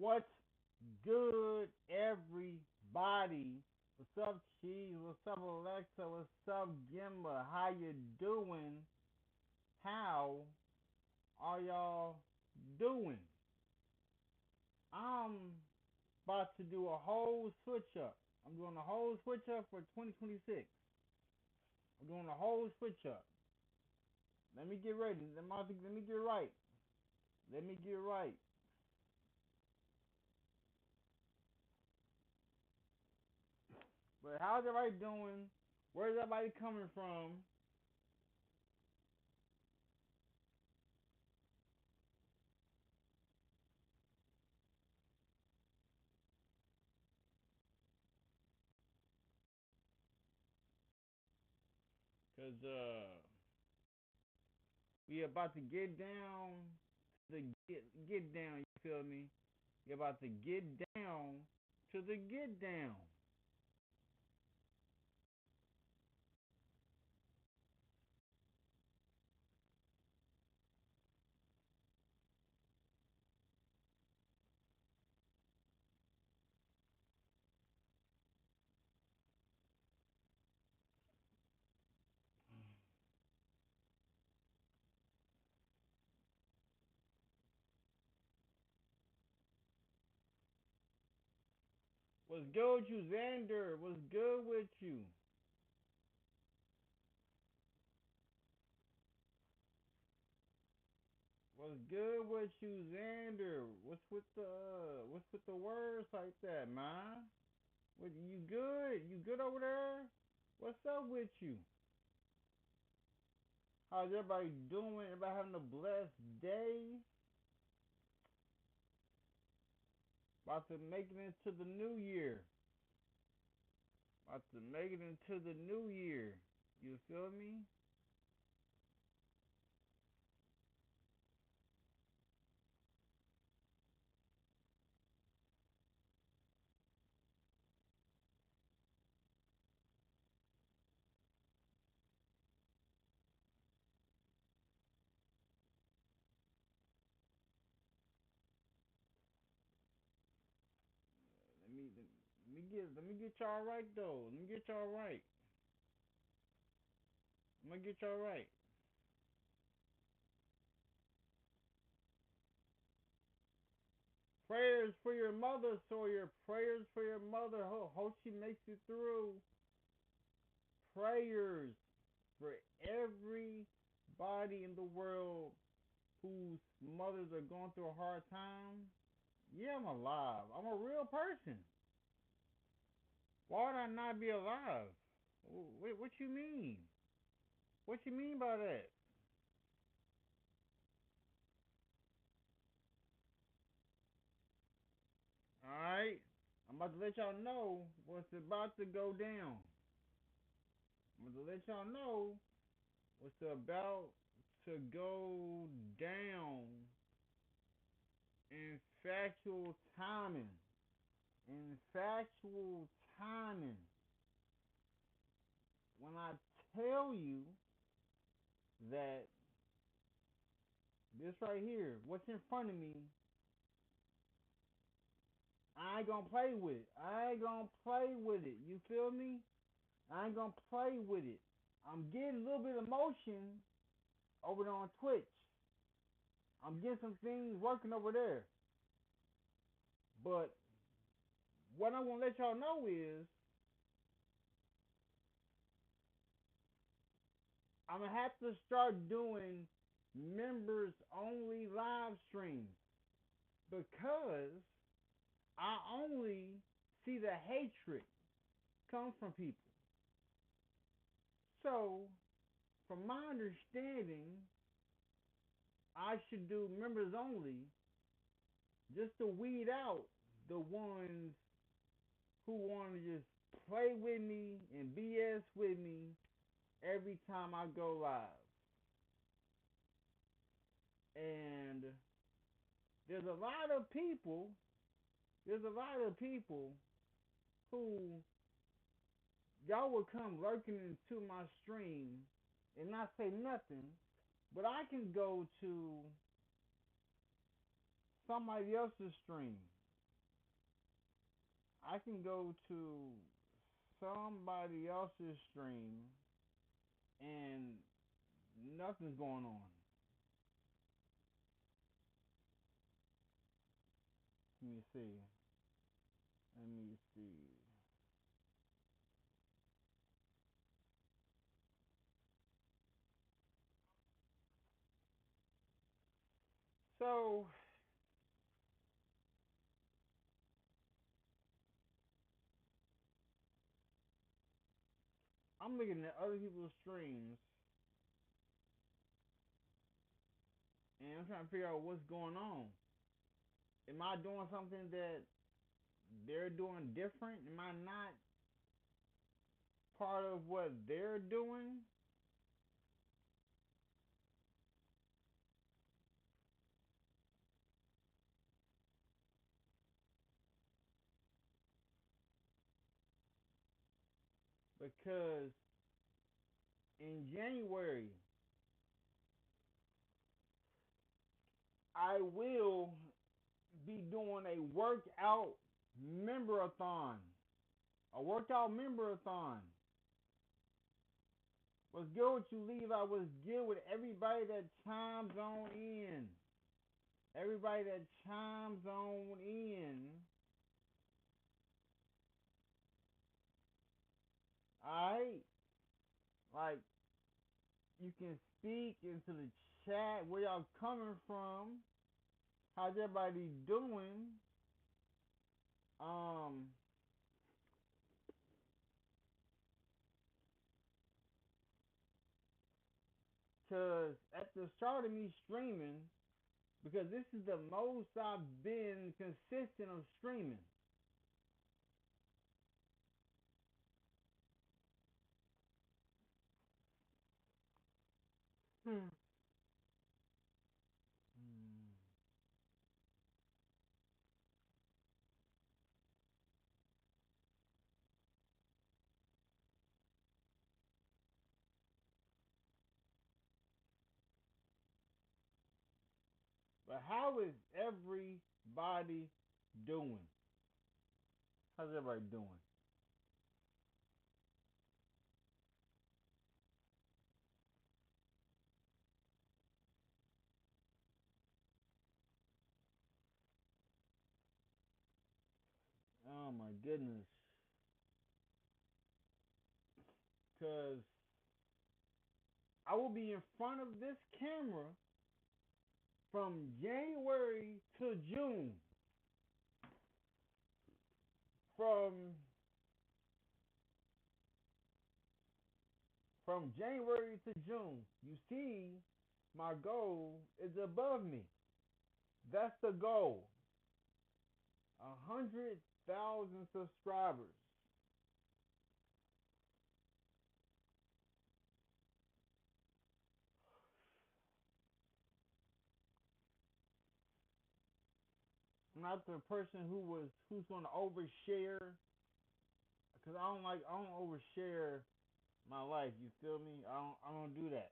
What's good, everybody? What's up, Cheese? What's up, Alexa? What's up, Gimba? How you doing? How are y'all doing? I'm about to do a whole switch up. I'm doing a whole switch up for 2026. I'm doing a whole switch up. Let me get ready. Let me get right. Let me get right. But how's everybody doing? Where's everybody coming from? Cause we about to get down to the get down. You feel me? We about to get down to the get down. What's good with you, Xander? What's good with you? What's good with you, Xander? What's with the words like that, man? What you good? You good over there? What's up with you? How's everybody doing? Everybody having a blessed day? About to make it into the new year. About to make it into the new year. You feel me? Let me get y'all right though. Let me get y'all right. I'm gonna get y'all right. Prayers for your mother, Sawyer. Prayers for your mother. Hope she makes it through. Prayers for everybody in the world whose mothers are going through a hard time. Yeah, I'm alive. I'm a real person. Why would I not be alive? What you mean? What you mean by that? Alright? I'm about to let y'all know what's about to go down. I'm about to let y'all know what's about to go down in factual timing. In factual timing. When I tell you that this right here, what's in front of me, I ain't gonna play with it. I ain't gonna play with it. You feel me? I ain't gonna play with it. I'm getting a little bit of motion over there on Twitch. I'm getting some things working over there. But what I want to let y'all know is I'm going to have to start doing members only live streams because I only see the hatred come from people. So, from my understanding, I should do members only just to weed out the ones who want to just play with me and BS with me every time I go live. And there's a lot of people, there's a lot of people who y'all will come lurking into my stream and not say nothing, but I can go to somebody else's stream I can go to somebody else's stream and nothing's going on. Let me see. Let me see. So I'm looking at other people's streams and I'm trying to figure out what's going on. Am I doing something that they're doing different? Am I not part of what they're doing? Because in January, I will be doing a workout member-a-thon. A workout member-a-thon. What's good with you, Levi? What's good with everybody that chimes on in? Everybody that chimes on in. Alright? Like, you can speak into the chat where y'all coming from. How's everybody doing? Um, Cause at the start of me streaming, because this is the most I've been consistent of streaming. Hmm. But how is everybody doing? How's everybody doing? Oh my goodness. Cause I will be in front of this camera from January to June. From January to June. You see, my goal is above me. That's the goal. 100,000 subscribers. I'm not the person who's gonna overshare, because I don't overshare my life. You feel me? I don't do that.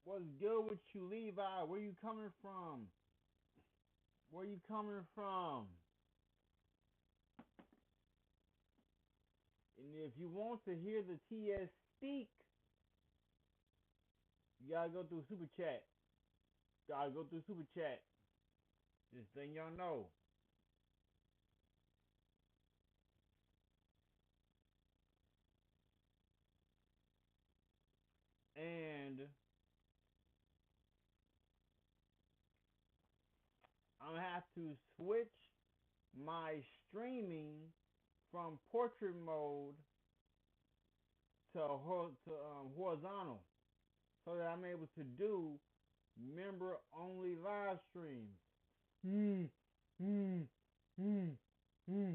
What's good with you, Levi? Where you coming from? Where you coming from? And if you want to hear the TS speak, you gotta go through Super Chat. Gotta go through Super Chat. Just letting y'all know. And I'm gonna have to switch my streaming from portrait mode to horizontal, so that I'm able to do member only live streams. Hmm. Hmm. Hmm. Hmm.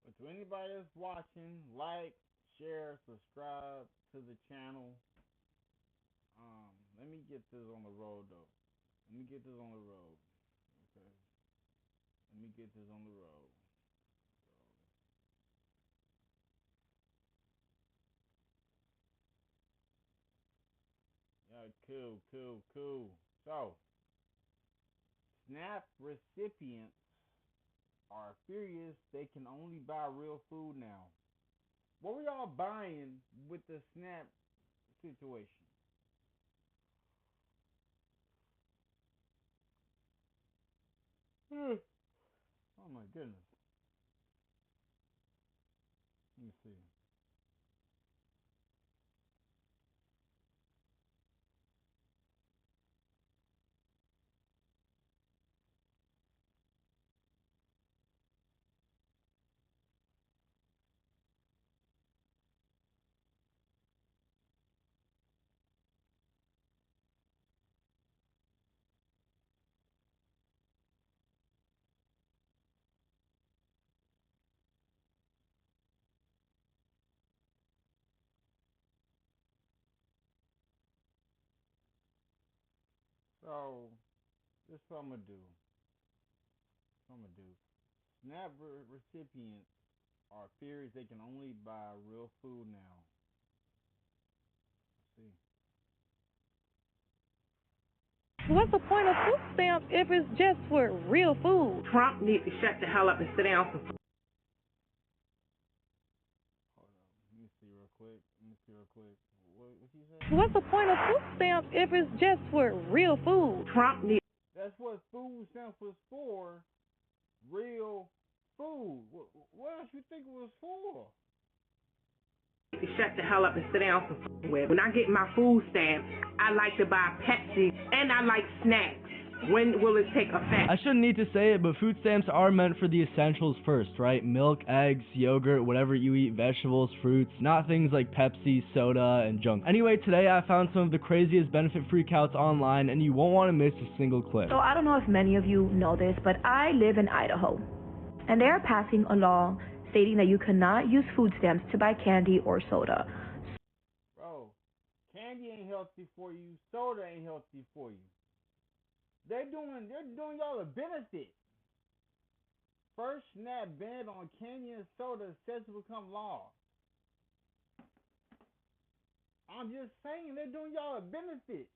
But to anybody that's watching, like, share, subscribe to the channel. Let me get this on the road though. Let me get this on the road. Okay. Let me get this on the road. Yeah, cool. So, SNAP recipients are furious they can only buy real food now. What were y'all buying with the SNAP situation? Oh my goodness. Let me see. So, this is what I'm gonna do. SNAP recipients are furious they can only buy real food now. Let's see. What's the point of food stamps if it's just for real food? Trump needs to shut the hell up and sit down some. Hold on. Let me see real quick. What you say? What's the point of food stamps if it's just for real food? Trump needs. That's what food stamps was for. Real food. What else you think it was for? To shut the hell up and sit down somewhere. When I get my food stamps, I like to buy Pepsi and I like snacks. When will it take effect? I shouldn't need to say it, but food stamps are meant for the essentials first, right? Milk, eggs, yogurt, whatever you eat, vegetables, fruits, not things like Pepsi, soda, and junk. Anyway, today I found some of the craziest benefit freakouts online, and you won't want to miss a single clip. So I don't know if many of you know this, but I live in Idaho, and they are passing a law stating that you cannot use food stamps to buy candy or soda. Bro, candy ain't healthy for you. Soda ain't healthy for you. They're doing y'all a benefit. First SNAP ban on candy and soda set to become law. I'm just saying they're doing y'all a benefit.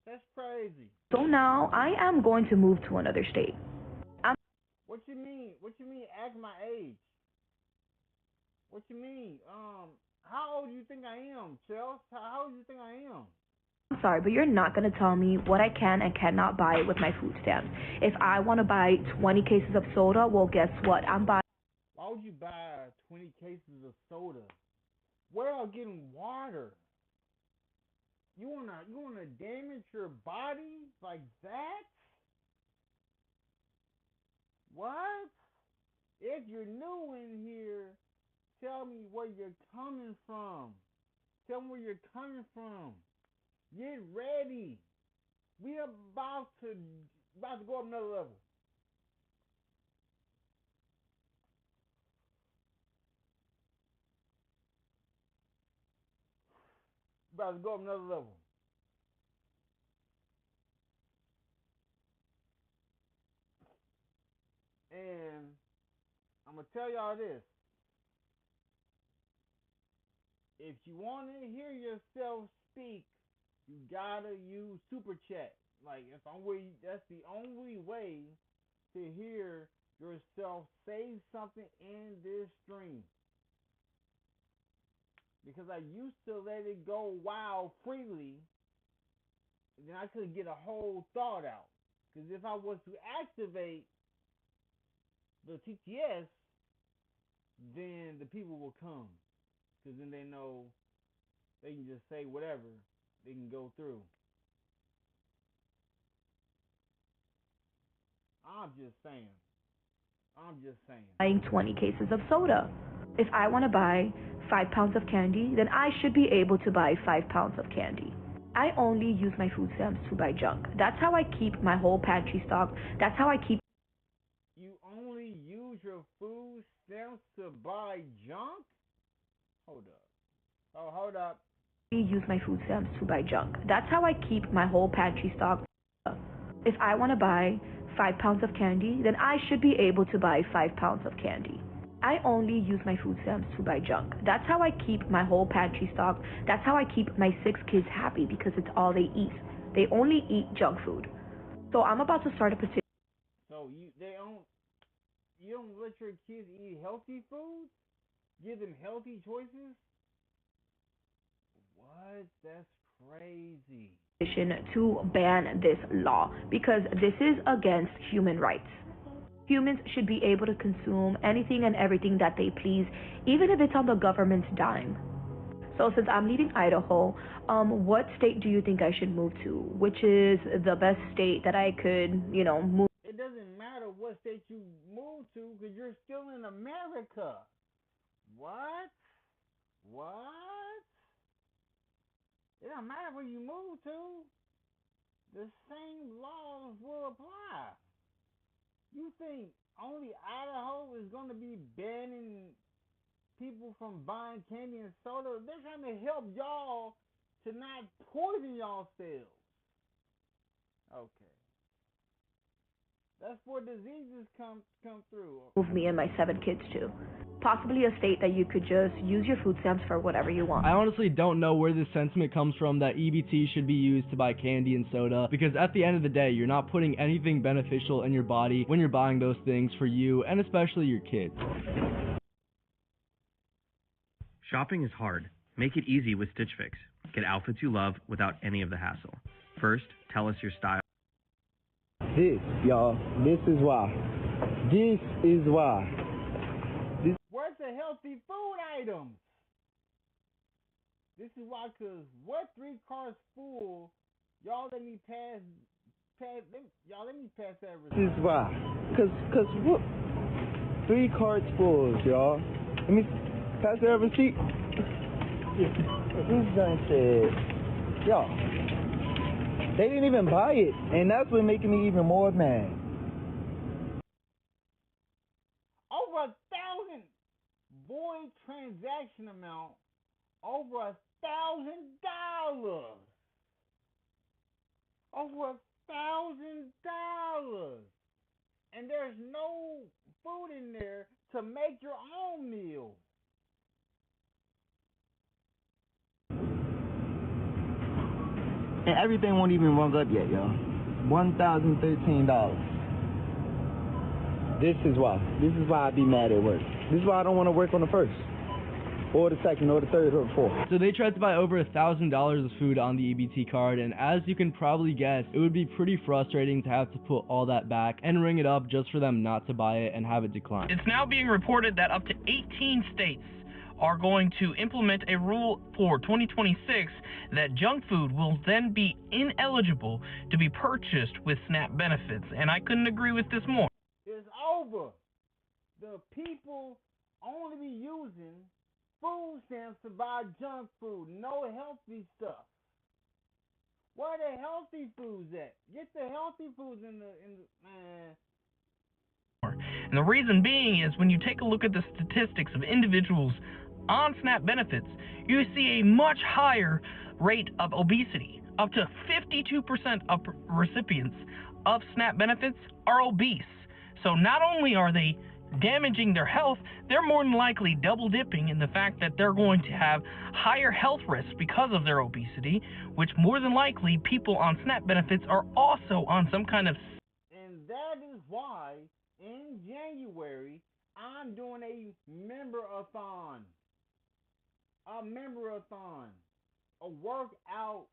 That's crazy. So now I am going to move to another state. What you mean? Act my age. What you mean? How old do you think I am, Chelsea? How old do you think I am? I'm sorry, but you're not going to tell me what I can and cannot buy with my food stamps. If I want to buy 20 cases of soda, well, guess what? I'm buying. Why would you buy 20 cases of soda? Where are getting water? You wanna damage your body like that? What? If you're new in here, tell me where you're coming from. Tell me where you're coming from. Get ready. We about to go up another level. About to go up another level. And I'm gonna tell y'all this. If you want to hear yourself speak, you gotta use super chat. Like that's the only way to hear yourself say something in this stream. Because I used to let it go wild freely, and then I couldn't get a whole thought out. Because if I was to activate the TTS, then the people will come. Because then they know they can just say whatever. They can go through. I'm just saying. Buying 20 cases of soda. If I want to buy 5 pounds of candy, then I should be able to buy 5 pounds of candy. I only use my food stamps to buy junk. That's how I keep my whole pantry stocked. That's how I keep. You only use your food stamps to buy junk? Hold up. Oh, hold up. Use my food stamps to buy junk. That's how I keep my whole pantry stocked. If I want to buy 5 pounds of candy, then I should be able to buy 5 pounds of candy. I only use my food stamps to buy junk. That's how I keep my whole pantry stocked. That's how I keep my 6 kids happy because it's all they eat. They only eat junk food. So I'm about to start a petition. So you don't let your kids eat healthy food? Give them healthy choices? What? That's crazy. To ban this law because this is against human rights. Humans should be able to consume anything and everything that they please, even if it's on the government's dime. So since I'm leaving Idaho, what state do you think I should move to? Which is the best state that I could, move? It doesn't matter what state you move to because you're still in America. What? It don't matter where you move to. The same laws will apply. You think only Idaho is going to be banning people from buying candy and soda? They're trying to help y'all to not poison yourselves. Okay. That's where diseases come through. Move me and my 7 kids to. Possibly a state that you could just use your food stamps for whatever you want. I honestly don't know where this sentiment comes from that EBT should be used to buy candy and soda, because at the end of the day, you're not putting anything beneficial in your body when you're buying those things for you and especially your kids. Shopping is hard. Make it easy with Stitch Fix. Get outfits you love without any of the hassle. First, tell us your style. This is why. Where's the healthy food items? This is why, cause what 3 cars full? Y'all let me pass. Y'all let me pass that receipt. This is why. Cause what? 3 carts full, y'all. Let me pass that receipt. This joint said, y'all, they didn't even buy it, and that's what making me even more mad. Over 1,000 void transaction amount. Over $1,000. Over $1,000. And there's no food in there to make your own meal. And everything won't even rung up yet, y'all. $1,013. This is why. This is why I be mad at work. This is why I don't want to work on the first. or the second, or the third, or the fourth. So they tried to buy over $1,000 of food on the EBT card, and as you can probably guess, it would be pretty frustrating to have to put all that back and ring it up just for them not to buy it and have it declined. It's now being reported that up to 18 states are going to implement a rule for 2026 that junk food will then be ineligible to be purchased with SNAP benefits, and I couldn't agree with this more. It's over. The people only be using food stamps to buy junk food, no healthy stuff. Where are the healthy foods at? Get the healthy foods in the man. And the reason being is when you take a look at the statistics of individuals on SNAP benefits, you see a much higher rate of obesity. Up to 52% of recipients of SNAP benefits are obese. So not only are they damaging their health, they're more than likely double dipping in the fact that they're going to have higher health risks because of their obesity, which more than likely people on SNAP benefits are also on some kind of... And that is why in January I'm doing a member-a-thon. A member-a-thon. A workout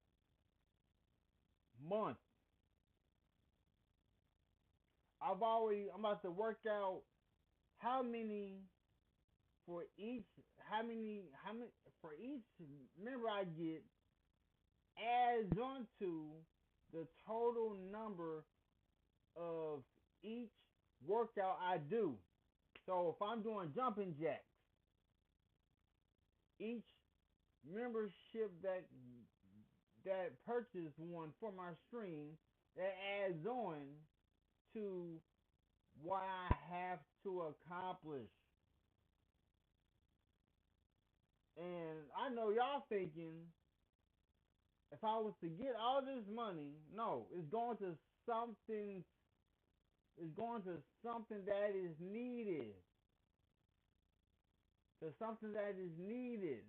month. I'm about to work out how many for each member I get adds on to the total number of each workout I do. So if I'm doing jumping jacks, each membership that purchased one for my stream, that adds on to what I have to accomplish. And I know y'all thinking, if I was to get all this money, no, it's going to something that is needed. To something that is needed.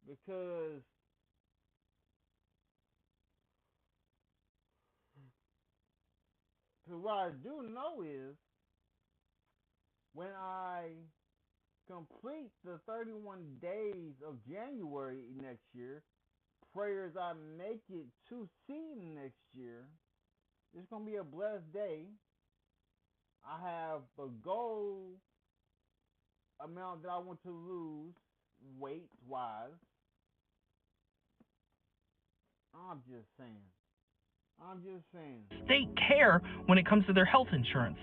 Because what I do know is when I complete the 31 days of January next year, prayers I make it to see next year, it's going to be a blessed day. I have a goal amount that I want to lose weight-wise. I'm just saying. They care when it comes to their health insurance.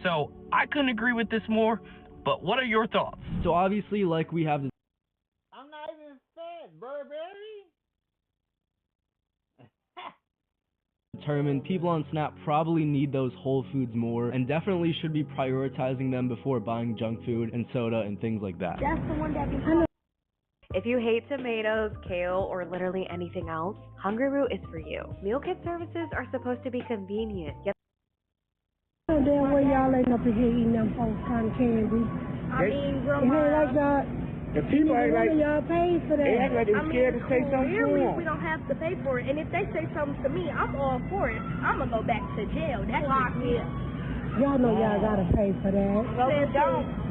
So I couldn't agree with this more, but what are your thoughts? So obviously, like we have... I'm not even fat, Burberry. determined, people on SNAP probably need those whole foods more and definitely should be prioritizing them before buying junk food and soda and things like that. That's the one that be... If you hate tomatoes, kale, or literally anything else, Hungry Root is for you. Meal kit services are supposed to be convenient, yet So damn well y'all ain't up in here eating them folks cotton candy. Grandma, like that. the people ain't like, y'all paid for that. they act like they're scared to say something to them. We don't have to pay for it, and if they say something to me, I'm all for it. I'm gonna go back to jail. That's locked me up. Y'all know y'all gotta pay for that.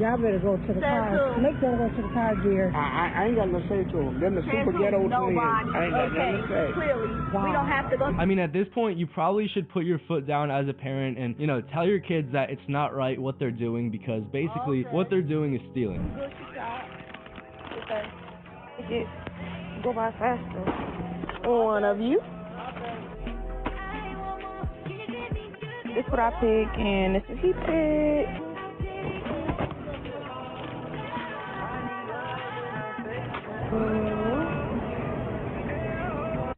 Y'all better go to the car. Make them go to the car, dear. I ain't got nothing to say to them. Them the super ghetto twins. I ain't got nothing to say. Clearly, we don't have to go. I mean, at this point, you probably should put your foot down as a parent and, you know, tell your kids that it's not right what they're doing because basically what they're doing is stealing. Okay. Go by faster. One of you. This is what I pick, and this is he picked.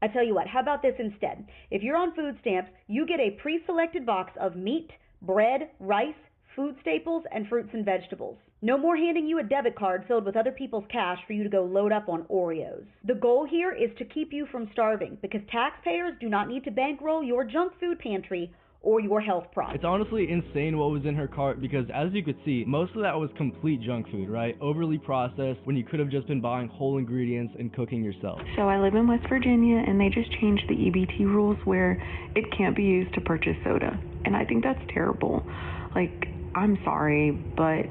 I tell you what, how about this instead? If you're on food stamps, you get a pre-selected box of meat, bread, rice, food staples, and fruits and vegetables. No more handing you a debit card filled with other people's cash for you to go load up on Oreos. The goal here is to keep you from starving because taxpayers do not need to bankroll your junk food pantry or your health problems. It's honestly insane what was in her cart because as you could see, most of that was complete junk food, right? Overly processed when you could have just been buying whole ingredients and cooking yourself. So I live in West Virginia and they just changed the EBT rules where it can't be used to purchase soda. And I think that's terrible. Like, I'm sorry, but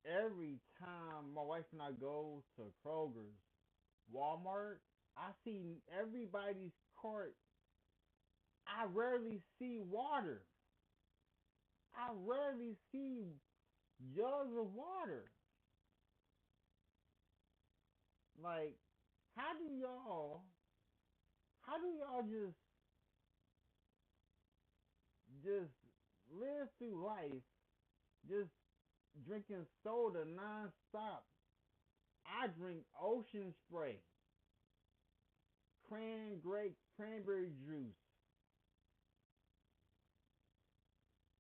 Every time my wife and I go to Kroger's, Walmart, I see everybody's cart. I rarely see water. I rarely see jugs of water. Like, how do y'all, just live through life, just drinking soda nonstop? I drink ocean spray, cranberry juice.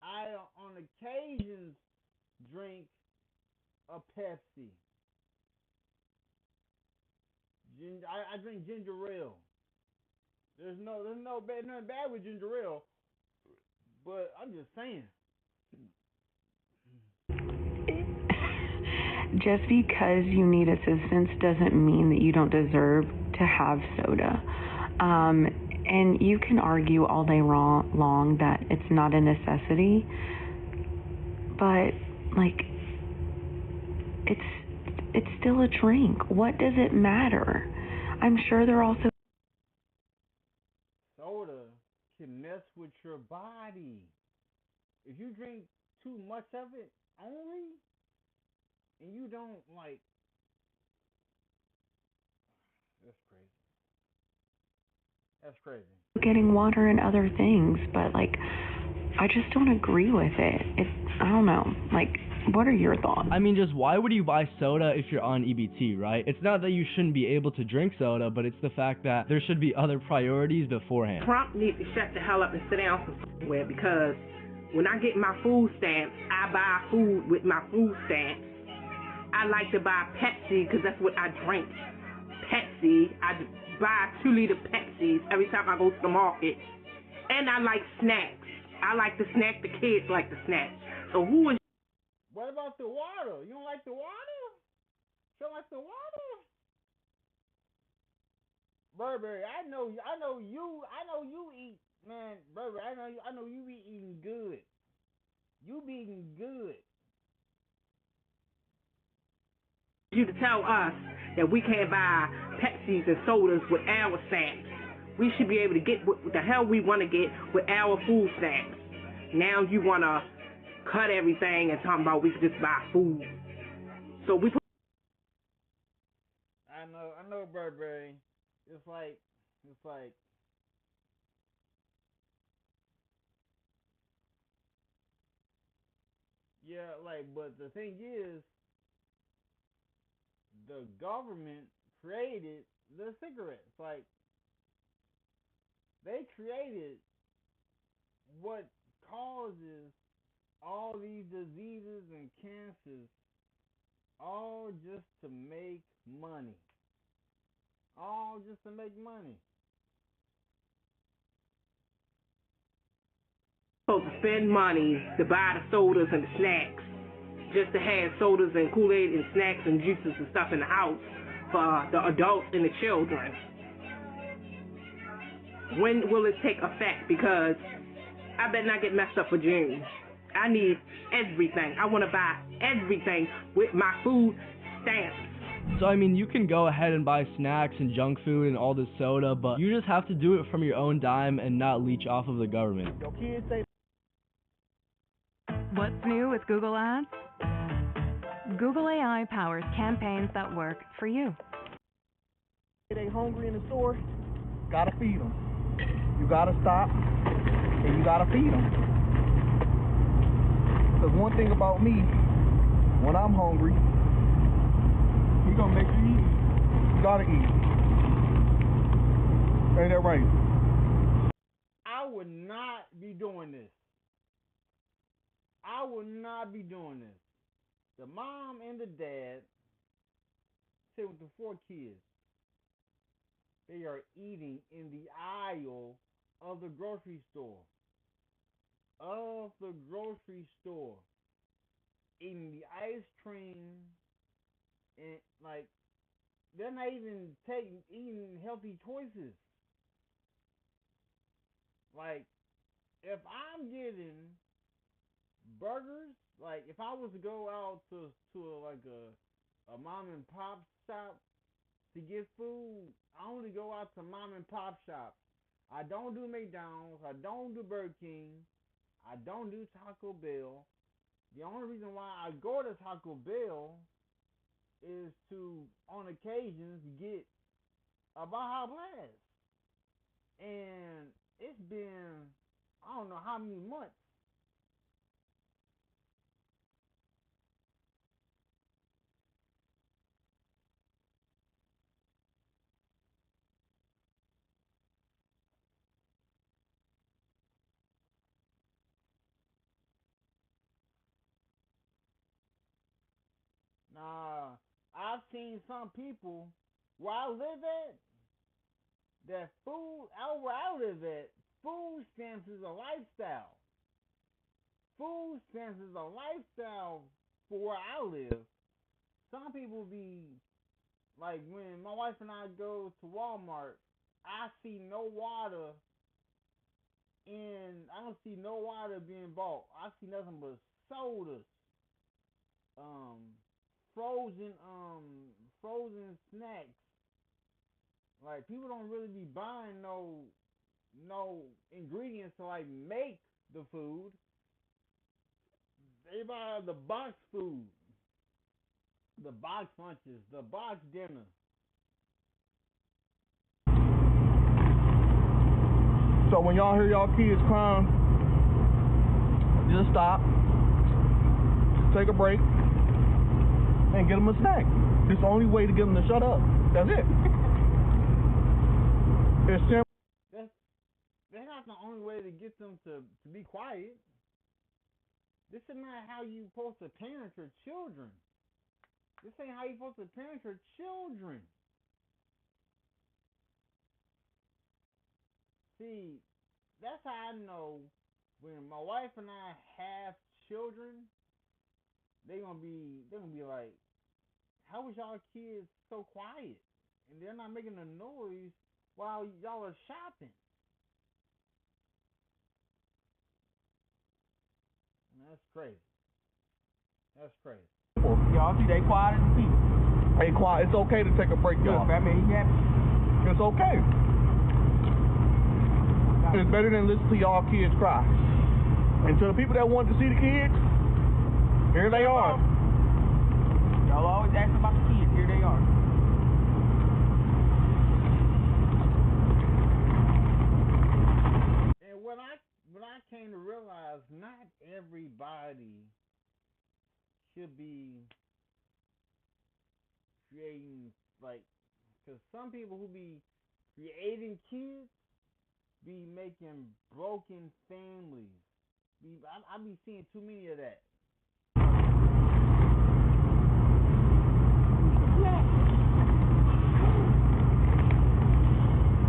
I, on occasions, drink a Pepsi. I drink ginger ale. There's nothing bad with ginger ale, but I'm just saying. just because you need assistance doesn't mean that you don't deserve to have soda. And you can argue all day long that it's not a necessity, but like it's still a drink. What does it matter? I'm sure they're also Soda can mess with your body. If you drink too much of it only, and you don't like, that's crazy. That's crazy. getting water and other things, but like I just don't agree with it. I don't know. Like, what are your thoughts? I mean, just why would you buy soda if you're on EBT, right? It's not that you shouldn't be able to drink soda, but it's the fact that there should be other priorities beforehand. Trump needs to shut the hell up and sit down somewhere, because when I get my food stamps, I buy food with my food stamps. I like to buy Pepsi because that's what I drink. Pepsi. I buy 2-liter Pepsis every time I go to the market. And I like snacks. I like to snack. The kids like to snack. So who is... What about the water? You don't like the water? You don't like the water? Burberry, I know you eat, man. Burberry, I know you be eating good. You be eating good. You to tell us that we can't buy Pepsis and sodas with our stamps. We should be able to get what the hell we want to get with our food stamps. Now you want to cut everything and talk about we could just buy food. So we put... I know, Burberry. It's like, yeah, like, but the thing is, the government created the cigarettes. Like, they created what causes all these diseases and cancers, all just to make money. All just to make money. Supposed to spend money to buy the sodas and the snacks, just to have sodas and Kool-Aid and snacks and juices and stuff in the house for the adults and the children. When will it take effect? Because I better not get messed up for June. I need everything. I want to buy everything with my food stamps. So, I mean, you can go ahead and buy snacks and junk food and all this soda, but you just have to do it from your own dime and not leech off of the government. Your kids say... What's new with Google Ads? Google AI powers campaigns that work for you. They hungry in the store, gotta feed them. You gotta stop, and you gotta feed them. Because one thing about me, when I'm hungry, he gonna make you eat. You gotta eat. Ain't that right? I would not be doing this. I would not be doing this. The mom and the dad sit with the 4 kids. They are eating in the aisle of the grocery store. Eating the ice cream, and like, they're not even eating healthy choices. Like, if I'm getting burgers. Like if I was to go out to a mom and pop shop to get food, I only go out to mom and pop shops. I don't do McDonald's. I don't do Burger King. I don't do Taco Bell. The only reason why I go to Taco Bell is to, on occasions, get a Baja Blast. And it's been, I don't know how many months. Nah, I've seen some people where I live at, that food, out where I live at, food stamps is a lifestyle. Food stamps is a lifestyle for where I live. Some people be like, when my wife and I go to Walmart, I see no water I don't see no water being bought. I see nothing but sodas, um, frozen, frozen snacks. Like people don't really be buying no ingredients to like make the food. They buy the box food, the box lunches, the box dinner. So when y'all hear y'all kids crying, just stop, take a break, and get them a snack. It's the only way to get them to shut up. That's it. It's simple. That's not the only way to get them to be quiet. This is not how you supposed to parent your children. This ain't how you supposed to parent your children. See, that's how I know when my wife and I have children, they're gonna be like, how was y'all kids so quiet? And they're not making a noise while y'all are shopping. And that's crazy. That's crazy. Y'all see they quiet as a people. Hey, quiet. It's okay to take a break, y'all. I mean, it's okay. It's better than listen to y'all kids cry. And to the people that want to see the kids, here they are. Y'all always asking about the kids. Here they are. And what I came to realize, not everybody should be creating, like, because some people who be creating kids be making broken families. I be seeing too many of that.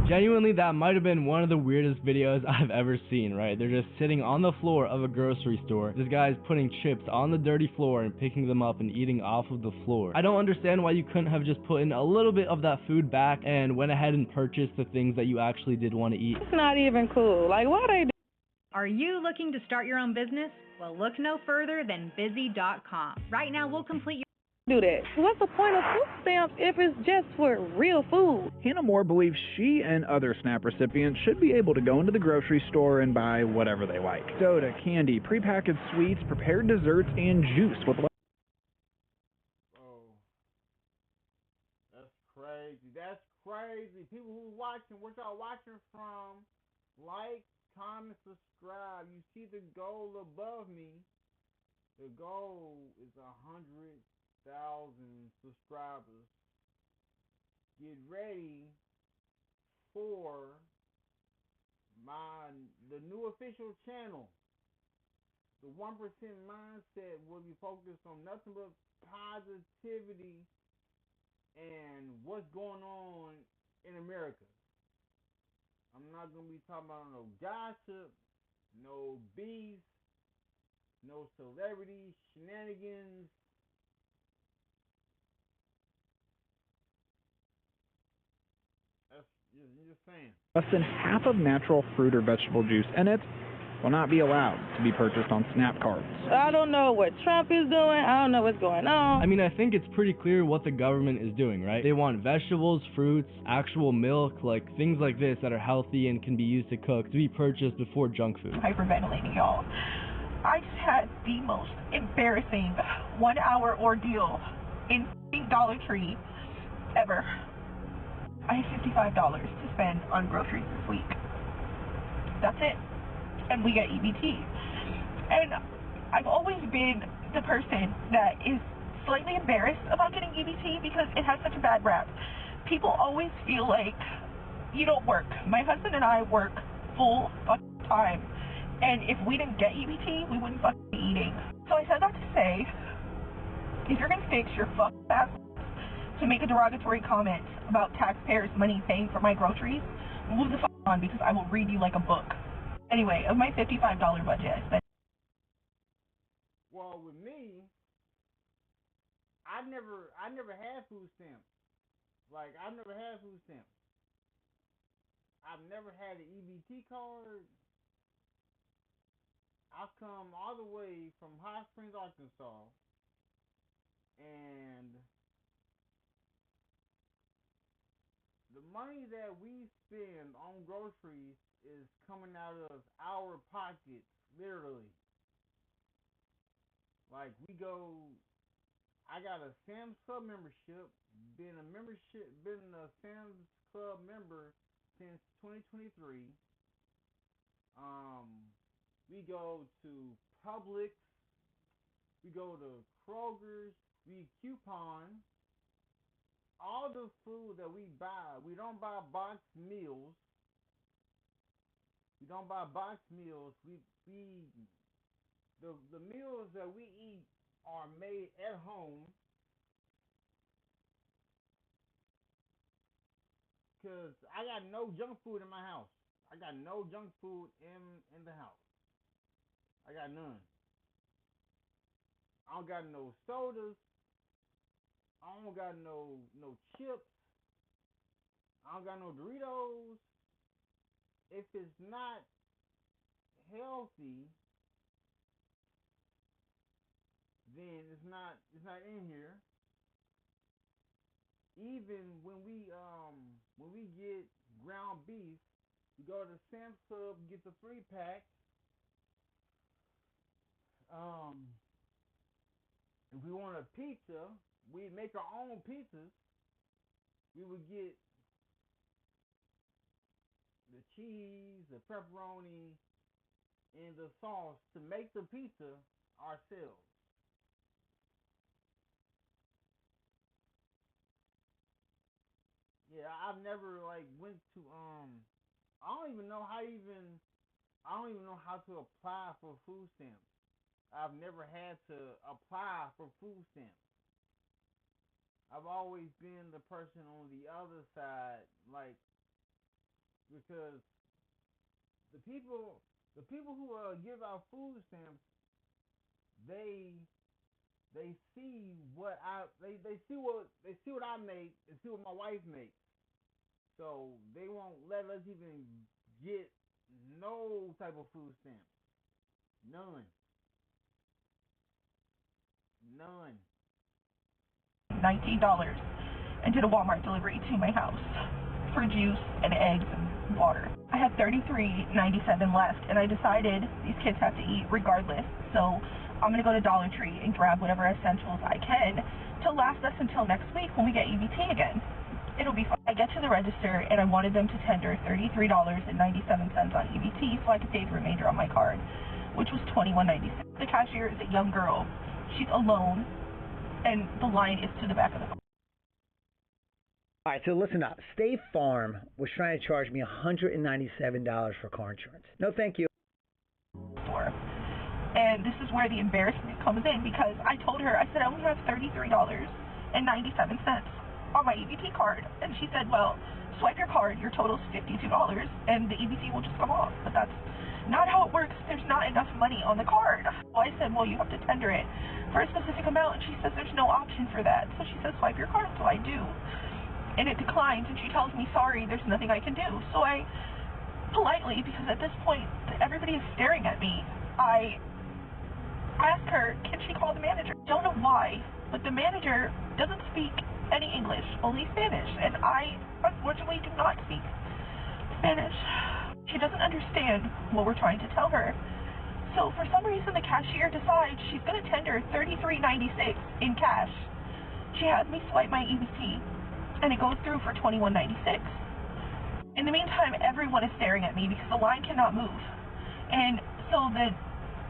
Genuinely, that might have been one of the weirdest videos I've ever seen, right? They're just sitting on the floor of a grocery store. This guy's putting chips on the dirty floor and picking them up and eating off of the floor. I don't understand why you couldn't have just put in a little bit of that food back and went ahead and purchased the things that you actually did want to eat. It's not even cool. Like, why they do? Are you looking to start your own business? Well, look no further than busy.com. Right now, we'll complete your Do that. What's the point of food stamps if it's just for real food? Hannah Moore believes she and other SNAP recipients should be able to go into the grocery store and buy whatever they like. Soda, candy, prepackaged sweets, prepared desserts, and juice with That's crazy. That's crazy. People who watching, what y'all watching from, like, comment, subscribe. You see the goal above me. The goal is 100,000 subscribers. Get ready for the new official channel. The 1% mindset will be focused on nothing but positivity and what's going on in America. I'm not going to be talking about no gossip, no beef, no celebrity shenanigans. That's just saying. less than half of natural fruit or vegetable juice in it. will not be allowed to be purchased on SNAP cards. I don't know what Trump is doing. I don't know what's going on. I mean, I think it's pretty clear what the government is doing, right? They want vegetables, fruits, actual milk, like things like this that are healthy and can be used to cook to be purchased before junk food. Hyperventilating, y'all. I just had the most embarrassing 1 hour ordeal in Dollar Tree ever. I had $55 to spend on groceries this week. That's it. And we get EBT. And I've always been the person that is slightly embarrassed about getting EBT because it has such a bad rap. People always feel like you don't work. My husband and I work full time. And if we didn't get EBT, we wouldn't be eating. So I said that to say, if you're going to fix your ass to make a derogatory comment about taxpayers' money paying for my groceries, move the on because I will read you like a book. Anyway, of my $55 budget, I spent. Well, with me, I never had food stamps. Like, I never had food stamps. I've never had an EBT card. I've come all the way from Hot Springs, Arkansas, and the money that we spend on groceries is coming out of our pockets, literally. Like, I got a Sam's Club membership, been a Sam's Club member since 2023. We go to Publix, we go to Kroger's, we coupon. All the food that we buy, we don't buy boxed meals. The meals that we eat are made at home. Cause I got no junk food in my house. I got no junk food in the house. I got none. I don't got no sodas. I don't got no chips. I don't got no Doritos. If it's not healthy, then it's not in here. Even when we get ground beef, we go to Sam's Club, get the 3-pack. If we want a pizza, we make our own pizzas. We would get the cheese, the pepperoni, and the sauce to make the pizza ourselves. Yeah, I've never went to I don't even know how to apply for food stamps. I've never had to apply for food stamps. I've always been the person on the other side, because the people who give out food stamps, they see what I make and see what my wife makes. So they won't let us even get no type of food stamps. None. $19 and did a Walmart delivery to my house for juice and eggs and water. I had $33.97 left, and I decided these kids have to eat regardless. So I'm gonna go to Dollar Tree and grab whatever essentials I can to last us until next week when we get EBT again. It'll be fun. I get to the register and I wanted them to tender $33.97 on EBT so I could pay the remainder on my card, which was $21.96. The cashier is a young girl. She's alone, and the line is to the back of the car. All right, so listen up. State Farm was trying to charge me $197 for car insurance. No, thank you. And this is where the embarrassment comes in, because I told her, I said, I only have $33.97 on my EBT card. And she said, well, swipe your card, your total's $52, and the EBT will just come off. But that's not how it works. There's not enough money on the card. Well, I said, well, you have to tender it for a specific amount, and she says there's no option for that. So she says, swipe your card, so I do. And it declines, and she tells me, sorry, there's nothing I can do. So I politely, because at this point, everybody is staring at me. I ask her, can she call the manager? Don't know why, but the manager doesn't speak any English, only Spanish, and I unfortunately do not speak Spanish. She doesn't understand what we're trying to tell her. So for some reason the cashier decides she's going to tender $33.96 in cash. She has me swipe my EBT, and it goes through for $21.96. In the meantime, everyone is staring at me because the line cannot move. And so the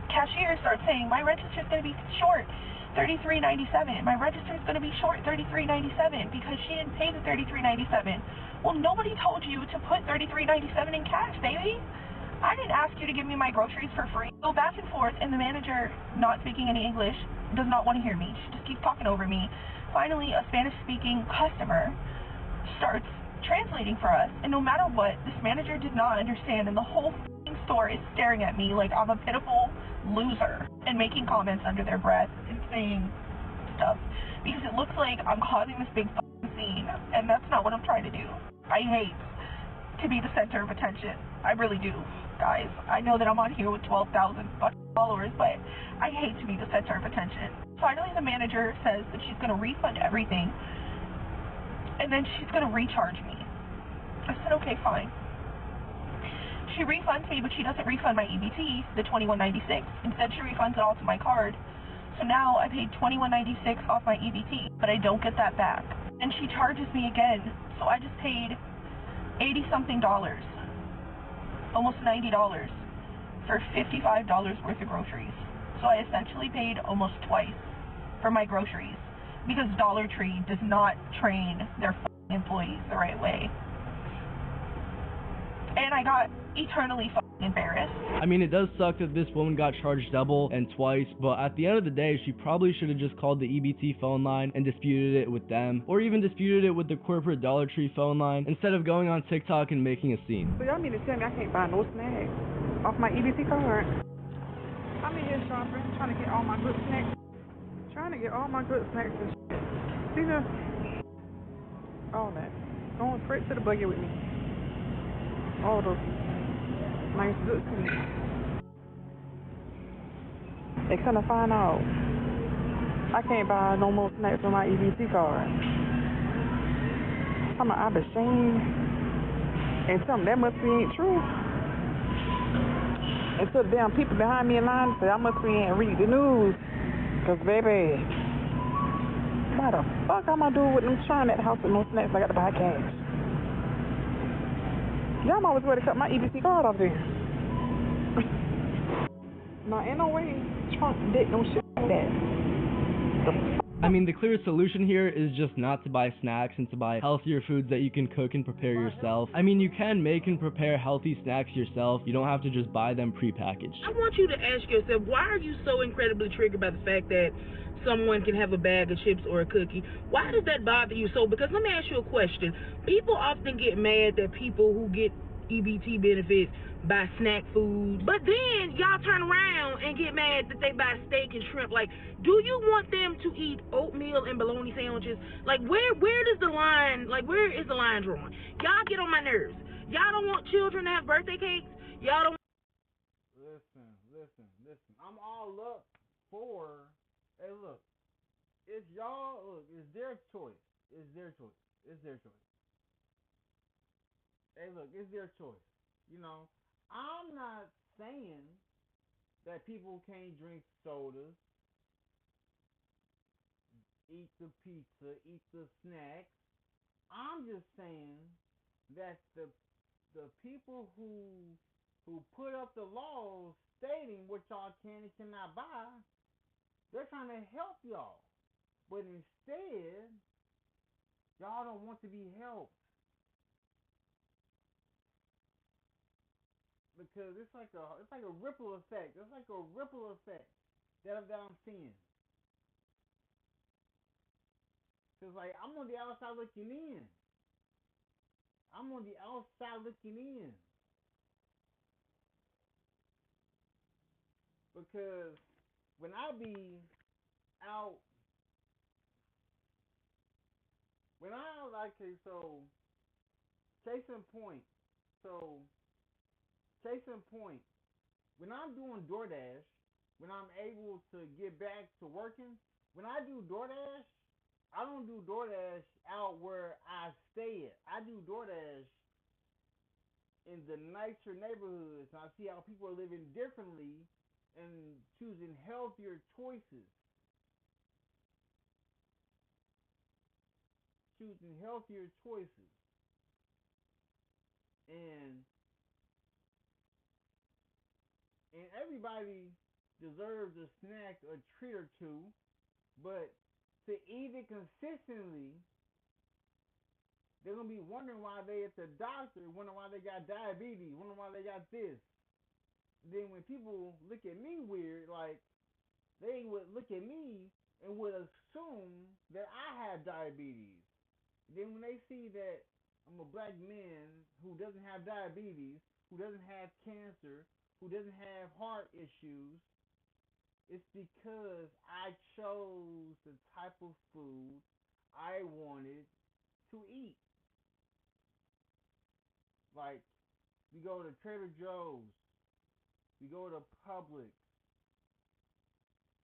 cashier starts saying, my register is going to be short $33.97. My register is going to be short $33.97 because she didn't pay the $33.97. Well, nobody told you to put $33.97 in cash, baby. I didn't ask you to give me my groceries for free. Go back and forth, and the manager, not speaking any English, does not want to hear me. She just keeps talking over me. Finally, a Spanish-speaking customer starts translating for us, and no matter what, this manager did not understand, and the whole store is staring at me like I'm a pitiful loser and making comments under their breath and saying stuff because it looks like I'm causing this big scene, and that's not what I'm trying to do. I hate to be the center of attention. I really do, guys. I know that I'm on here with 12,000 followers, but I hate to be the center of attention. Finally, the manager says that she's going to refund everything, and then she's going to recharge me. I said, okay, fine. She refunds me, but she doesn't refund my EBT, the $21.96. Instead, she refunds it all to my card. So now I paid $21.96 off my EBT, but I don't get that back. And she charges me again, so I just paid $80-something, almost $90 for $55 worth of groceries. So I essentially paid almost twice for my groceries because Dollar Tree does not train their employees the right way. And I got eternally embarrassed. I mean, it does suck that this woman got charged double and twice, but at the end of the day, she probably should have just called the EBT phone line and disputed it with them, or even disputed it with the corporate Dollar Tree phone line, instead of going on TikTok and making a scene. So y'all mean to tell me I can't buy no snacks off my EBT card? I'm in here shopping, trying to get all my good snacks. Trying to get all my good snacks and shit. See this? All that. Going straight to the buggy with me. All those nice good snacks. They couldn't find out I can't buy no more snacks on my EBT card. I'm ashamed. And something that must be ain't true. And so the damn people behind me in line say I must be ain't read the news. Cause baby, what the fuck I'm gonna do with them trying at the house with no snacks? I got to buy cash. Y'all always ready to cut my EBT card off there. No, ain't no way Trump did no shit like that. I mean, the clear solution here is just not to buy snacks and to buy healthier foods that you can cook and prepare yourself. I mean, you can make and prepare healthy snacks yourself. You don't have to just buy them prepackaged. I want you to ask yourself, why are you so incredibly triggered by the fact that someone can have a bag of chips or a cookie? Why does that bother you so? Because let me ask you a question. People often get mad that people who get EBT benefits buy snack food, but then y'all turn around and get mad that they buy steak and shrimp. Like, do you want them to eat oatmeal and bologna sandwiches? Like, where does the line, like, where is the line drawn? Y'all get on my nerves. Y'all don't want children to have birthday cakes. Y'all don't. Listen. I'm all up for. Hey, look, it's y'all. Look, it's their choice. It's their choice. Hey, look, it's their choice. You know, I'm not saying that people can't drink sodas, eat the pizza, eat the snacks. I'm just saying that the people who put up the laws stating what y'all can and cannot buy, they're trying to help y'all. But instead, y'all don't want to be helped. Because it's like a ripple effect. It's like a ripple effect that I'm seeing. Cause like I'm on the outside looking in. Because when I be out, so case in point, so case in point, when I'm doing DoorDash, when I'm able to get back to working, when I do DoorDash, I don't do DoorDash out where I stay at. I do DoorDash in the nicer neighborhoods. And I see how people are living differently and choosing healthier choices. And everybody deserves a snack, a treat or two, but to eat it consistently, they're gonna be wondering why they at the doctor, wondering why they got diabetes, wondering why they got this. Then when people look at me weird, like they would look at me and would assume that I have diabetes. Then when they see that I'm a black man who doesn't have diabetes, who doesn't have cancer, who doesn't have heart issues, it's because I chose the type of food I wanted to eat. Like, we go to Trader Joe's, we go to Publix,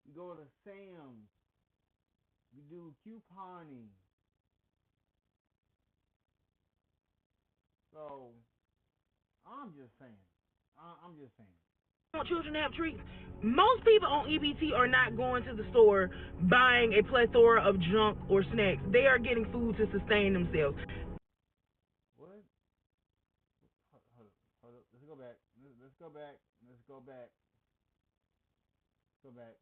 we go to Sam's, we do couponing. So, I'm just saying. Want children to have treats. Most people on EBT are not going to the store buying a plethora of junk or snacks. They are getting food to sustain themselves. What? Hold up. Let's go back.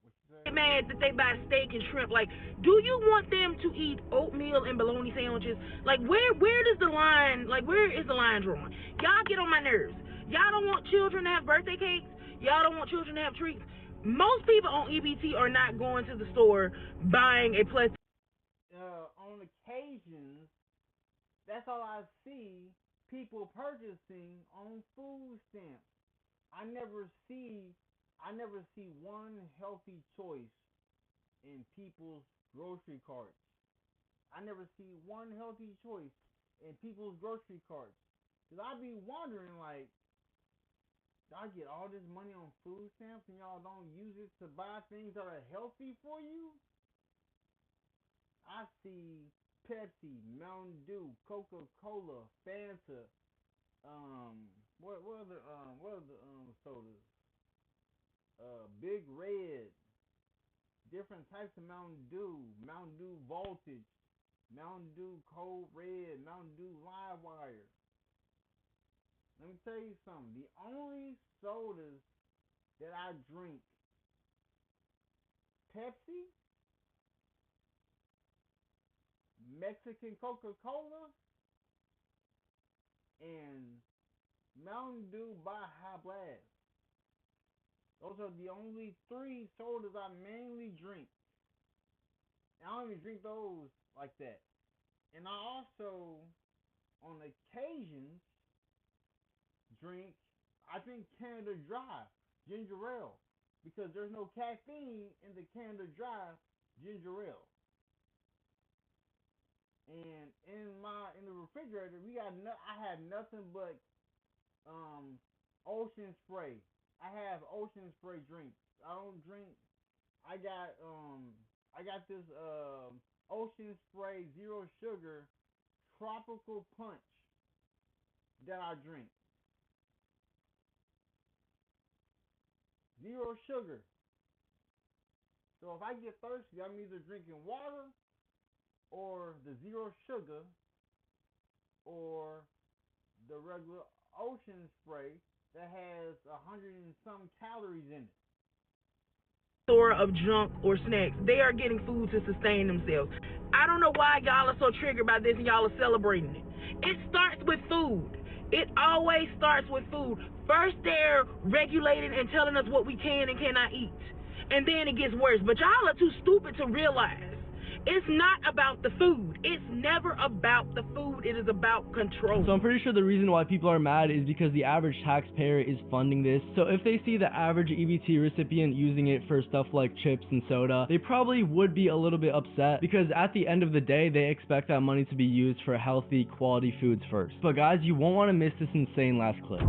What you say? Mad that they buy steak and shrimp. Like, do you want them to eat oatmeal and bologna sandwiches? Like, where does the line, like, where is the line drawn? Y'all get on my nerves. Y'all don't want children to have birthday cakes. Y'all don't want children to have treats. Most people on EBT are not going to the store buying a plethora. On occasions, that's all I see people purchasing on food stamps. I never see one healthy choice in people's grocery carts. I never see one healthy choice in people's grocery carts. Cause I be wondering, like, y'all get all this money on food stamps and y'all don't use it to buy things that are healthy for you? I see Pepsi, Mountain Dew, Coca-Cola, Fanta, what other sodas? Big Red, different types of Mountain Dew Voltage, Mountain Dew Cold Red, Mountain Dew Live Wire. Let me tell you something. The only sodas that I drink, Pepsi, Mexican Coca-Cola, and Mountain Dew by High Blast. Those are the only three sodas I mainly drink. And I don't even drink those like that. And I also, on occasions, drink Canada Dry ginger ale because there's no caffeine in the Canada Dry ginger ale. And in the refrigerator, I had nothing but Ocean Spray. I have Ocean Spray drinks. I don't drink. I got this Ocean Spray Zero Sugar Tropical Punch that I drink. Zero sugar. So if I get thirsty, I'm either drinking water or the zero sugar or the regular Ocean Spray that has 100 and some calories in it. Of junk or snacks. They are getting food to sustain themselves. I don't know why y'all are so triggered by this and y'all are celebrating it. It starts with food. It always starts with food. First they're regulating and telling us what we can and cannot eat. And then it gets worse. But y'all are too stupid to realize it's not about the food. It's never about the food. It is about control. So I'm pretty sure the reason why people are mad is because the average taxpayer is funding this. So if they see the average EBT recipient using it for stuff like chips and soda, they probably would be a little bit upset because at the end of the day, they expect that money to be used for healthy, quality foods first. But guys, you won't want to miss this insane last clip.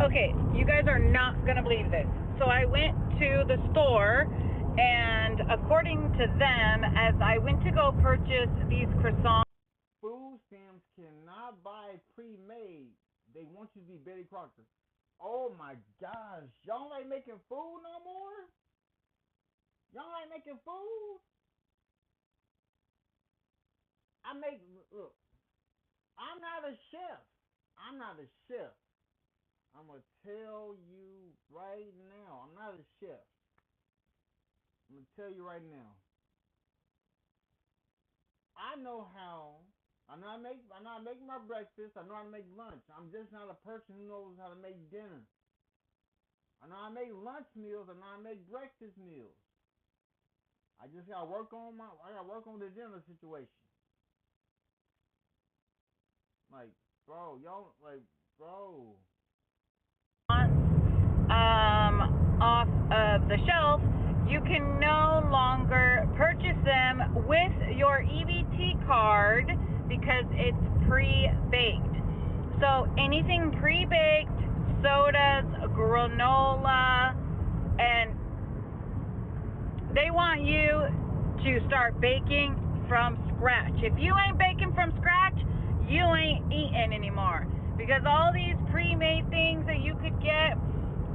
Okay, you guys are not going to believe this. So I went to the store, and according to them, as I went to go purchase these croissants, Food stamps cannot buy pre-made. They want you to be Betty Crocker. Oh my gosh, y'all ain't making food no more? Y'all ain't making food? Look, I'm not a chef. I'm not a chef. I'm going to tell you right now, I'm not a chef. I'm going to tell you right now. I know how. I know how to make my breakfast. I know how to make lunch. I'm just not a person who knows how to make dinner. I know how to make lunch meals. I know how to make breakfast meals. I just gotta work on the dinner situation. Like, bro, off of the shelf, you can no longer purchase them with your EBT card because it's pre-baked. So anything pre-baked, sodas, granola, and they want you to start baking from scratch. If you ain't baking from scratch, you ain't eating anymore. Because all these pre-made things that you could get,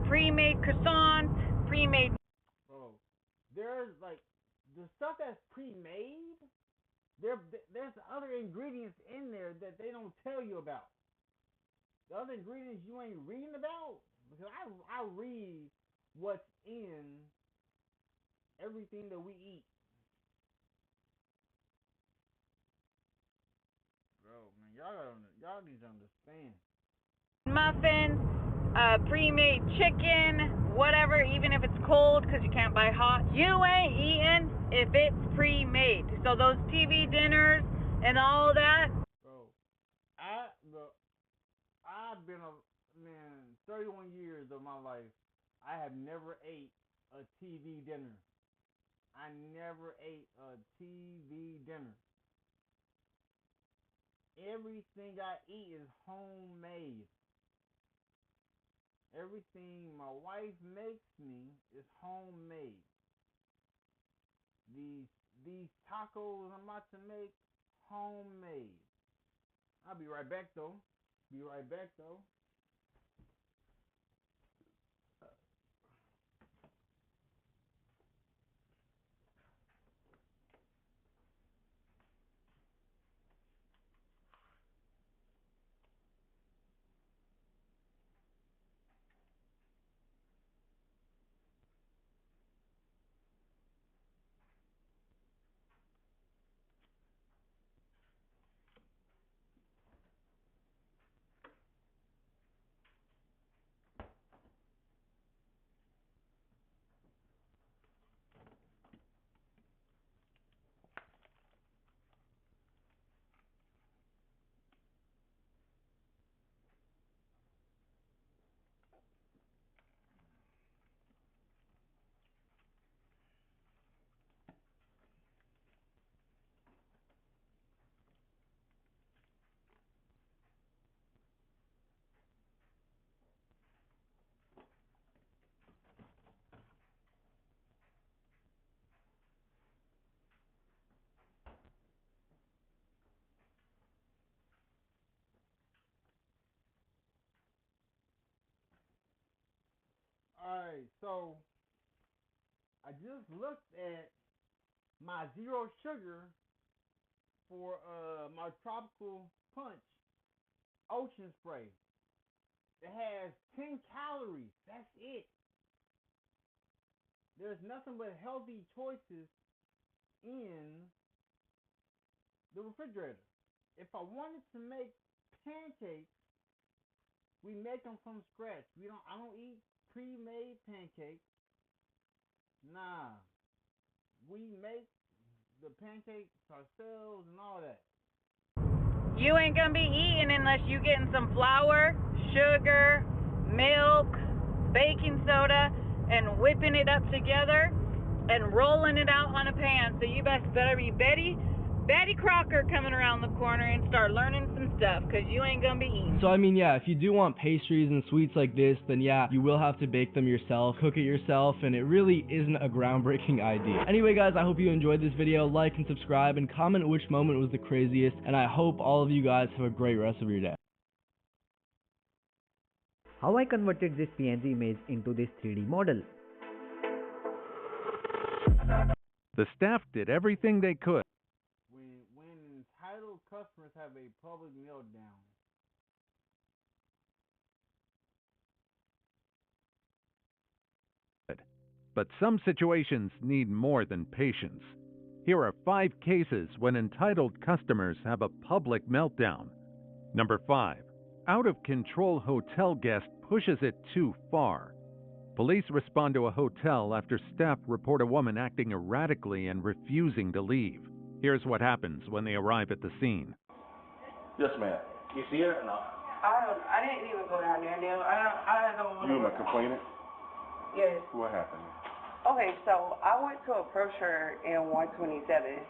pre-made croissants, pre-made... Bro, there's like, the stuff that's pre-made, there's other ingredients in there that they don't tell you about. The other ingredients you ain't reading about, because I read what's in everything that we eat. Bro, man, y'all need to understand. Muffins, pre-made chicken, whatever, even if it's cold because you can't buy hot. You ain't eating if it's pre-made. So those TV dinners and all that. Bro, I've been 31 years of my life, I have never ate a TV dinner. I never ate a TV dinner. Everything I eat is homemade. Everything my wife makes me is homemade. These tacos I'm about to make, homemade. I'll be right back though. Alright, so I just looked at my zero sugar for my tropical punch ocean spray. It has 10 calories. That's it. There's nothing but healthy choices in the refrigerator. If I wanted to make pancakes, we make them from scratch. I don't eat pre-made pancakes. Nah. We make the pancakes ourselves and all that. You ain't gonna be eating unless you getting some flour, sugar, milk, baking soda, and whipping it up together and rolling it out on a pan. So you better be Betty Betty Crocker coming around the corner and start learning some stuff, because you ain't going to be eating. So I mean, yeah, if you do want pastries and sweets like this, then yeah, you will have to bake them yourself, cook it yourself, and it really isn't a groundbreaking idea. Anyway guys, I hope you enjoyed this video. Like and subscribe and comment which moment was the craziest, and I hope all of you guys have a great rest of your day. How I converted this PNG image into this 3D model. The staff did everything they could. When entitled customers have a public meltdown. But some situations need more than patience. Here are 5 cases when entitled customers have a public meltdown. Number 5. Out-of-control hotel guest pushes it too far. Police respond to a hotel after staff report a woman acting erratically and refusing to leave. Here's what happens when they arrive at the scene. Yes, ma'am. You see her or no? I didn't even go down there, Neil. I don't want to. You am a complainant? Yes. What happened? Okay, so I went to approach her in 127.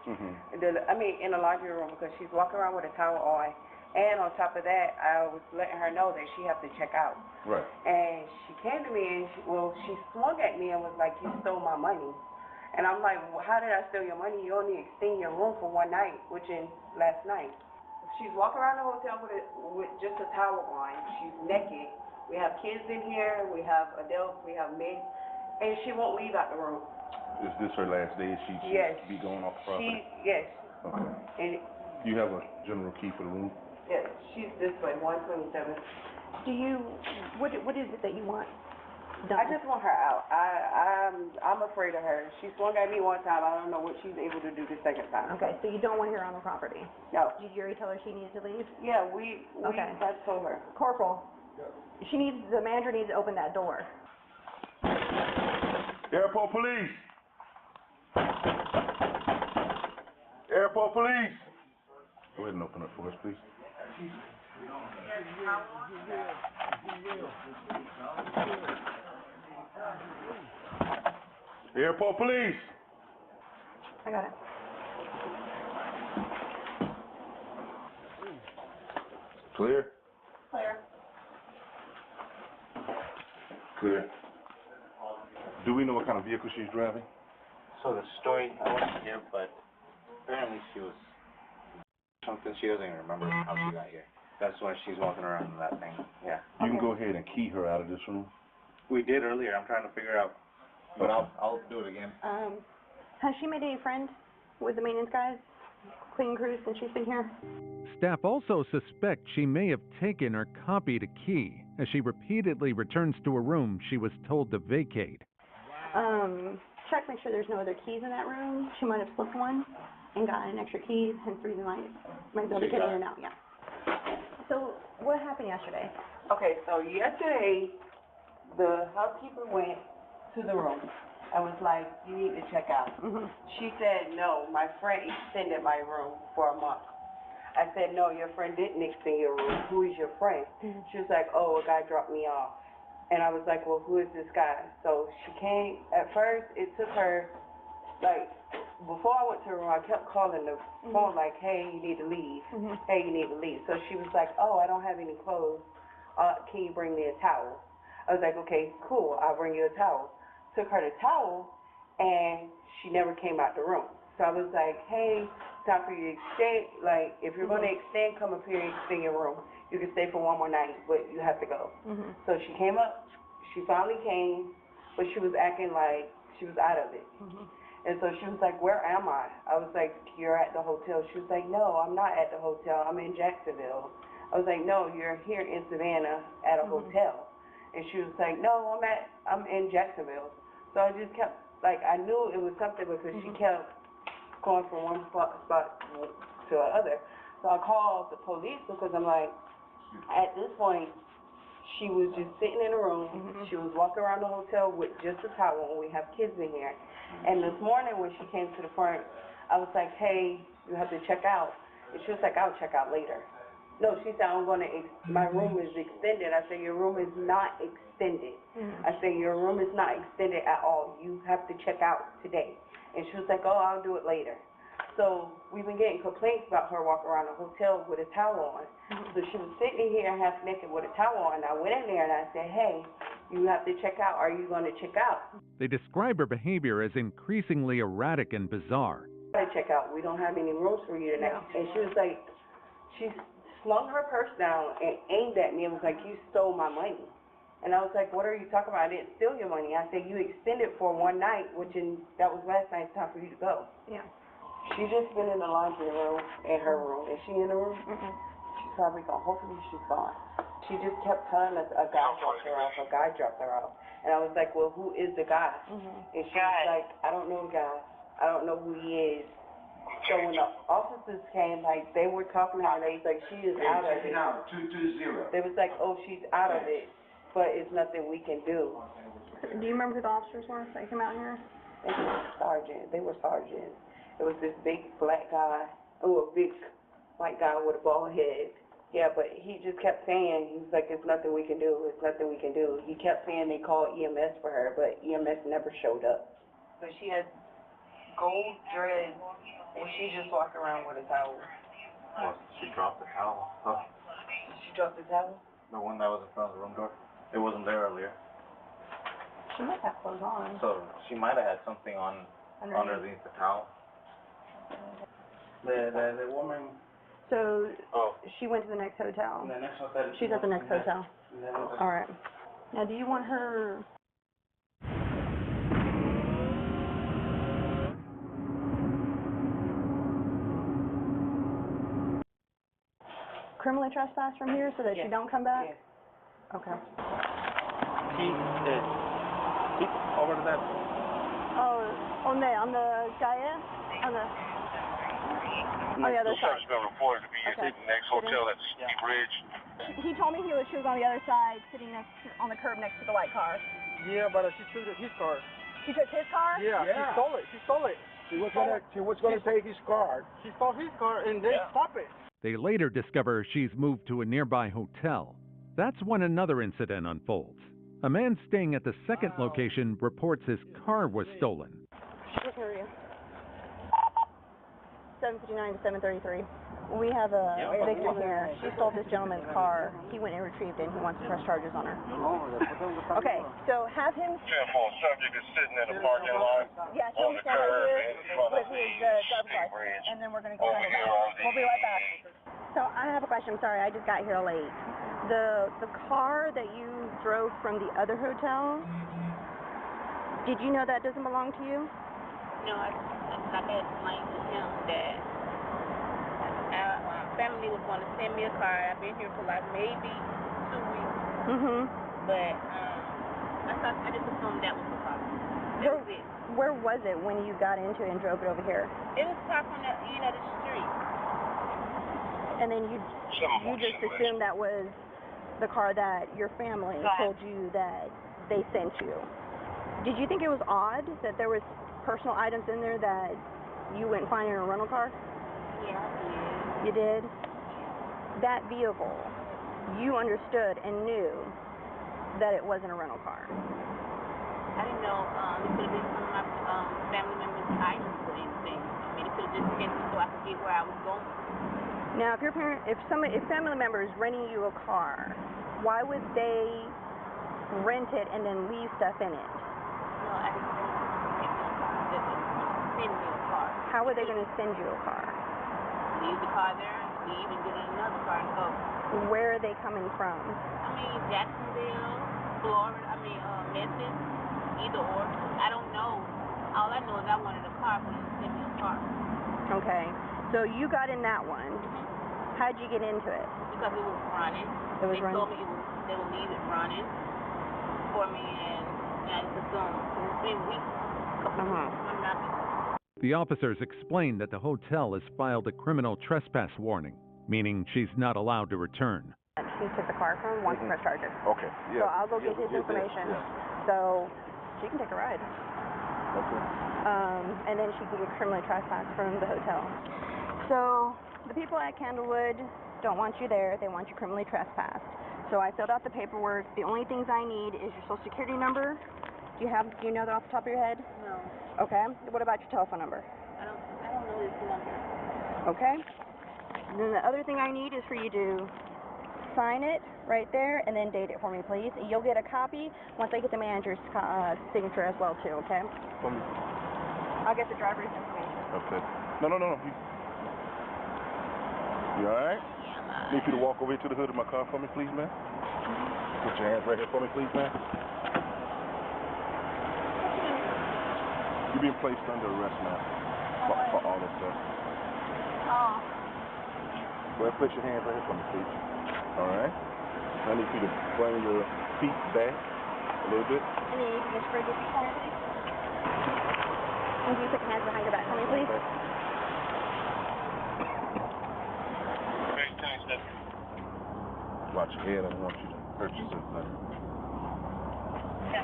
Mm-hmm. In the laundry room because she's walking around with a towel on. And on top of that, I was letting her know that she have to check out. Right. And she came to me and she swung at me and was like, "You stole my money." And I'm like, "Well, how did I steal your money? You only extend your room for one night," which is last night. She's walking around the hotel with just a towel on. She's naked. We have kids in here. We have adults. We have men. And she won't leave out the room. Is this her last day? She should be going off the property? Yes. Okay. And You have a general key for the room? yes, she's this way, 127. What is it that you want done? I just want her out. I'm afraid of her. She swung at me one time. I don't know what she's able to do the second time. Okay, so you don't want her on the property? No. Did you already tell her she needed to leave? Yeah, I told her. Corporal, the manager needs to open that door. Airport police! Airport police! Go ahead and open up for us, please. Airport police! I got it. Clear? Clear. Clear. Do we know what kind of vehicle she's driving? So the story, I wasn't here, but apparently she was something she doesn't even remember how she got here. That's why she's walking around in that thing. Yeah. You can go ahead and key her out of this room. We did earlier. I'm trying to figure out, but I'll do it again. Has she made any friends with the maintenance guys, cleaning crews, since she's been here? Staff also suspect she may have taken or copied a key as she repeatedly returns to a room she was told to vacate. Check, make sure there's no other keys in that room. She might have slipped one and gotten an extra key, hence the reason why might be able to get in and out, yeah. So what happened yesterday? Okay, so yesterday, the housekeeper went to the room. I was like, "You need to check out." Mm-hmm. She said, "No, my friend extended my room for a month." I said, "No, your friend didn't extend your room. Who is your friend?" Mm-hmm. She was like, "Oh, a guy dropped me off." And I was like, "Well, who is this guy?" So she came. At first, it took her, like, before I went to her room, I kept calling the phone like, "Hey, you need to leave. Hey, you need to leave." So she was like, "Oh, I don't have any clothes. Can you bring me a towel?" I was like, "Okay, cool. I'll bring you a towel." Took her the towel, and she never came out the room. So I was like, "Hey, time for you to extend. Like, if you're going to extend, come up here and extend your room. You can stay for one more night, but you have to go." So she came up. She finally came, but she was acting like she was out of it. And so she was like, "Where am I?" I was like, "You're at the hotel." She was like, "No, I'm not at the hotel. I'm in Jacksonville." I was like, "No, you're here in Savannah at a hotel." And she was like, "No, I'm in Jacksonville." So I just kept, like, I knew it was something because she kept going from one spot to the other. So I called the police because I'm like, at this point, she was just sitting in a room. She was walking around the hotel with just a towel, and we have kids in here. And this morning when she came to the front, I was like, "Hey, you have to check out." And she was like, "I'll check out later." No, she said, my room is extended. I said, "Your room is not extended." I said, "Your room is not extended at all. You have to check out today." And she was like, "Oh, I'll do it later." So we've been getting complaints about her walking around the hotel with a towel on. So she was sitting here half naked with a towel on. I went in there and I said, hey, you have to check out. Are you going to check out? They describe her behavior as increasingly erratic and bizarre. I check out. We don't have any rooms for you tonight. And she was like, she slung her purse down and aimed at me and was like, you stole my money. And I was like, what are you talking about? I didn't steal your money. I said, you extended for one night, that was last night. It's time for you to go. Yeah. She's just been in the laundry room, in her room. Is she in the room? Mm-hmm. She's probably gone. Hopefully she's gone. She just kept telling us a guy dropped her off, a guy dropped her off. And I was like, well, who is the guy? Mm-hmm. And she was like, I don't know the guy. I don't know who he is. So when the officers came, like, they were talking to her, they was like, she is out of it. 220. They was like, oh, she's out of it, but it's nothing we can do. Do you remember who the officers were that came out here? They were sergeants. It was this big black guy, a big white guy with a bald head. Yeah, but he just kept saying, he was like, it's nothing we can do, it's nothing we can do. He kept saying they called EMS for her, but EMS never showed up. But she had gold dreads, and she just walked around with a towel. Oh, she dropped the towel. Huh? She dropped the towel? The one that was in front of the room door. It wasn't there earlier. She might have clothes on. So she might have had something on underneath the towel. The woman. So she went to the next hotel. The next hotel. She's at the next hotel. All right. Now, do you want her? Criminally trespass from here so that she don't come back? Yeah. Okay. Keep over to that. Oh, on the Gaia? On the other side. She's been reported to be at the next hotel at Steep Ridge. He told me she was on the other side, sitting on the curb next to the white car. Yeah, but she took his car. She took his car? Yeah, she stole it. She stole it. She was gonna take his car. She stole his car and they stopped it. They later discover she's moved to a nearby hotel. That's when another incident unfolds. A man staying at the second location reports his car was stolen. What time are you? 7:59 to 7:33. We have a victim here. She stole this gentleman's car. He went and retrieved it, and he wants to press charges on her. Okay, so have him... 10-4 subject is sitting in the parking lot. Yeah, he'll stand right here with his driver's license, and then we're going to go handle that. We'll be right back. So I have a question. I'm sorry, I just got here late. The car that you drove from the other hotel, did you know that doesn't belong to you? No, I explained to him that my family was going to send me a car. I've been here for like maybe 2 weeks. Mm-hmm. But I just assumed that was the car. That was it. Where was it when you got into it and drove it over here? It was parked on the end of the street. And then you just assumed that was the car that your family told you that they sent you. Did you think it was odd that there was personal items in there that you wouldn't find in a rental car? Yeah, I did. You did? That vehicle, you understood and knew that it wasn't a rental car. I didn't know it could have been some of my family members' items or anything. I mean, it could have just been so I could get where I was going. Now, if family members renting you a car, why would they rent it and then leave stuff in it? No, I didn't know that they were sending me a car. How were they going to send you a car? Leave the car there, leave and get in another car and go. Where are they coming from? I mean, Jacksonville, Florida, Memphis, either or. I don't know. All I know is I wanted a car, but they sent me a car. Okay. So you got in that one. Mm-hmm. How'd you get into it? Because it was running. They told me they would leave it running for me, and I just assumed. It's been weeks, a couple of weeks, I'm not. The officers explained that the hotel has filed a criminal trespass warning, meaning she's not allowed to return. She took the car from wants to press charges. Okay. So Yeah. I'll go get his information. So she can take a ride. Okay. And then she can get criminally trespassed from the hotel. So the people at Candlewood don't want you there. They want you criminally trespassed. So I filled out the paperwork. The only things I need is your social security number. Do you know that off the top of your head? No. Okay. What about your telephone number? I don't know this number. Okay. And then the other thing I need is for you to sign it right there and then date it for me, please. You'll get a copy once I get the manager's signature as well, too, okay? For me. I'll get the driver's information. Okay. No. You all right? Need you to walk over here to the hood of my car for me, please, man. Put your hands right here for me, please, man. You're being placed under arrest now for all this stuff. Oh. Go ahead, place your hands right here for me, please. All right. I need you to bring your feet back a little bit. And then you can just spread your feet forward, please. And you put your hands behind your back for me, please. Okay. Watch your head. I don't want you to hurt yourself. Okay.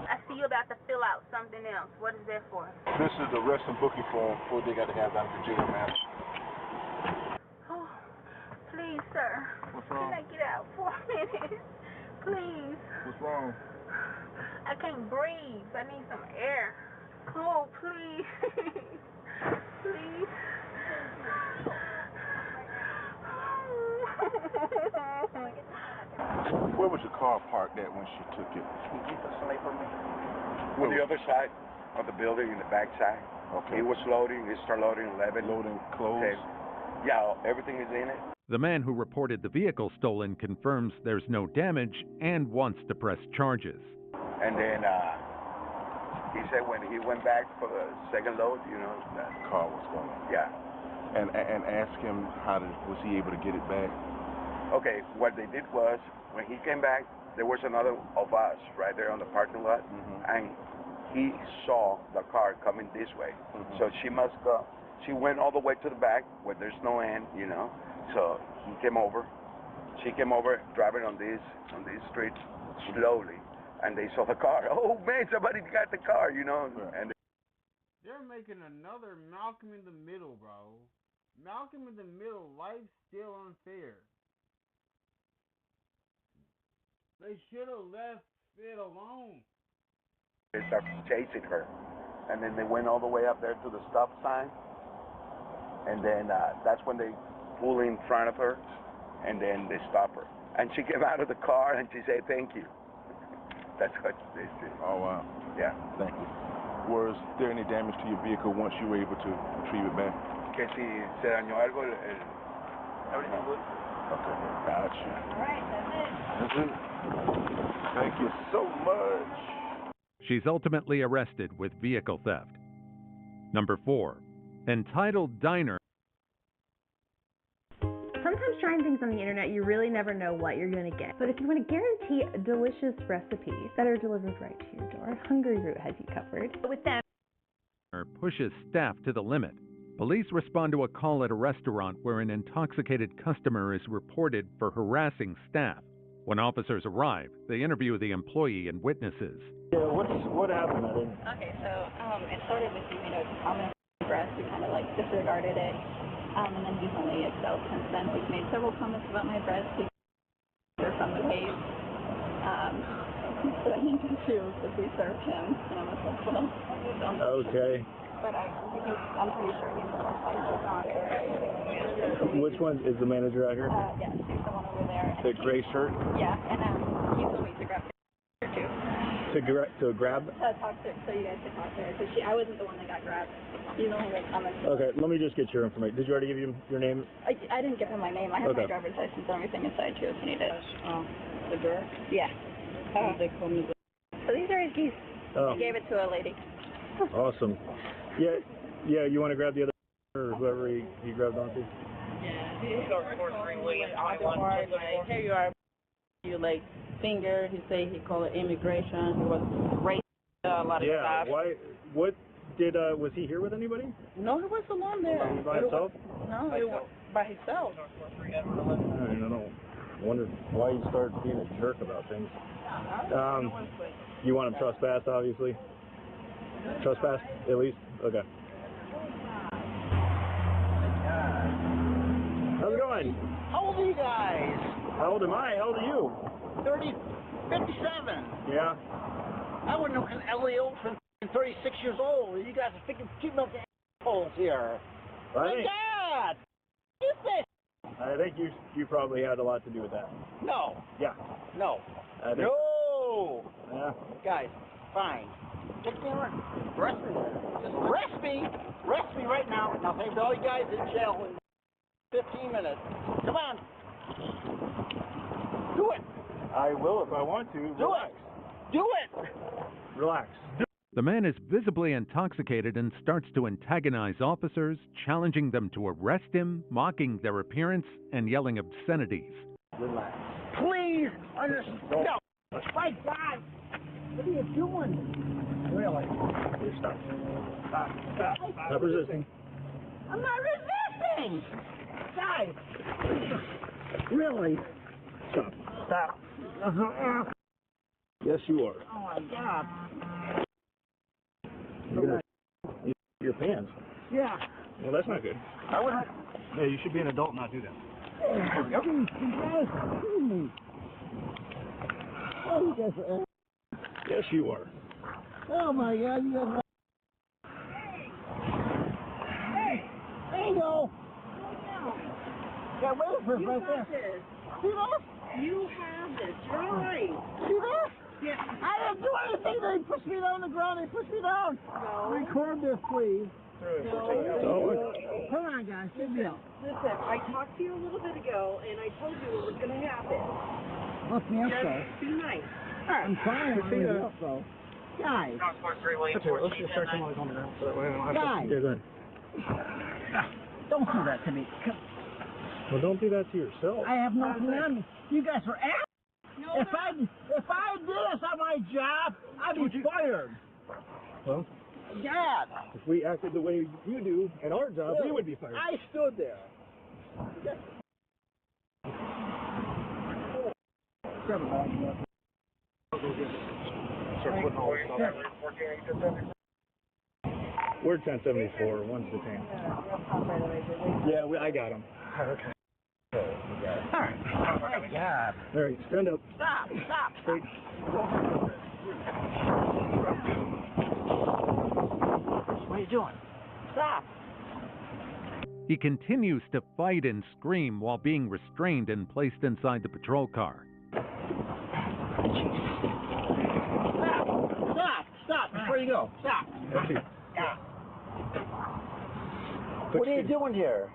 I see you about to fill out something else. What is that for? This is the arrest and booking form for they got to have down at the jail, man. Oh, please, sir. What's wrong? Can I get out for a minute? Please. What's wrong? I can't breathe. I need some air. Oh, please. Please. Where was your car parked at when she took it? On the other side of the building, in the back side. Okay. It was loading. It started loading 11. Loading clothes? Okay. Yeah, everything is in it. The man who reported the vehicle stolen confirms there's no damage and wants to press charges. And then he said when he went back for the second load, that car was gone. Yeah. And ask him was he able to get it back? Okay, what they did was, when he came back, there was another of us right there on the parking lot, and he saw the car coming this way. So she must go. She went all the way to the back where there's no end, So he came over. She came over driving on this street slowly, and they saw the car. Oh man, somebody got the car, And they're making another Malcolm in the Middle, bro. Malcolm in the Middle. Life's still unfair. They should have left it alone. They started chasing her, and then they went all the way up there to the stop sign, and then that's when they pull in front of her, and then they stop her. And she came out of the car and she said, "Thank you." That's what they did. Oh wow. Yeah. Thank you. Was there any damage to your vehicle once you were able to retrieve it back? Que si se dañó algo, everything good. Okay. Gotcha. All right, that's it. That's it. Thank you so much. She's ultimately arrested with vehicle theft. Number 4. Entitled Diner. Sometimes trying things on the internet, you really never know what you're going to get. But if you want to guarantee delicious recipes that are delivered right to your door, Hungry Root has you covered. With them, Pushes staff to the limit. Police respond to a call at a restaurant where an intoxicated customer is reported for harassing staff. When officers arrive, they interview the employee and witnesses. Yeah, what happened? Okay, so it started with you made a comment on breast. We kind of disregarded it. And then he's only excelled since then. He's made several comments about my breast. They're from the page. So I need to sue because we served him. And I'm like, well, Okay. But I'm pretty sure he's the one on it. Which one is the manager out here? Yeah, she's the one over there. The gray shirt? Yeah, and he told me to grab her too. To grab? Talk to her, so you guys could talk to her. Because I wasn't the one that got grabbed. He's the one that commented. Okay, let me just get your information. Did you already give him your name? I didn't give him my name. I have my driver's license and everything inside too if you need it. The drawer? Yeah. They call me the... So these are his keys. Oh. I gave it to a lady. Awesome. Yeah, you want to grab the other or whoever he grabbed onto? Yeah. He's our here you are. You finger. He say he called it immigration. He was racist. A lot of stuff. Why? What did? Was he here with anybody? No, he was alone there. By himself? No, he was by himself. I don't know. I wonder why you started being a jerk about things. You want him trespassed, obviously. Trespass, at least? Okay. How's it going? How old are you guys? How old am I? How old are you? 57. Yeah. I wouldn't know because LEO from 36 years old. You guys are freaking two milking assholes here. My God! Is this? I think you probably had a lot to do with that. No. Yeah. No. No. Yeah. Guys, fine. Take me around. Arrest me. Just arrest me. Arrest me right now. And I'll take all you guys in jail in 15 minutes. Come on. Do it. I will if I want to. Do it. Do it. Relax. The man is visibly intoxicated and starts to antagonize officers, challenging them to arrest him, mocking their appearance, and yelling obscenities. Relax. Please understand. No. My God. What are you doing? Really? Here, stop. Stop resisting. I'm not resisting. Guys. Really? Stop. Yes, you are. Oh my God. You're gonna your pants. Yeah. Well, that's not good. I would. Yeah, you should be an adult and not do that. You guys are kidding me. Oh, you guys are. Yes, you are. Oh my God, you guys are. Hey! There you go! Yeah, wait for it right there. See this? You have this. You're all right. See this? Yeah. I didn't do anything. They pushed me down on the ground. They pushed me down. No. Record this, please. No. Come on, guys. Get me up. Listen, I talked to you a little bit ago, and I told you what was going to happen. What's the answer? Just be nice. I'm trying to figure it out, though. Guys. Let's just start while he's on the ground, so that way I don't have Guys. to. Yeah, go ahead. Don't do that to me. Well, don't do that to yourself. I have nothing on me. You guys are ass. No, If I did this on my job, I'd be fired. Well, Dad. if we acted the way you do in our job, we would be fired. I stood there. We're 1074. One's detained. Yeah, I got him. Okay. All right. Oh my God. All right, stand up. Stop. Straight. What are you doing? Stop. He continues to fight and scream while being restrained and placed inside the patrol car. Stop. Before you go. Stop. Yeah. What are you doing here?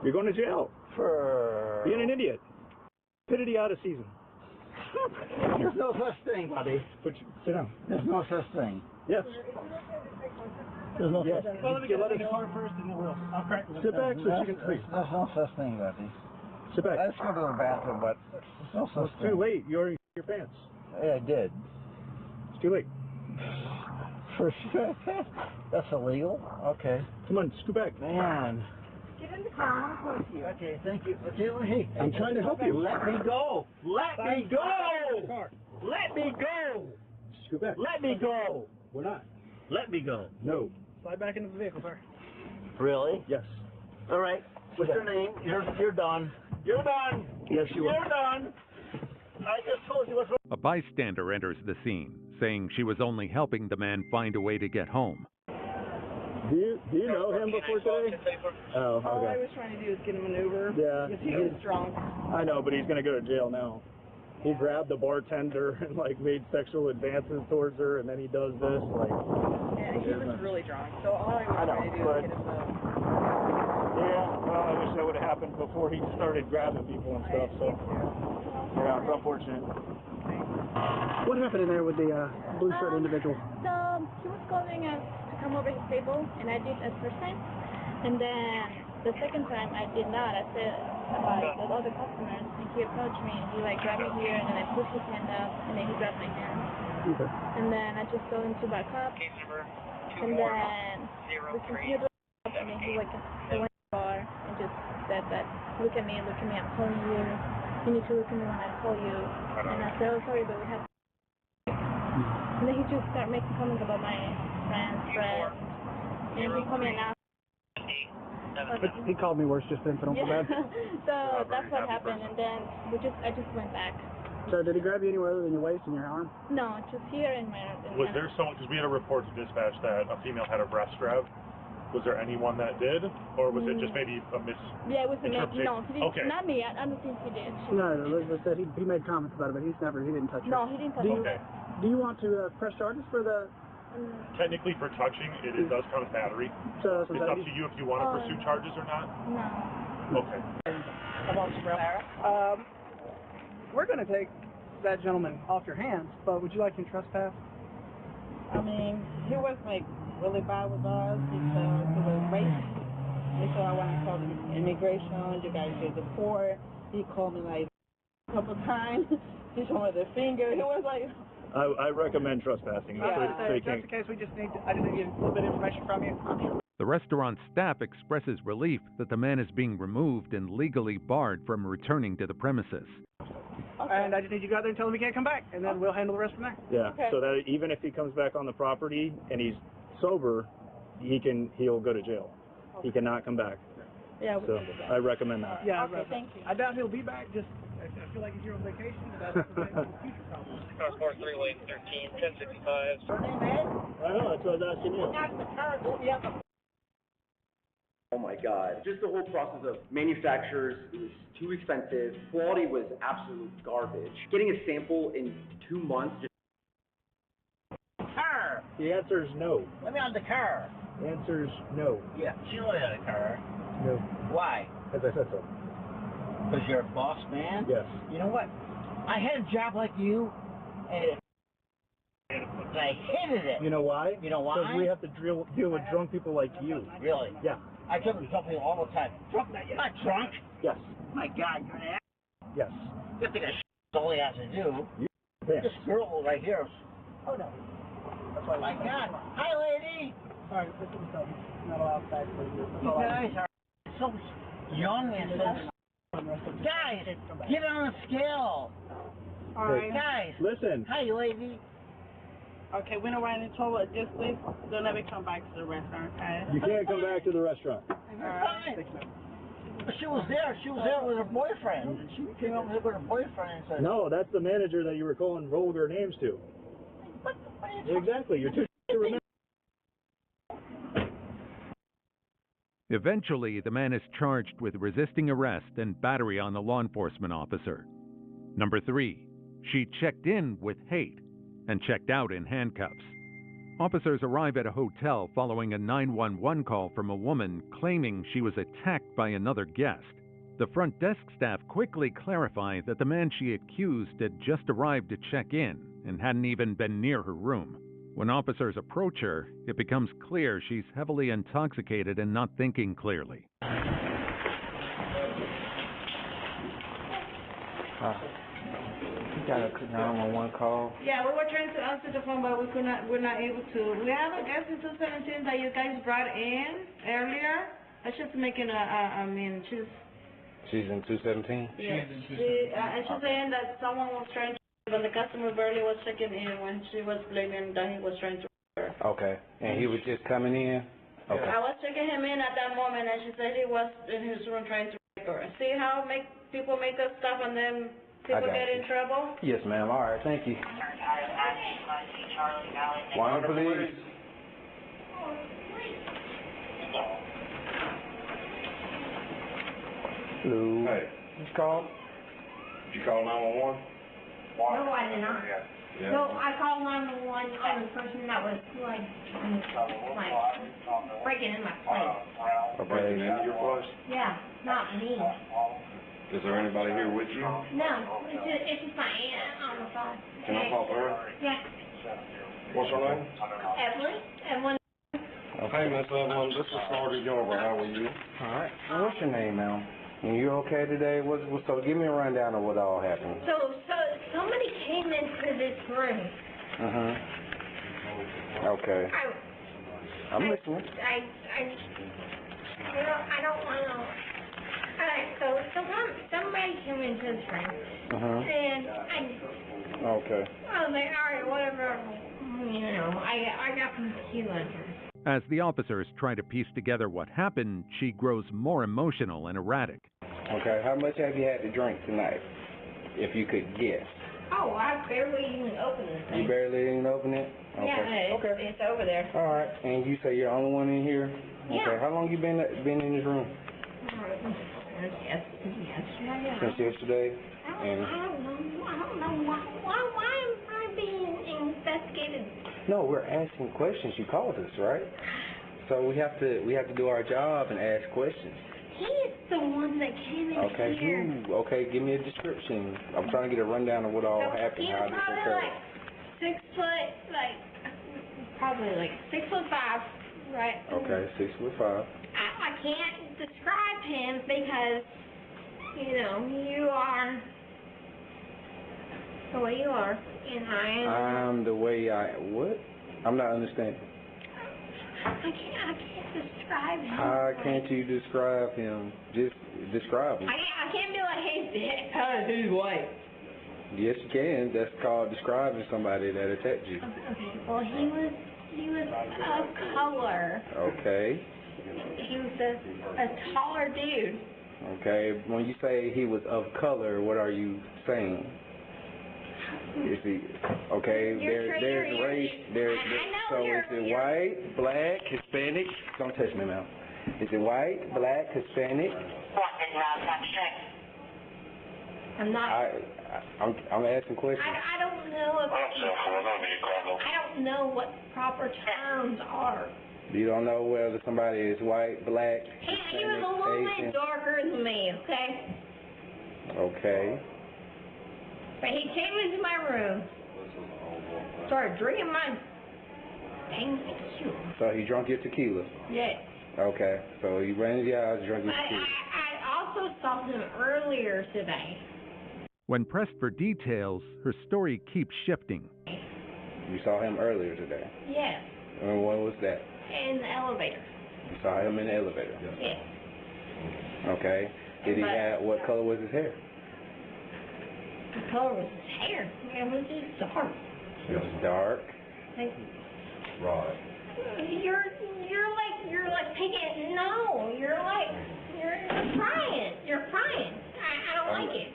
You're going to jail. For Being an idiot. Stupidity out of season. There's no such thing, buddy. Sit down. There's no such thing. Yes. There's no such thing. Well, let me get in the car first and then we'll. I'll crack. Sit back so you can sleep. There's no such thing, buddy. Sit back. I just go to the bathroom, but there's no such It's too late. You already your pants. Yeah, I did. It's too late. For sure. That's illegal? Okay. Come on, scoot back. Man. Get in the car. I want to talk to you. Okay, thank you. Okay, hey, I'm trying to help you. Let me go. Let me go. Let me go. Scoot back. Let me go. We're not. Let me go. No. Slide back into the vehicle, sir. Really? Yes. All right. What's your name? You're done. You're done. Yes, you are. You're done. I just told you what's wrong. A bystander enters the scene, saying she was only helping the man find a way to get home. Do you know him before today? Oh, okay. All I was trying to do is get him an Uber. Yeah. Because he was drunk. I know, but he's gonna go to jail now. He grabbed the bartender and like made sexual advances towards her, and then he does this like. Yeah, he was really drunk. So all I was trying to do was get him the. Yeah, well, I wish that would have happened before he started grabbing people and stuff. So. Yeah, it's unfortunate. What happened in there with the blue shirt individual? So he was calling us to come over his table, and I did the first time. And then the second time I did not. I said about the other customers, and he approached me, and he like grabbed me here, and then I pushed his hand up, and then he grabbed my hand. Okay. And then I just told him to back up. And then we continued up, and then he like went to the bar and just said that, look at me, I'm calling you. You need to look at me when I call you. And I said, oh, sorry, but we have to. And then he just started making comments about my friends, and he called me an ass. He called me worse just then, so don't feel bad. So that's what happened, and then I just went back. So did he grab you anywhere other than your waist and your arm? No, just here in my. Was there someone, because we had a report to dispatch that a female had a breast grab. Was there anyone that did, or was it just maybe a Yeah, it was a misinterpretation? no, he didn't, Okay. not me. I don't think he did. No, Elizabeth said he made comments about it, but he didn't touch her. No, he didn't touch her. Do you want to press charges for the... Technically, for touching, it does count as battery. So it's up to you if you want to pursue charges or not. No. Okay. We're going to take that gentleman off your hands, but would you like him trespass? I mean, he was like really bad with us. He said he was racist. He said I want to call the immigration. You guys did the poor. He called me like a couple times. He showed me the finger. He was like. I recommend trespassing. So just in case, I just need to get a little bit of information from you. I'm sure. The restaurant staff expresses relief that the man is being removed and legally barred from returning to the premises. And I just need you to go out there and tell him he can't come back, and then we'll handle the rest from there. Yeah, so that even if he comes back on the property and he's sober, he'll go to jail. He cannot come back. Yeah, so I recommend that. Yeah, okay, thank you. I doubt he'll be back. I feel like he's here on vacation. That's the future problem. Car 43 lane 13, 1065. I know, that's what I was asking you. Oh my God. Just the whole process of manufacturers, it was too expensive. Quality was absolute garbage. Getting a sample in 2 months just... Car! The answer is no. Let me on the car. The answer is no. Yeah, she let me on the car. No. Why? As I said so. Because you're a boss man? Yes. You know what? I had a job like you, and I hated it. You know why? You know why? Because we have to deal with drunk people like you. Really? Yeah. I deal with drunk people all the time. Drunk? Not drunk. Yes. My God, you're an ass. Yes. You think that's all he has to do. Yes. This girl right here. Oh no. That's why. My God. Hi, lady. Sorry, this is not allowed back for you. You guys are so young and so. Guys, get on the scale. All right. Guys. Listen. Hi, lady. Okay, we don't run into trouble. Just please don't ever come back to the restaurant, okay? You can't come back to the restaurant. Fine. She was there. She was there with her boyfriend. She came over here with her boyfriend and said, No, that's the manager that you were calling vulgar names to. What are you talking? Exactly. You're too to remember. Eventually, the man is charged with resisting arrest and battery on the law enforcement officer. Number 3, she checked in with hate and checked out in handcuffs. Officers arrive at a hotel following a 911 call from a woman claiming she was attacked by another guest. The front desk staff quickly clarify that the man she accused had just arrived to check in and hadn't even been near her room. When officers approach her, it becomes clear she's heavily intoxicated and not thinking clearly. You got a 911 call? Yeah, we were trying to answer the phone, but we're not able to. We have a guest in 217 that you guys brought in earlier. I was just making She's in 217? Yeah, she's saying that someone was trying to, but the customer barely was checking in when she was blaming that he was trying to her. Okay, and he was just coming in? Okay. I was checking him in at that moment, and she said he was in his room trying to rape her. See how people make us stuff and then people get in trouble? Yes, ma'am. All right, thank you. One, please. Hello. Hey. You called? Did you call 911? No, I did not. Yeah. No, I called 911 on the person that was like breaking in my place. Breaking into your place? Yeah, not me. Is there anybody here with you? No, it's just my aunt on the phone. Can I talk to her? Yeah. What's her name? Evelyn. Hey, Miss Evelyn, this is Sergeant Yover. How are you? All right. Well, what's your name, ma'am? And you okay today? So give me a rundown of what all happened. So somebody came into this room. Okay. I'm listening. I don't want to. Alright, so somebody came into this room. And Okay. I was like, alright, whatever. You know, I got some tequila in her. As the officers try to piece together what happened, she grows more emotional and erratic. Okay, how much have you had to drink tonight? If you could guess. Oh, I barely even opened this thing. You barely even open it? Okay. Yeah, it's over there. All right. And you say you're the only one in here? Yeah. Okay. How long you been in this room? Yesterday. Since yesterday? I don't know why am I being investigated? No, we're asking questions. You called us, right? So we have to do our job and ask questions. He's the one that came in here. Okay, give me a description. I'm trying to get a rundown of what all happened, how this occurred. Like 6 foot, probably like 6'5", right? Okay, 6'5". I can't describe him because, you are the way you are, and I am. I'm the way what? I'm not understanding. I can't describe him. How can't you describe him? Just describe him. I can't be like, hey, he's white. Yes, you can. That's called describing somebody that attacked you. Okay, well, he was of color. Okay. He was a taller dude. Okay, when you say he was of color, what are you saying? Is he okay? There's race. So is it white, black, Hispanic? Don't touch me, ma'am. Is it white, black, Hispanic? I'm not. I'm asking questions. I don't know if I don't know what proper terms are. You don't know whether somebody is white, black, Hispanic, He was a little Asian? bit darker than me, okay? Okay. But he came into my room, started drinking my dang tequila. So he drank your tequila? Yes. Okay. So he ran into your house, drank your tequila. I also saw him earlier today. When pressed for details, her story keeps shifting. You saw him earlier today? Yes. And when was that? In the elevator. You saw him in the elevator? Yes. Okay. What color was his hair? The color was his hair. It was just dark. It was dark? Right. You're like picking, no, you're prying. You're prying. I don't like it.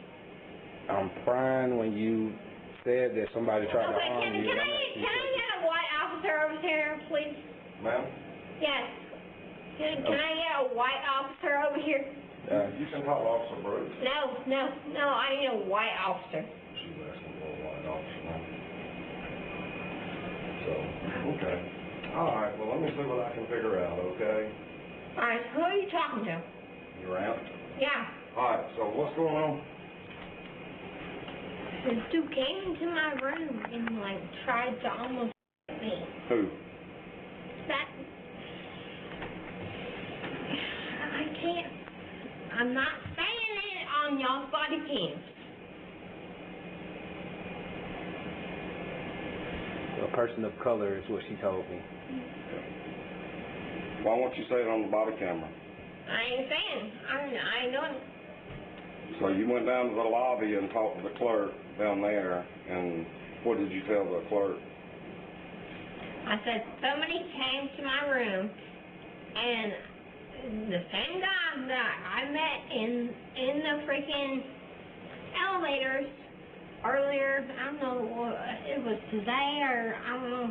I'm prying when you said that somebody tried to harm you. Can I get a white officer over here, please? Ma'am? Yes. Can I get a white officer over here? You can call Officer Bruce. No, I need a white officer. She's asking for a white officer now. So, okay. All right, well, let me see what I can figure out, okay? All right, who are you talking to? You're out? Yeah. All right, so what's going on? This dude came into my room and, tried to almost hit me. Who? That... I can't... I'm not saying it on y'all's body cams. A person of color is what she told me. Why won't you say it on the body camera? I ain't saying. I ain't doing it. So you went down to the lobby and talked to the clerk down there, and what did you tell the clerk? I said somebody came to my room, and the same guy that I met in the freaking elevators earlier, I don't know what it was, today or I don't know,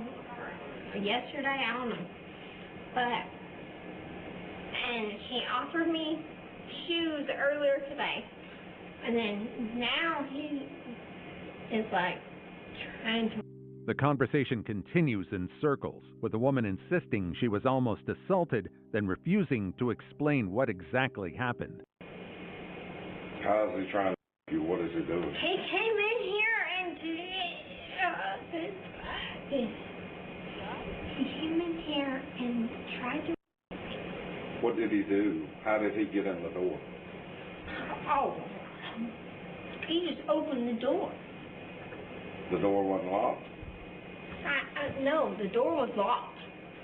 or yesterday, I don't know. And he offered me shoes earlier today. And then now he is trying to... The conversation continues in circles, with the woman insisting she was almost assaulted, then refusing to explain what exactly happened. How is he trying to you? What is he doing? He came in here and he came in here and tried to... What did he do? How did he get in the door? Oh, he just opened the door. The door wasn't locked? No, the door was locked.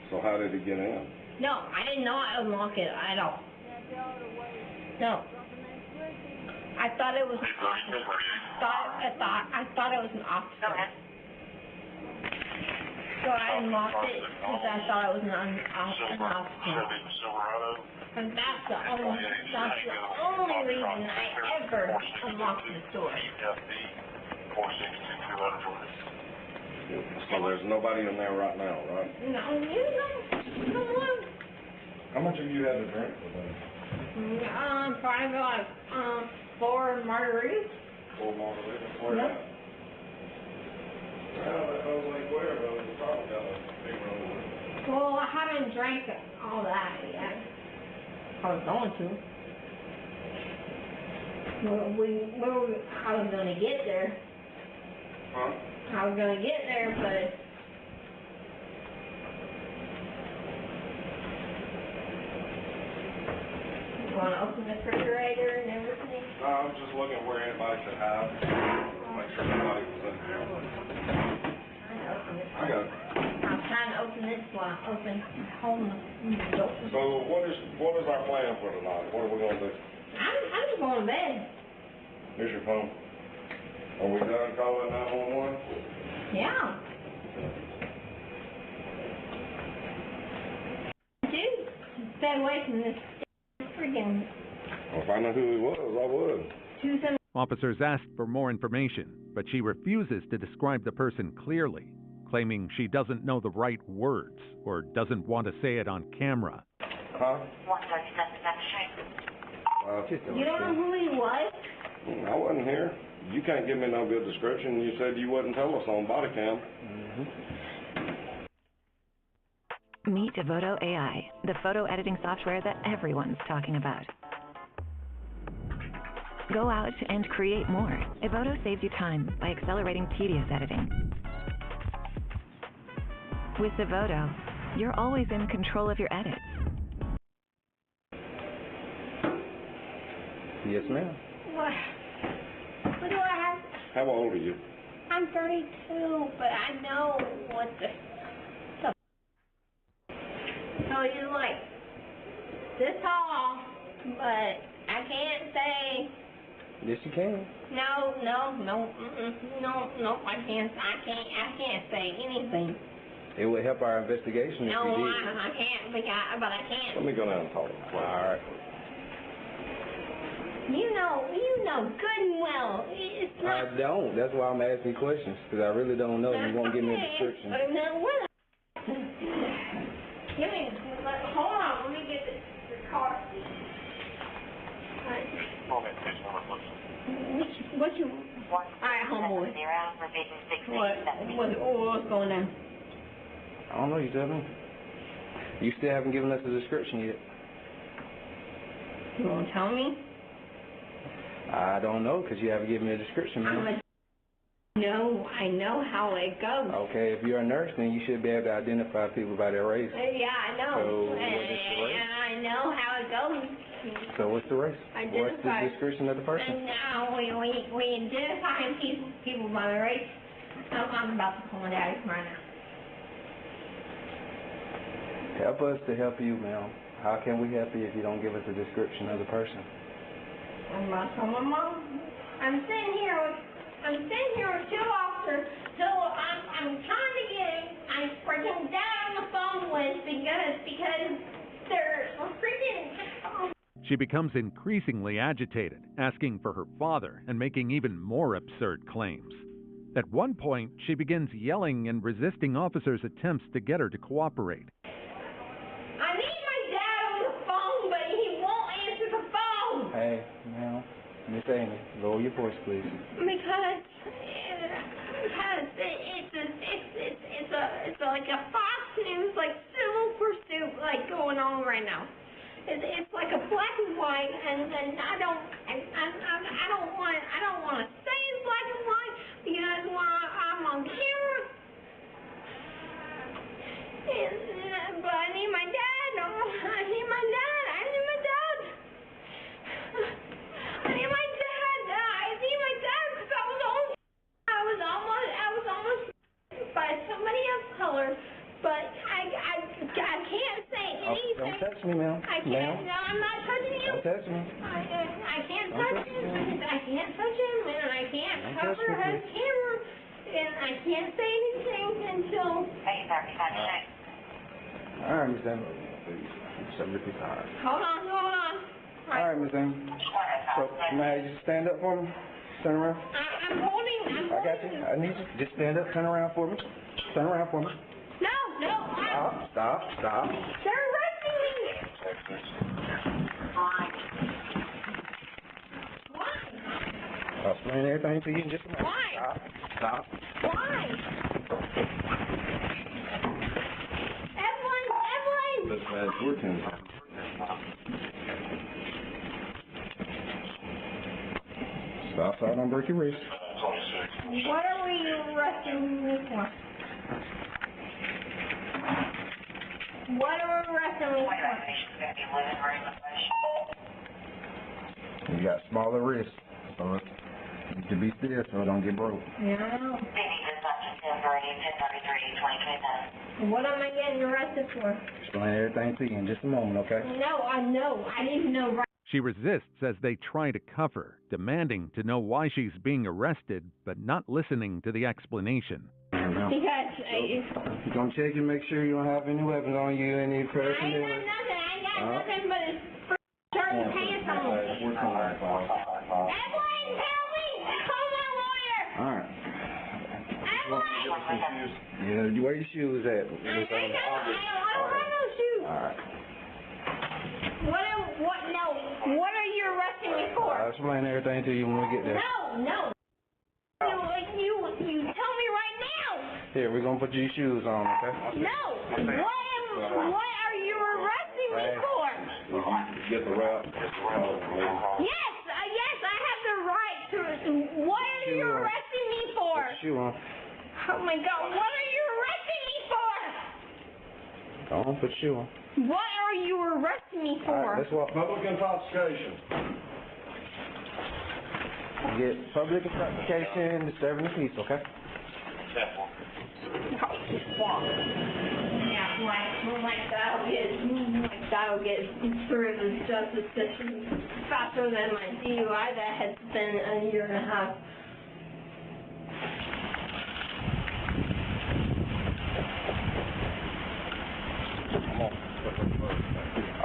So how did he get in? No, I did not unlock it at all. No. I thought it was an officer. I thought it was an officer. So I unlocked it because I thought it was an officer. And that's the only reason I ever unlocked this door. So there's nobody in there right now, right? No, you don't. Come on. How much have you had to drink with them? Probably like 4 margaritas. 4 margaritas? Where Yeah. at? Well, that was like where, though? You probably got a big room. Well, I haven't drank all that yet. I was going to. Well, I was going to get there. Huh? I was going to get there, but... You want to open the refrigerator and everything? No, I was just looking where anybody could have. Make sure nobody was in here. I got it. I'm trying to open this one. Open home door. So what is our plan for tonight? What are we going to do? I'm just going to bed. Here's your phone. Are we done calling 911? Yeah. Dude, stay away from this freaking... Well, if I know who he was, I would. Officers asked for more information, but she refuses to describe the person clearly, claiming she doesn't know the right words or doesn't want to say it on camera. Huh? 137 You don't know who he was? I wasn't here. You can't give me no good description. You said you wouldn't tell us on body cam. Meet Evoto AI, the photo editing software that everyone's talking about. Go out and create more. Evoto saves you time by accelerating tedious editing. With Evoto, you're always in control of your edits. Yes, ma'am. What do I have? How old are you? I'm 32, but I know what the so you're like this tall, but I can't say. Yes, you can. No, I can't say anything. It would help our investigation if No, you did. I can't, but I can't. Let me go down and talk. All right. You know good and well. It's not. I don't. That's why I'm asking questions, because I really don't know. You won't give me a description. Hold on, let me get the car. What you? Alright, homeboy. What's going on? I don't know, you tell me. You still haven't given us a description yet. You won't tell me? I don't know, because you haven't given me a description, man. No, I know how it goes. Okay, if you're a nurse, then you should be able to identify people by their race. Yeah, I know. So, what is the race? And I know how it goes. So, what's the race? What's the description of the person? And now we identify people by their race. I'm about to call my daddy right now. Help us to help you, ma'am. How can we help you if you don't give us a description of the person? I'm about to call my mom. I'm sitting here with 2 officers who I'm trying to get my freaking dad on the phone with because they're freaking. She becomes increasingly agitated, asking for her father and making even more absurd claims. At one point, she begins yelling and resisting officers' attempts to get her to cooperate. I need my dad on the phone, but he won't answer the phone. Hey, ma'am. Miss Amy, lower your voice, please. Because it's like a Fox News like civil pursuit like going on right now. It's like a black and white, and I don't want to say it's black and white because when I'm on camera. But I need my dad. I need my dad. Because I was almost by somebody of color, but I can't say anything. Don't touch me, ma'am. I can't. No, I'm not touching you. Don't touch me. I can't touch him. I can't touch him, and I can't cover his camera, and I can't say anything until. All right, Miss Amy. Hold on. All right, Miss Amy. So, may I just stand up for me? Turn around. I'm holding I got you. I need you. Just stand up, turn around for me. Turn around for me. No. Stop. They're arresting me. Why? I'll explain everything to you in just a minute. Why? Stop. Why? Evelyn! That's bad working. Stop so I don't break your wrist. What are we arresting me for? What are we arresting me for? You got smaller wrists, so you need to be still so it don't get broke. No. What am I getting arrested for? Explain everything to you in just a moment, okay? No, I know. I need to know right. She resists as they try to cuff her, demanding to know why she's being arrested, but not listening to the explanation. Because You're going to check and make sure you don't have any weapons on you, any paraphernalia. I ain't got nothing but his shirt and pants on. Evelyn, help me! Call my lawyer! Alright. Evelyn! Yeah, where your shoes at? I don't have no shoes. Alright. What are you arresting me for? I'll explain everything to you when we get there. No. You tell me right now. Here, we're going to put your shoes on, okay? No. What are you arresting me for? Get the rap. Yes, I have the right to. What are you arresting me for? Put your shoe on. Oh my God, what are you arresting me for? Go on, put your shoe on. What are you arresting me for? Alright, let's walk. Public intoxication. You get public intoxication, disturbing the peace, okay? Yeah, that'll get through the justice system faster than my DUI that has been a year and a half.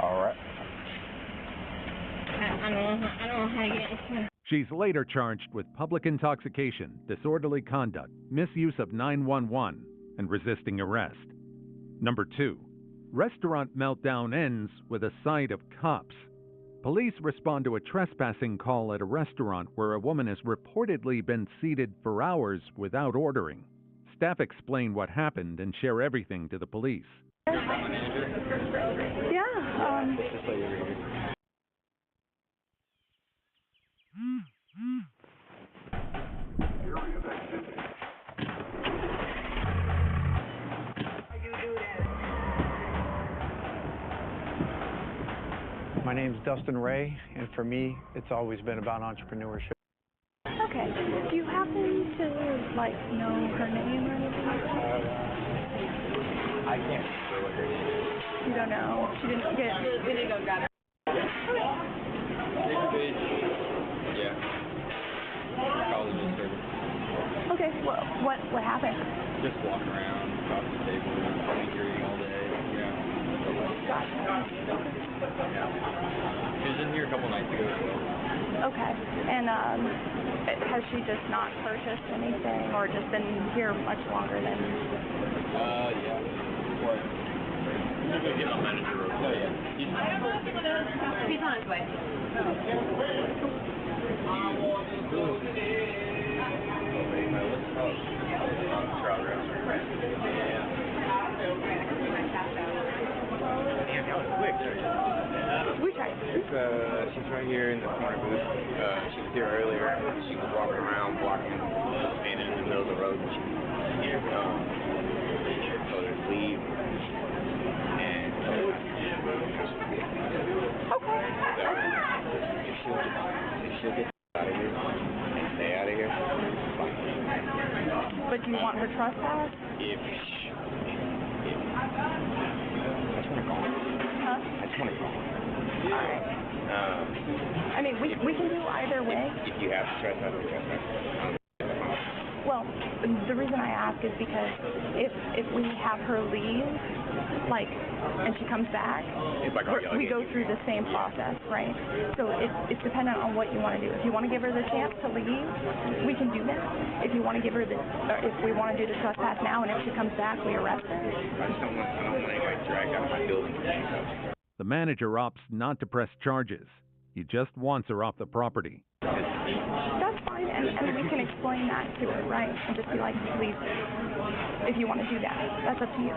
Alright. I don't know how to get in. She's later charged with public intoxication, disorderly conduct, misuse of 911, and resisting arrest. Number 2. Restaurant meltdown ends with a sight of cops. Police respond to a trespassing call at a restaurant where a woman has reportedly been seated for hours without ordering. Staff explain what happened and share everything to the police. My name's Dustin Ray, and for me, it's always been about entrepreneurship. Okay. Do you happen to, know her name or anything like that? I can't remember her name. You don't know? She didn't get... We need to go grab it. Yeah. College service. Okay. What happened? Just walking around, across the table, fingering all day. Yeah. Gotcha. She was in here a couple nights ago as well. Okay. And has she just not purchased anything or just been here much longer than... Yeah. What? You can get my manager real quick. Oh, yeah. He's on his way. Damn, that was quick. Which side? She's right here in the corner booth. She was here earlier. She was walking around, blocking, standing in the middle of the road. She told her to leave. And okay. If she'll get out of here and stay out of here, fine. But do you want her trespass? If I just want to call her. Huh? I just want to call her. Alright. I mean, we can do either way. If you have to trespass, I'll trespass. Well, Well, the reason I ask is because if we have her leave, like, and she comes back, we go through the same process, right? So it's dependent on what you want to do. If you want to give her the chance to leave, we can do that. If you want to give her this, or if we want to do the trespass now, and if she comes back, we arrest her. I just don't want anybody dragged out of my building. The manager opts not to press charges. He just wants her off the property. That's fine, and we can explain that to her, right? And just be like, please, if you want to do that, that's up to you.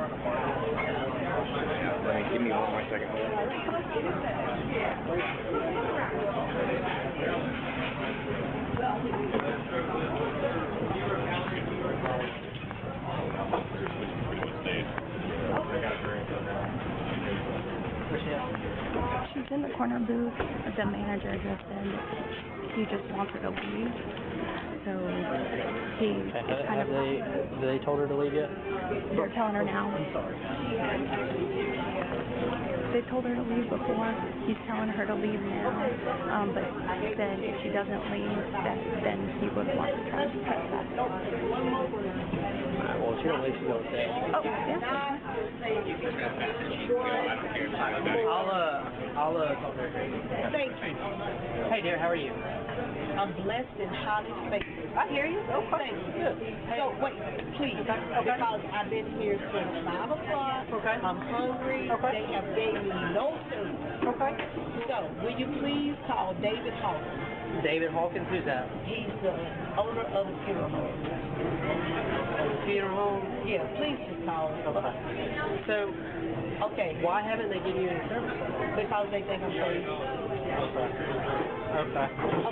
Give me 1 more second. She's in the corner booth. The manager just said he just wants her to leave. So have they told her to leave yet? They're telling her now. I'm sorry. They told her to leave before. He's telling her to leave now. But said if she doesn't leave, then he would want to try to trespass. Well, if she don't leave, she's going to stay. Oh, yeah. I'll talk to her. Thank you. Hey, dear, how are you? I'm blessed and highly favored. I hear you. Okay. Thank you. So, wait, please. Okay. Because I've been here since 5 o'clock. Okay. I'm hungry. Okay. They have gave me no food. Okay. So, will you please call David Hawkins? David Hawkins? Who's that? He's the owner of the funeral home. Funeral home? Yeah, please just call him. Okay. So, why haven't they given you any service? Because they think I'm crazy.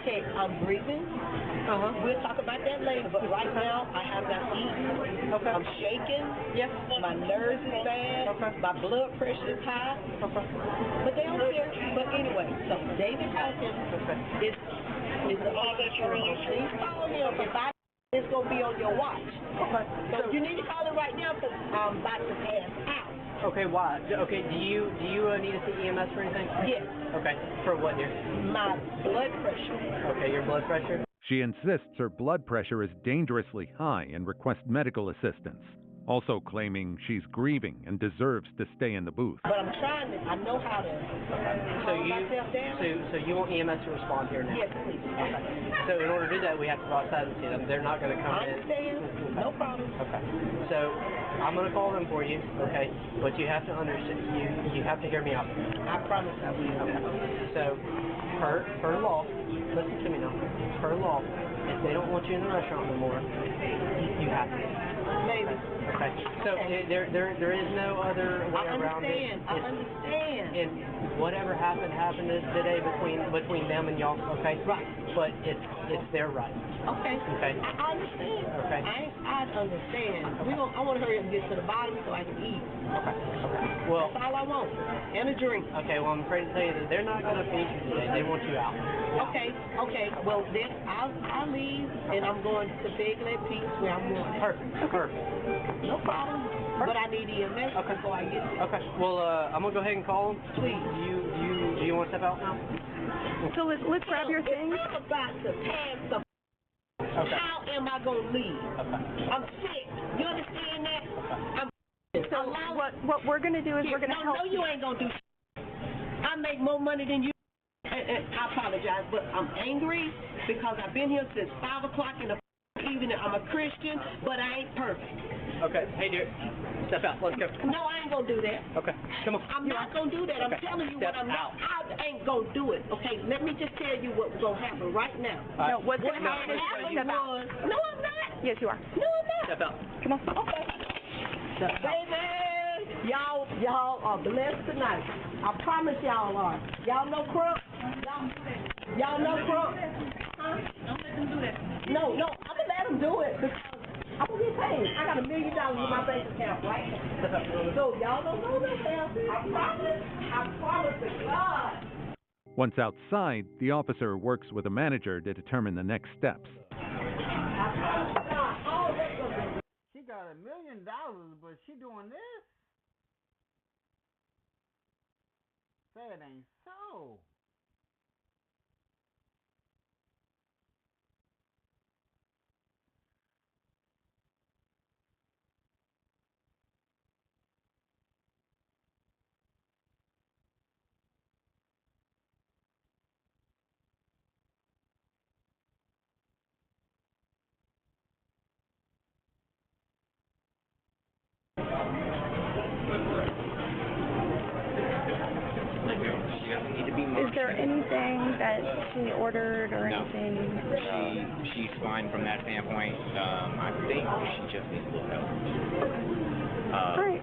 Okay, I'm breathing. We'll talk about that later, but right now I have not eaten. Okay. I'm shaking. Yes. My nerves is bad. Okay. My blood pressure is high. Okay. But they don't care. But anyway, so David Hawkins is the owner of the funeral home. Please call him. If I it's going to be on your watch. Okay. So you need to call it right now because I'm about to pass out. Okay, why? Okay, do you need to see EMS for anything? Yes. Okay, for what, dear? My blood pressure. Okay, your blood pressure? She insists her blood pressure is dangerously high and requests medical assistance, also claiming she's grieving and deserves to stay in the booth. But I'm trying to, I know how to calm myself down. So you want EMS to respond here now? Yes, please. Okay. So in order to do that, we have to process it to them. They're not going to come in. I understand. No problem. Okay. So I'm going to call them for you, okay? But you have to understand, you have to hear me out. I promise I will. Okay. So per law, listen to me now. Per law, if they don't want you in the restaurant no more, you have to. Maybe. Okay. So there is no other way around it. I understand. And whatever happened today between them and y'all. Okay. Right. But it's their right. Okay. Okay. I understand. Okay. I understand. I want to hurry up and get to the bottom so I can eat. Okay. Okay. Well, that's all I want. And a drink. Okay. Well, I'm afraid to tell you that they're not going to feed you today. They want you out. Okay. Okay. Well, then I'll leave and I'm going to Big Leg Pete's where I'm going. Perfect. No problem. But I need EMS before I get there. Okay. Well, I'm gonna go ahead and call them. Please. Do you want to step out now? So let's grab your things. I'm about to pass the. Okay. How am I gonna leave? Okay. I'm sick. You understand that? Okay. So what we're gonna do is we're gonna help. No, you ain't gonna do. I make more money than you. And I apologize, but I'm angry because I've been here since 5 o'clock in the evening. I'm a Christian, but I ain't perfect. Okay, hey dear, step out. Let's go. No, I ain't gonna do that. Okay, come on. I'm not gonna do that. Okay. I'm telling you Step what I'm out. not. I ain't gonna do it. Okay, let me just tell you what's gonna happen right now. No, what's gonna happen is step out. No, I'm not. Yes, you are. No, I'm not. Step out. Come on. Okay. Baby, y'all are blessed tonight. I promise y'all are. Y'all know Crump? Y'all know Crump? Huh? Don't let them do that. No, I'm gonna let them do it because I'm gonna get paid. I got $1 million in my bank account, right? So y'all don't know that. I promise to God. Once outside, the officer works with a manager to determine the next steps. She got $1 million, but she doing this? Say it ain't so. there anything that she ordered or No. anything? She's fine from that standpoint. I think she just needs a little help. Great.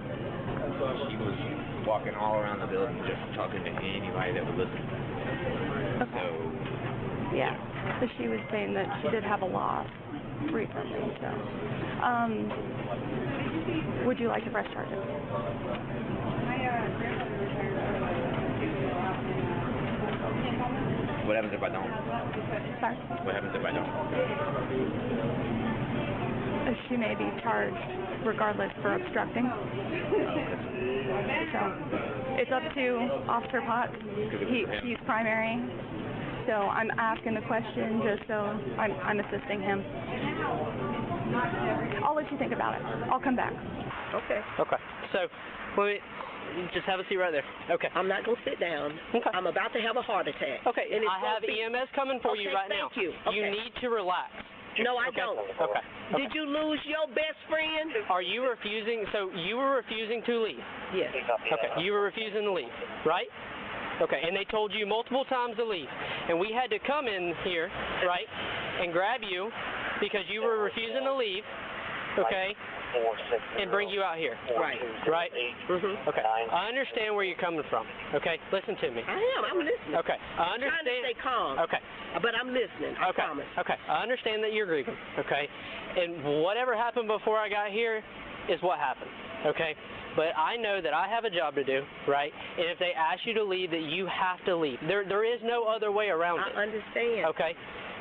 She was walking all around the building just talking to anybody that would listen. So, yeah. So she was saying that she did have a loss recently, so. Would you like to press charges? what happens if I don't? Sorry? What happens if I don't? She may be charged regardless for obstructing. So it's up to Officer Potts. He's primary. So I'm asking the question just so I'm assisting him. I'll let you think about it. I'll come back. Okay. Okay. So, wait, just have a seat right there. Okay. I'm not going to sit down. Okay. I'm about to have a heart attack. Okay. And I have EMS coming for you right now. Thank you. Okay. You need to relax. No, I don't. Okay. Did you lose your best friend? Are you refusing? So you were refusing to leave? Yes. Okay. You were refusing to leave, right? Okay. And they told you multiple times to leave. And we had to come in here, right, and grab you because you were refusing to leave, okay, and bring you out here. Right. Right? Mm-hmm. Okay. I understand where you're coming from. Okay. Listen to me. I am. I'm listening. Okay. I understand. I'm trying to stay calm. Okay. But I'm listening. I promise. Okay. I understand that you're grieving. Okay. And whatever happened before I got here is what happened. Okay. But I know that I have a job to do, right? And if they ask you to leave, that you have to leave. There is no other way around it. I understand. Okay.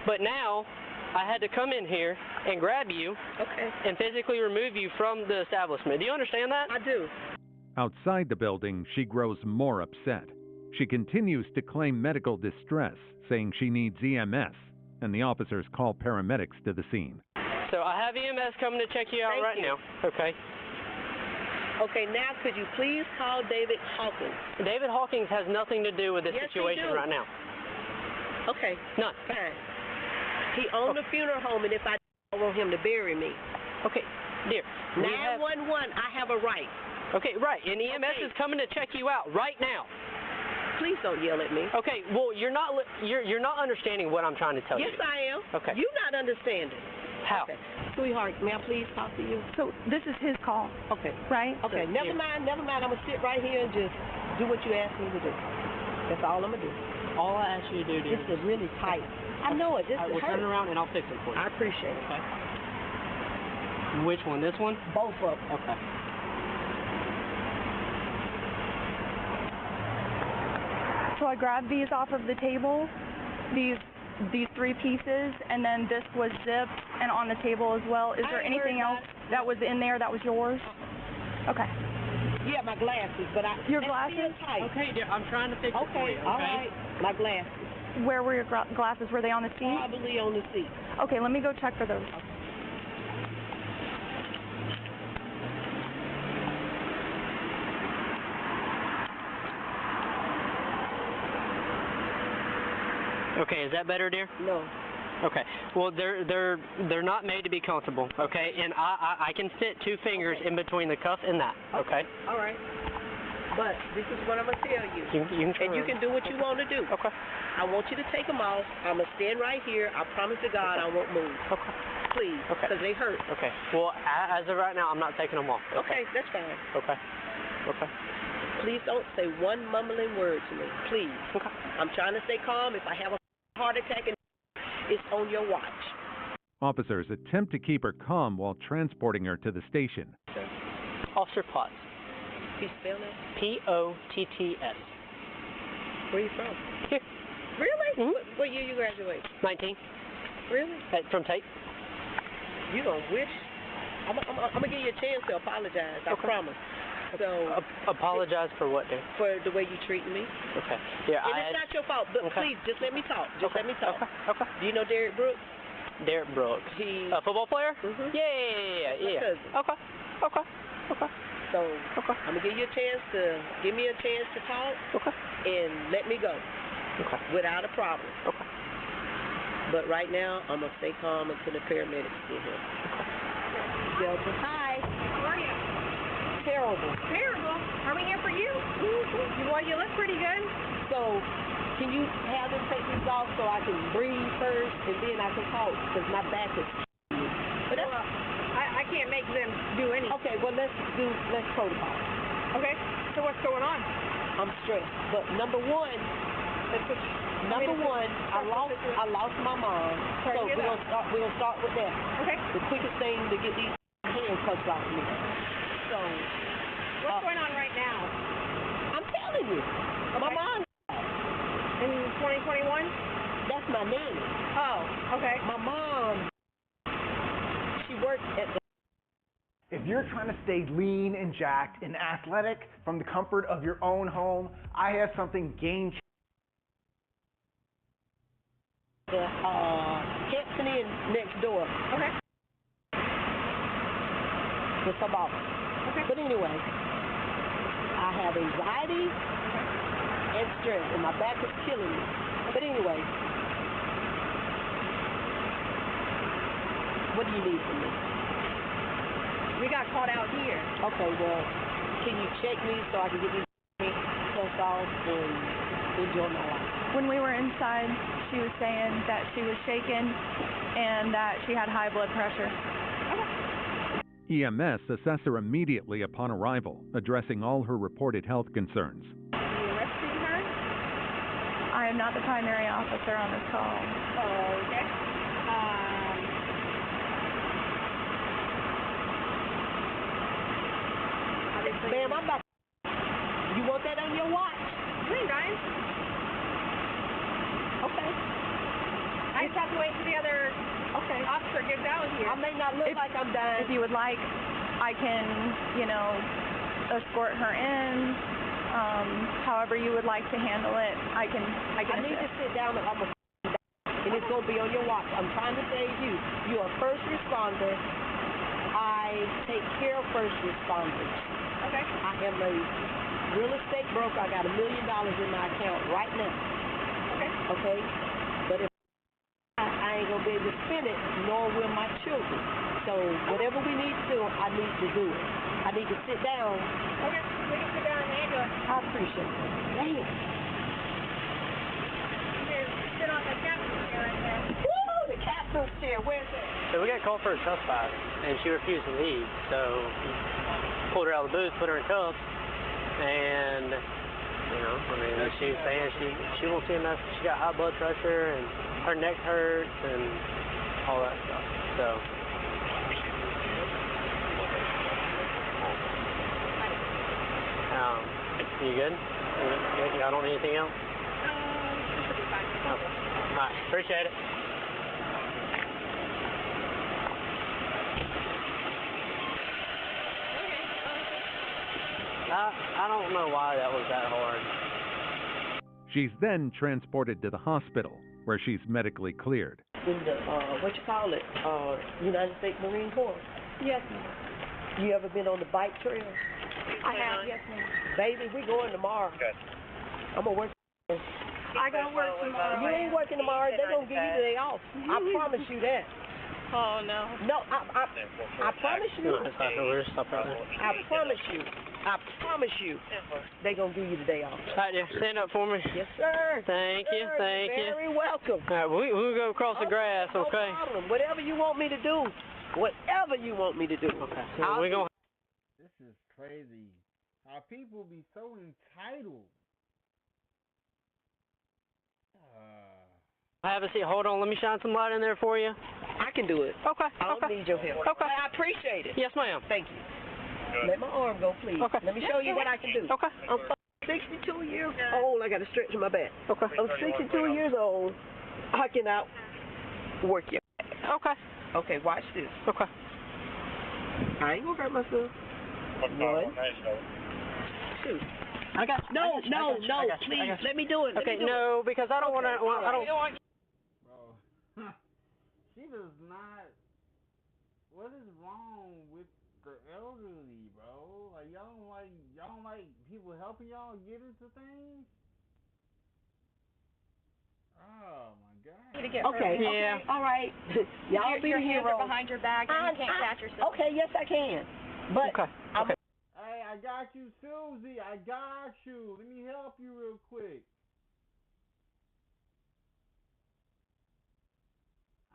But now I had to come in here and grab you and physically remove you from the establishment. Do you understand that? I do. Outside the building, she grows more upset. She continues to claim medical distress, saying she needs EMS, and the officers call paramedics to the scene. So I have EMS coming to check you out right now. Okay. Okay, now could you please call David Hawkins? David Hawkins has nothing to do with this Yes, situation he do. right now. Okay. None. Fine. He owned a funeral home, and if I want him to bury me. Okay, dear. 911, I have a right. Okay, right. And EMS is coming to check you out right now. Please don't yell at me. Okay, well, you're not understanding what I'm trying to tell you. Yes, I am. Okay. You're not understanding. How? Okay. Sweetheart, may I please talk to you? So this is his call. Okay. Right? Okay, never mind. I'm going to sit right here and just do what you asked me to do. That's all I'm going to do. All I asked you to do, dear. This is really tight. I know it. This All right, is we'll turn around and I'll fix it for you. I appreciate it. Okay. Which one? This one? Both of them. Okay. So I grabbed these off of the table, these 3 pieces, and then this was zipped and on the table as well. Is there anything else that was in there that was yours? Okay. Yeah, my glasses, but Your glasses? Tight. Okay, dear, I'm trying to fix it for you, okay? All right. My glasses. Where were your glasses? Were they on the seat? Probably on the seat. Okay, let me go check for those. Okay, is that better, dear? No. Okay. Well, they're not made to be comfortable, okay? And I can fit 2 fingers in between the cuff and that, okay? All right. But this is what I'm going to tell you. You can do what you want to do. Okay. I want you to take them off. I'm going to stand right here. I promise to God I won't move. Okay. Please. Okay. Because they hurt. Okay. Well, as of right now, I'm not taking them off. Okay, that's fine. Okay. Okay. Please don't say one mumbling word to me. Please. Okay. I'm trying to stay calm. If I have a heart attack, it's on your watch. Officers attempt to keep her calm while transporting her to the station. Officer Potts. Can you spell that? Potts. Where are you from? Here. Really? Mm-hmm. What year you graduated? 19. Really? From Tate. You gonna wish? I'm gonna give you a chance to apologize. I promise. So apologize for what, dear? For the way you treat me. Okay. Yeah. And it's not your fault, but please just let me talk. Let me talk. Okay. Do you know Derek Brooks? Derek Brooks. He a football player? Mm-hmm. Yeah. My cousin. Okay. So I'm gonna give you a chance to talk. Okay. And let me go. Okay. Without a problem. Okay. But right now I'm gonna stay calm until the paramedics get here. Delta. Hi. How are you? Terrible. Terrible? Are we here for you? Mm-hmm. Well, you look pretty good. So Can you have them take these off so I can breathe first and then I can talk? Because my back is. But that's, I can't make them do anything. Okay, well let's protocol. Okay. So what's going on? I'm stressed. But number one, I lost my mom. So we're gonna start with that. Okay. The quickest thing to get these handcuffs off me. So what's going on right now? I'm telling you. Okay. My mom in 2021? That's my nanny. Oh, okay. My mom, she worked at the. If you're trying to stay lean and jacked and athletic from the comfort of your own home, I have something game-changing. The Hampton Inn next door. Okay. With some office. Okay. But anyway, I have anxiety and stress, and my back is killing me. But anyway, what do you need from me? We got caught out here. Okay, well, can you check me so I can get these tests off and enjoy my life? When we were inside, she was saying that she was shaken and that she had high blood pressure. EMS assess her immediately upon arrival, addressing all her reported health concerns. Are you arresting her? I am not the primary officer on this call. Okay. Ma'am, I'm about. You want that on your watch? Hey, guys. Okay. I just have to wait till the other officer gets out here. I may not look like I'm dying. If you would like, I can, escort her in. However you would like to handle it, I can. I need to sit down and and it's going to be on your watch. I'm trying to save you. You're a first responder. I take care of first responders. Okay. I am a real estate broker. I got $1 million in my account right now. Okay. Okay? But if I ain't going to be able to spend it, nor will my children. So whatever we need to do, I need to do it. I need to sit down. Okay. We can sit down and handle it. I appreciate it. Damn. You can sit on the captain's chair right there. Woo! The captain's chair. Where's that? So we got called for a trespass, and she refused to leave. So pulled her out of the booth, put her in cuffs, and she was saying she won't see enough. She got high blood pressure and her neck hurts and all that stuff. So. You good? Y'all don't need anything else? Should be fine. Okay. All right. Appreciate it. I don't know why that was that hard. She's then transported to the hospital, where she's medically cleared. In the, United States Marine Corps. Yes, ma'am. You ever been on the bike trail? I have, yes, ma'am. Baby, we going tomorrow. Okay. I'm going to work. I gotta work tomorrow. You ain't working tomorrow. They're going to give you the day off. I promise you that. Oh, no. No, I promise you. I promise you. I promise you. They're going to give you the day off. All right, yeah, stand up for me. Yes, sir. Thank you, thank you. Very welcome. All right, we'll go across the grass, okay? No problem. Whatever you want me to do. Whatever you want me to do. Okay. So we're going. This is crazy. How people be so entitled. Have a seat. Hold on. Let me shine some light in there for you. I can do it. Okay. I don't need your help. Okay. I appreciate it. Yes, ma'am. Thank you. Let my arm go, please. Okay. Let me show you what I can do. Okay. I'm 62 years old. I got to stretch my back. Okay. I'm 62 years old. I can outwork you. Okay. Okay, watch this. Okay. I ain't gonna hurt myself. One. Two. I got you. No, please, let me do it. Okay, no, because I don't want to. I don't. Bro, she does not. What is wrong with the elderly, bro? Like y'all don't like people helping y'all get into things. Oh my God. Okay. Yeah. All right. Y'all be your the hands hero. are behind your back and you can't catch yourself. Okay, yes I can. But okay. Hey, I got you, Susie. I got you. Let me help you real quick.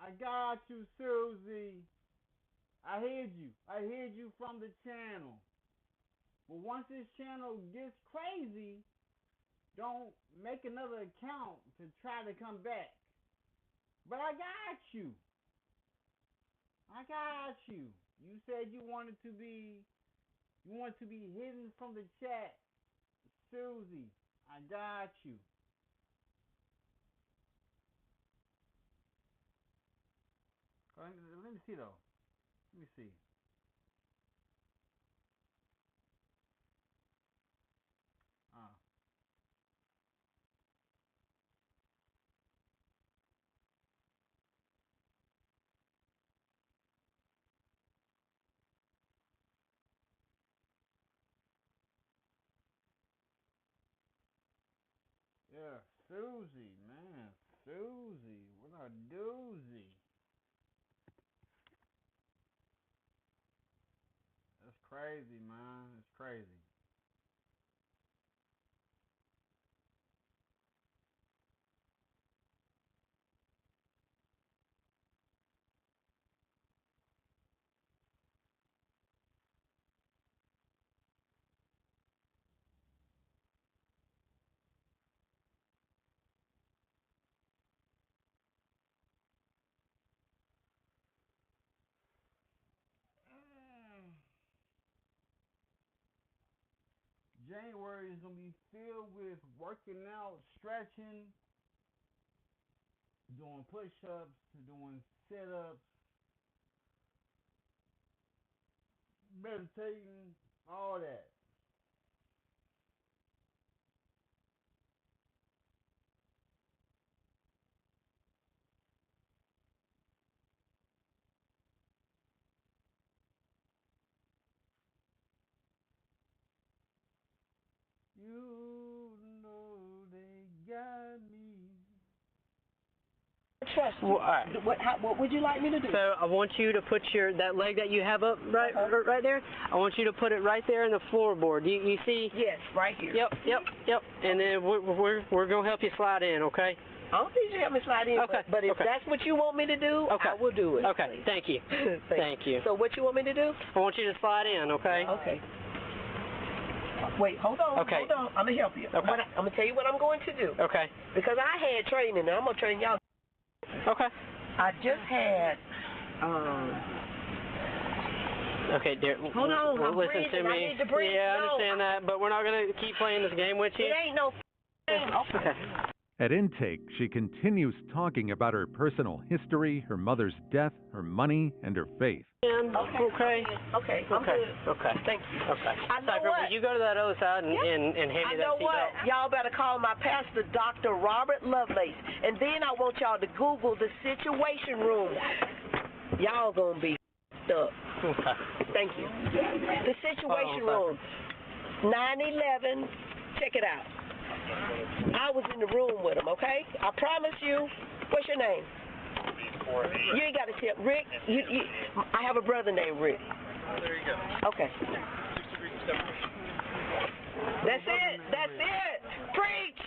I got you, Susie. I heard you. I heard you from the channel. But once this channel gets crazy, don't make another account to try to come back. But I got you. I got you. You said you wanted to be hidden from the chat. Susie, I got you. Let me see though. Let me see. Yeah, Susie, man. Susie, what a doozy. That's crazy, man. It's crazy. January is going to be filled with working out, stretching, doing push-ups, doing sit-ups, meditating, all that. You know they got me. Trust me. Well, all right. What would you like me to do? So I want you to put that leg that you have up right there. I want you to put it right there in the floorboard. You see? Yes, right here. Yep. And then we're gonna help you slide in, okay? I don't need you to help me slide in. Okay. But if that's what you want me to do, I will do it. Okay. Thank you. Thank you. So what you want me to do? I want you to slide in, okay? Okay. Wait, hold on. Okay. Hold on. I'm gonna help you. Okay. I'm gonna tell you what I'm going to do. Okay. Because I had training, and I'm gonna train y'all. Okay. I just had. Okay, dear. Hold on. I'm listen breathing. to me. I need to breathe. Yeah, I understand that, but we're not gonna keep playing this game with you. It ain't no game. Okay. At intake, she continues talking about her personal history, her mother's death, her money, and her faith. Okay. Okay. I'm good. Okay. Thank you. Okay. I know Cypher, what? will you go to that other side and hand me I that know what? seatbelt? Y'all better call my pastor, Dr. Robert Lovelace. And then I want y'all to Google the Situation Room. Y'all gonna be up. Okay. Thank you. The Situation Room. 9/11. Check it out. I was in the room with him, okay? I promise you. What's your name? You ain't got to tell. Rick, I have a brother named Rick. There you go. Okay. That's it. That's it. Preach.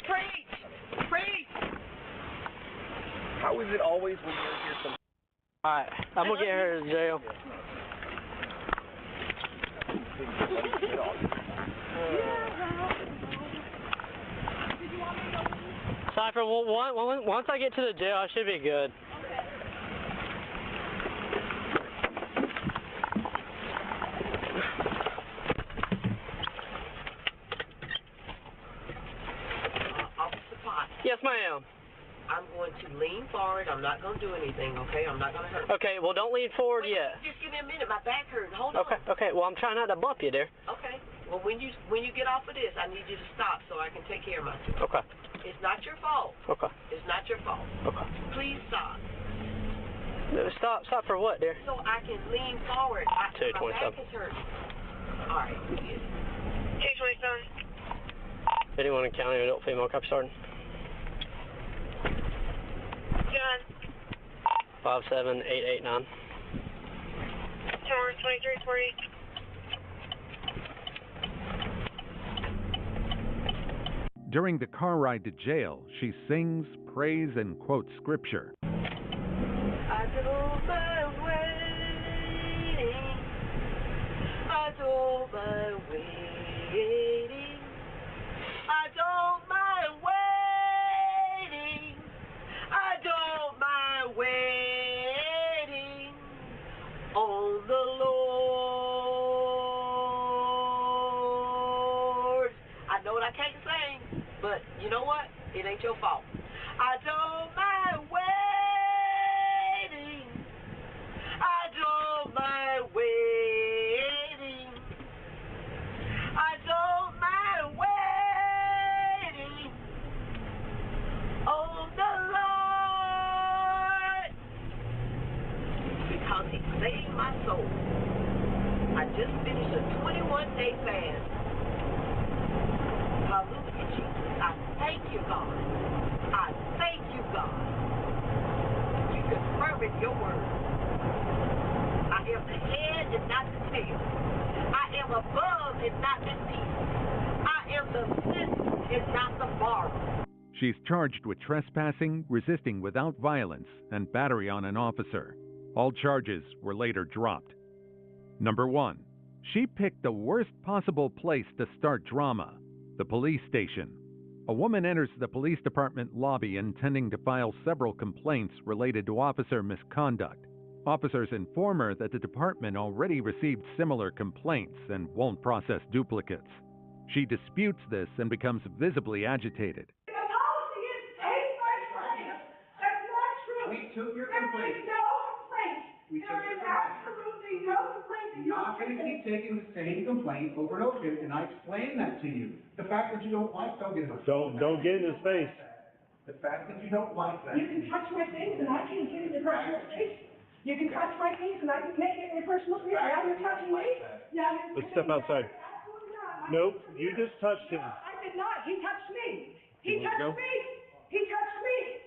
Preach. Preach. How is it always when you're here some... Alright, I'm going to get her to jail. Cypher, once I get to the jail, I should be good. Officer Potts. Yes, ma'am. I'm going to lean forward. I'm not going to do anything, okay? I'm not going to hurt you. Okay, well, don't lean forward yet. Just give me a minute. My back hurts. Hold on. Okay, well, I'm trying not to bump you there. Okay. Well, when you get off of this, I need you to stop so I can take care of myself. Okay. It's not your fault. Okay. It's not your fault. Okay. Please stop. Stop for what, dear? So I can lean forward. My back 227. is hurting. All right. 227. 51 in county, adult female, copy sergeant. John. 57889. 2348. During the car ride to jail, she sings, prays, and quotes scripture. don't mind waiting. I don't mind waiting. I don't mind waiting. I don't mind waiting on the Lord. I know I can't sing, but you know what? It ain't your fault. I don't mind waiting. I don't mind waiting. I don't mind waiting on the Lord because He saved my soul. I just finished a 21-day fast. Hallelujah, Jesus. I thank you, God. I thank you, God. You confirm in your word. I am the head and not the tail. I am above and not beneath. I am the lender and not the borrower. She's charged with trespassing, resisting without violence, and battery on an officer. All charges were later dropped. Number 1. She picked the worst possible place to start drama, the police station. A woman enters the police department lobby intending to file several complaints related to officer misconduct. Officers inform her that the department already received similar complaints and won't process duplicates. She disputes this and becomes visibly agitated. The policy is take my client. That's not true. We took your complaint. There is no complaint. There is absolutely no complaint. You're not going to keep taking the same complaint over and over again, and I explained that to you. The fact that you don't like, don't get in his face. Don't get in his face. The fact that you don't like that. You can touch my things and I can't get in your personal space. You can touch my things and I can make it in your personal space. Now you're touching me. Let's step outside. Nope, you just touched him. I did not. He touched me. He You wanna touched me. He touched me.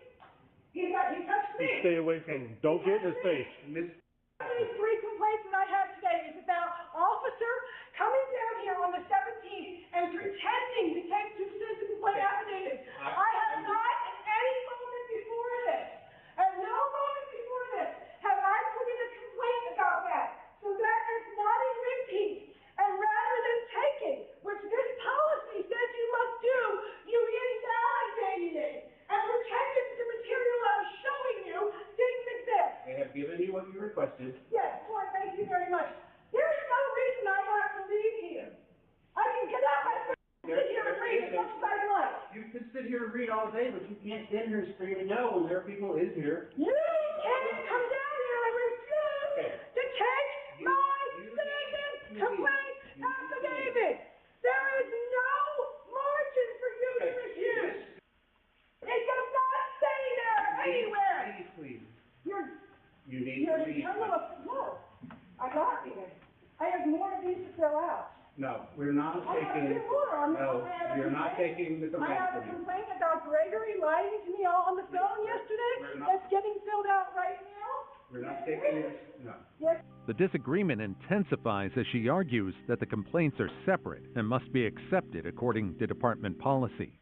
He touched me. Stay away from him. Don't get in his face. These 3 complaints that I have today is about officer coming down here on the 17th and pretending to take 2 citizen complaint affidavits. I have not at any moment before this, at no moment before this, have I put in a complaint about that. So that is not a repeat. And rather than taking, which this policy says you must do, you invalidated it and pretended that the material I was showing you didn't exist. They have given you what you requested. Yes, Lord, thank you very much. There's no reason I have to leave here. I can get out and sit here and read as much as I like. You can sit here and read all day, but you can't stand here and scream and yell when there are people is here. You can't come down here. I refuse to take my citizen complaint affidavit. There is no margin for you to refuse. It does not say there anywhere. Please. You need to read. No, I'm not reading. I have more of these to fill out. No, we're not taking. No, you're not taking the complaint. I have a complaint about Gregory lying to me all on the phone yesterday. That's getting filled out right now. We're not taking it. No. Yes. The disagreement intensifies as she argues that the complaints are separate and must be accepted according to department policy.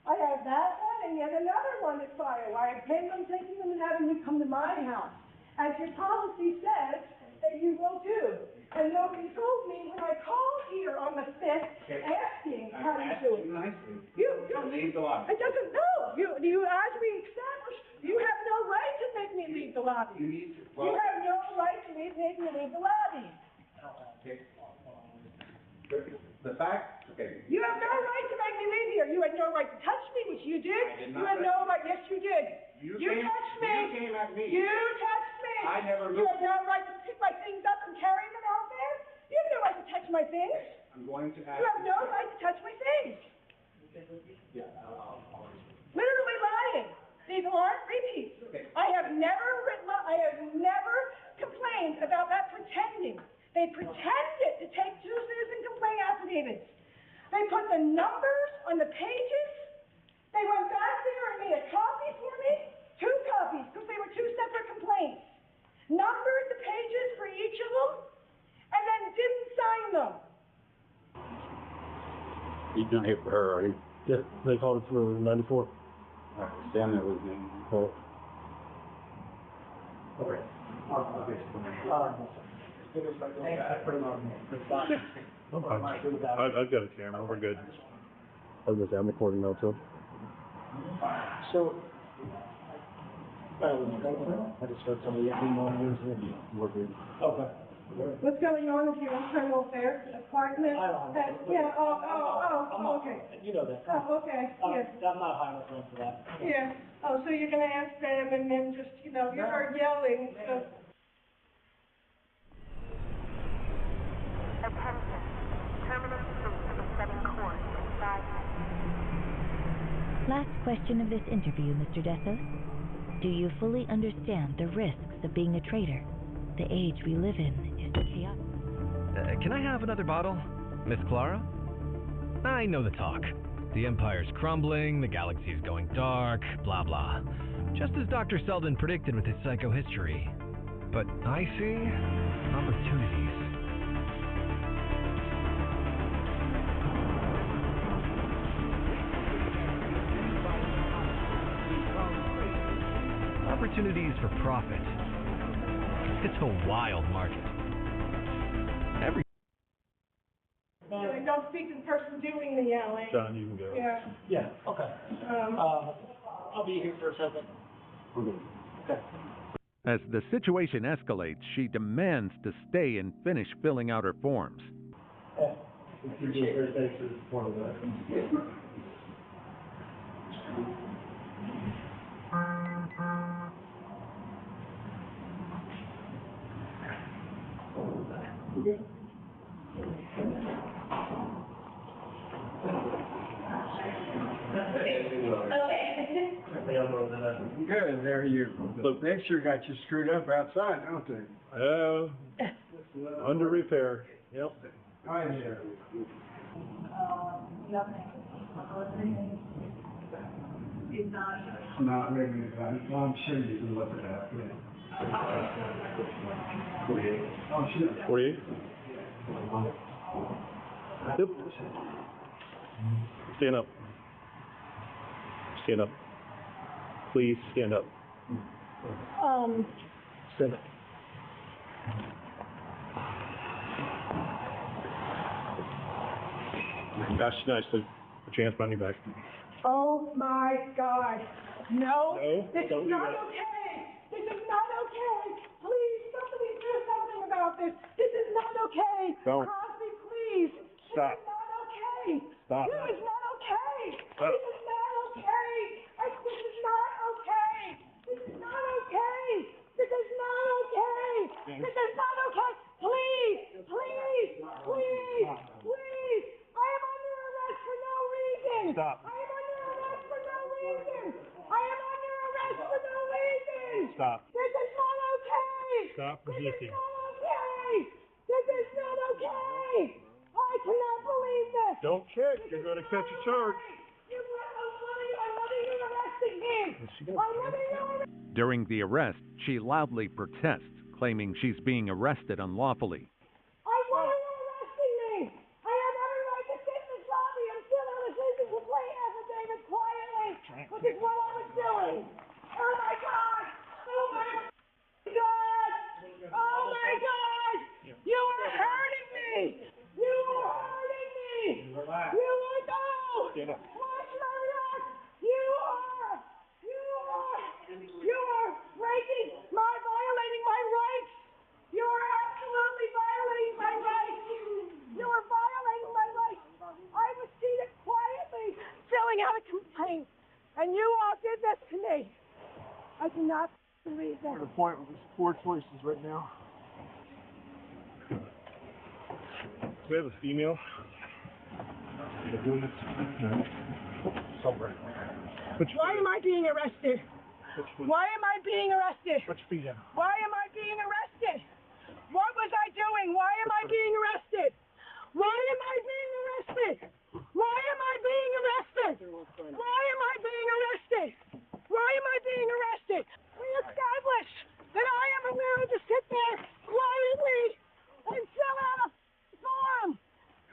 I have that one and yet another one to file. I intend on taking them and having you come to my house, as your policy says that you will do. And nobody told me when I called here on the 5th asking how to do it. You leave the lobby. It doesn't, no. You, as we established, you have no right to make me leave the lobby. You have no right to make me leave the lobby. Okay. The fact, okay. You have no right to make me leave here. You had no right to touch me, which you did. You had no right, yes you did. You touched me. You came at me. You touched me. I never moved. You have no right to pick my things up and carry them out there. You have no right to touch my things. I'm going to ask. You have no right to touch my things. Yeah, Literally lying. These aren't repeats. Okay. I have never complained about that pretending. They pretended to take 2 citizen complaint affidavits. They put the numbers on the pages. They went back there and made a copy for me. 2 copies, because they were 2 separate complaints. Numbered the pages for each of them, and then didn't sign them. He's not here for her, are you? Yeah, they called it for 94. Damn, that was me. Oh. Okay. I've got a camera. We're good. I was gonna say, I'm recording now too. So, I just heard somebody at me. We're good. Okay. What's going on with your internal affairs department? Yeah, okay. You know that. Oh, okay, yeah. I'm not high enough rank for that. Yeah, oh, so you're gonna ask them and then just, you start yelling, so. Attention. Terminal system is setting course in 5 minutes. Last question of this interview, Mr. Desos. Do you fully understand the risks of being a traitor? The age we live in is chaotic. Can I have another bottle, Miss Clara? I know the talk. The Empire's crumbling, the galaxy is going dark, blah blah. Just as Dr. Selden predicted with his psychohistory. But I see opportunities. Opportunities for profit. It's a wild market. Don't speak to the person doing the yelling. John, you can go. Yeah. Yeah, okay. I'll be here for a second. Okay. As the situation escalates, she demands to stay and finish filling out her forms. Good, there you. The picture got you screwed up outside, don't they? Under repair. Yep. I'm here. Not really. Well, I'm sure you can look at that. 48. Oh, sure. 48. Yep. Stand up. Stand up. Please stand up. Stand up. That's nice to a chance money back. Oh my God. No, this is don't do not that. okay. This is not okay. Please, somebody do something about this. This is not okay. Don't. Crosby, please. Stop. This is not okay. Stop. This is not okay. Stop. This is not okay. This is not okay. This is not okay. This is not okay. This is not okay. Please, please, please, please. I am under arrest for no reason. Stop. I am under arrest for no reason. I am under arrest for no reason. Stop. This is not okay. Stop resisting. This is not okay. This is not okay. I cannot believe this. Don't kick. You're going to catch a charge. I'm letting you arresting me. I'm letting you arrest. During the arrest, she loudly protests, claiming she's being arrested unlawfully. Why are you arresting me? I have every right to sit in this lobby. I'm still in a citizen complaint affidavit quietly, which is what I was doing. Oh my God! Oh my God! Oh my God! You are hurting me! You are hurting me! Relax. You are no! Stand up. Why should I react? You are violating my rights! You are absolutely violating my rights! You are violating my rights! I was seated quietly filling out a complaint, and you all did this to me. I cannot believe that. We're at a point with 4 choices right now. We have a female. Somewhere. Why am I being arrested? Why am I being arrested? Put your feet down. Why am I being arrested? What was I doing? Why am I being arrested? Why am I being arrested? Why am I being arrested? Why am I being arrested? Why am I being arrested? We established that I am allowed to sit there quietly and fill out a form.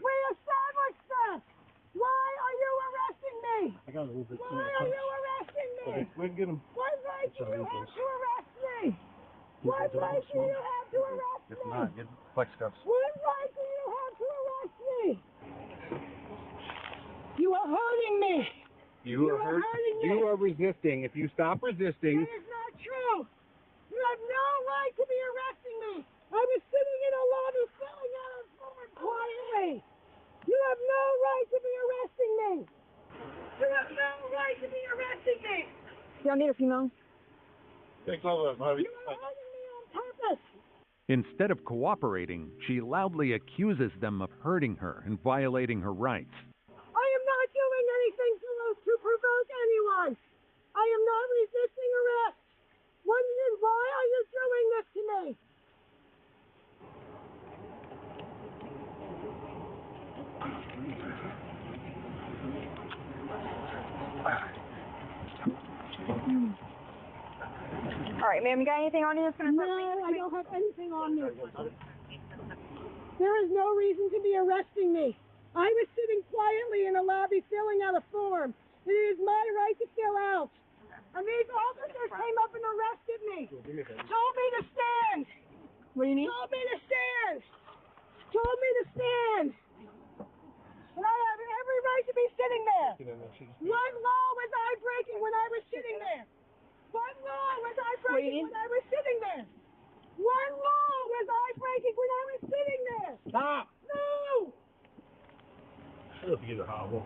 We established that. Why are you arresting me? I got a little bit. Why are you arresting me? Okay, we can get him. What right do you have to arrest me? What right do you have to arrest me? If not, get flex cuffs. What right do you have to arrest me? You are hurting me. You are hurting me. You are resisting. If you stop resisting. That is not true. You have no right to be arresting me. I was sitting in a lobby filling out a form quietly. You have no right to be arresting me. You have no right to be arresting me. Y'all need a female? Thanks all that, Bobby. You are hurting me on purpose. Instead of cooperating, she loudly accuses them of hurting her and violating her rights. I am not doing anything to provoke anyone. I am not resisting arrest. Why are you doing this to me? All right, ma'am, you got anything on you that's going to... No, I don't have anything on me. There is no reason to be arresting me. I was sitting quietly in a lobby filling out a form. It is my right to fill out. And these officers came up and arrested me. Told me to stand. What do you need? Told me to stand. Told me to stand. And I have every right to be sitting there. What law was I breaking when I was sitting there? What law was I breaking when I was sitting there? What law was I breaking when I was sitting there? Stop! No! I don't think it's a hobble.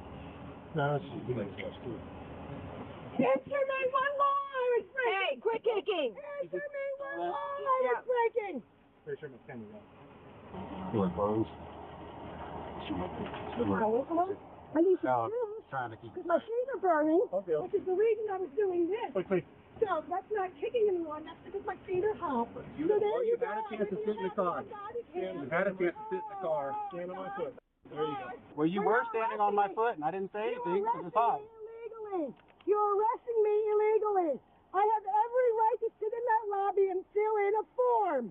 No, it's just like stuff too. Answer me what law I was breaking! Hey, quit kicking! Answer me what law I was breaking! Pretty sure my camera's on. You were closed. I need some shoes Trying to keep. because my feet are burning, which is the reason I was doing this. Quick. So that's not kicking anyone. That's because my feet are hot. You had a chance to sit in the car. You had a chance to sit in the car. Stand on my foot. There you go. Well, you were standing on my foot, and I didn't say anything because it's hot. Illegally. You're arresting me illegally. I have every right to sit in that lobby and fill in a form.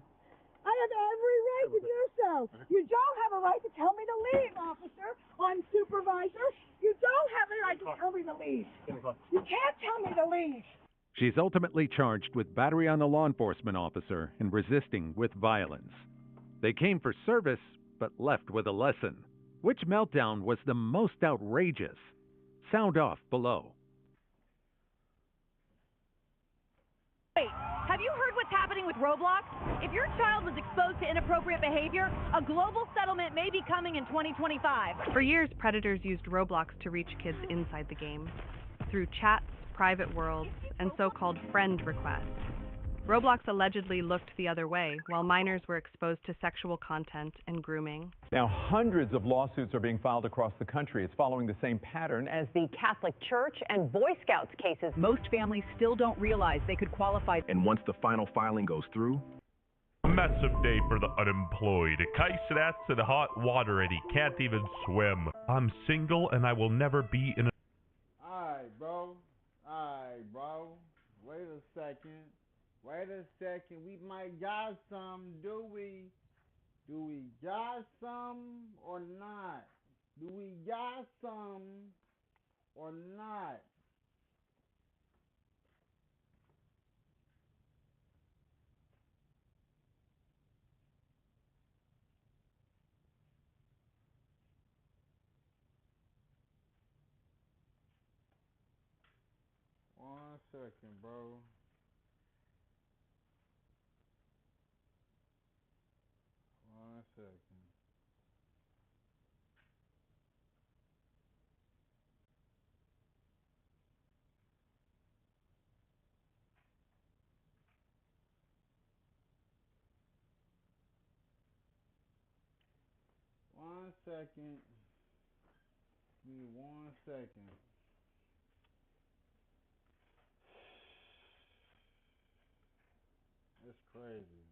I have every right to do so. You don't have a right to tell me to leave, officer. I'm supervisor. You don't have a right to tell me to leave. You can't tell me to leave. She's ultimately charged with battery on a law enforcement officer and resisting with violence. They came for service, but left with a lesson. Which meltdown was the most outrageous? Sound off below. Wait, have you heard what's happening with Roblox? If your child was exposed to inappropriate behavior, a global settlement may be coming in 2025. For years, predators used Roblox to reach kids inside the game through chats, private worlds, and so-called friend requests. Roblox allegedly looked the other way, while minors were exposed to sexual content and grooming. Now, hundreds of lawsuits are being filed across the country. It's following the same pattern as the Catholic Church and Boy Scouts cases. Most families still don't realize they could qualify. And once the final filing goes through, a massive day for the unemployed. Kai Cenat'S in hot water and he can't even swim. I'm single and I will never be in a... Alright, bro. Wait a second. We might got some, do we? Do we got some or not? Do we got some or not? One second, bro. One second. One second. Give me 1 second. That's crazy.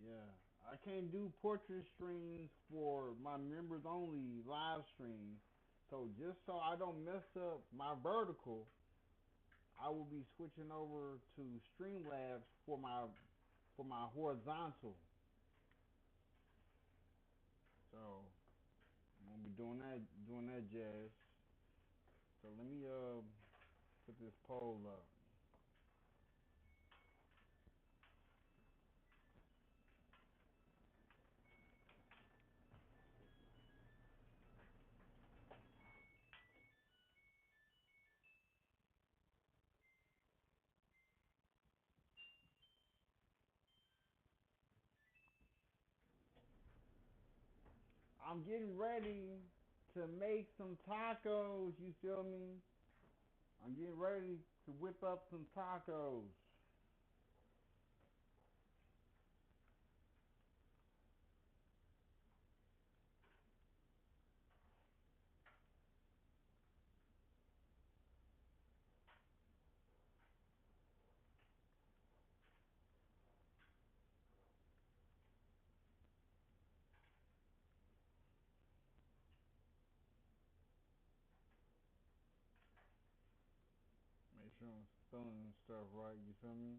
Yeah. I can't do portrait streams for my members only live stream. So just so I don't mess up my vertical, I will be switching over to Streamlabs for my horizontal. So I'm gonna be doing that jazz. So let me Put this poll up. I'm getting ready to make some tacos, you feel me? I'm getting ready to whip up some tacos. Make sure I'm spelling stuff right, you feel me?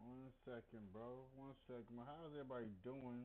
One second, bro. One second. How's everybody doing?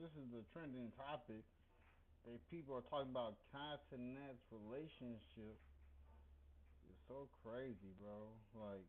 This is the trending topic. People are talking about Cenat'S relationship. It's so crazy, bro. Like,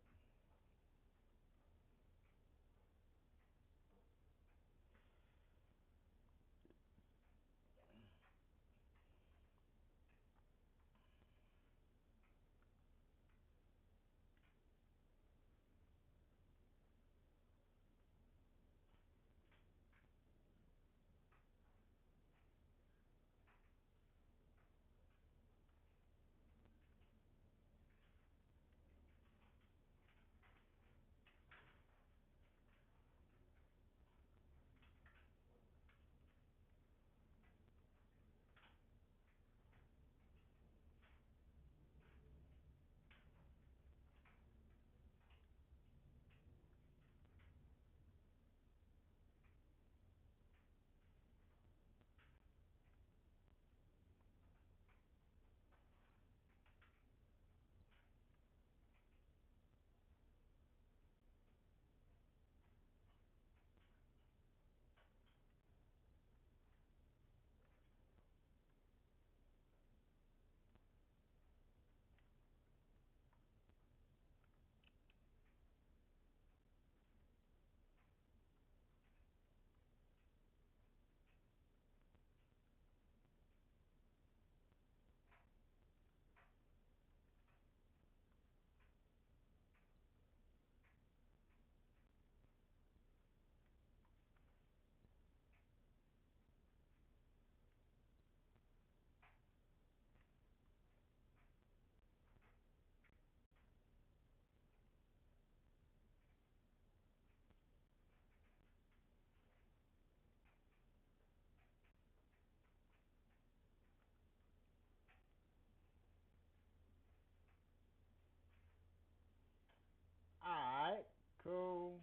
alright, cool.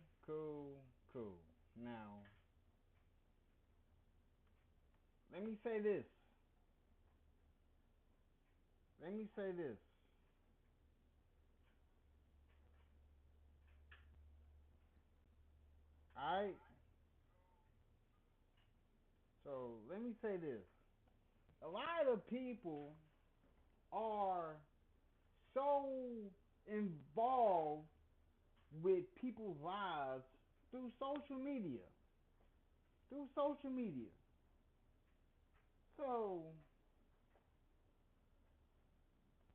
Now, let me say this. Alright? So, let me say this. A lot of people are so involved with people's lives through social media. So,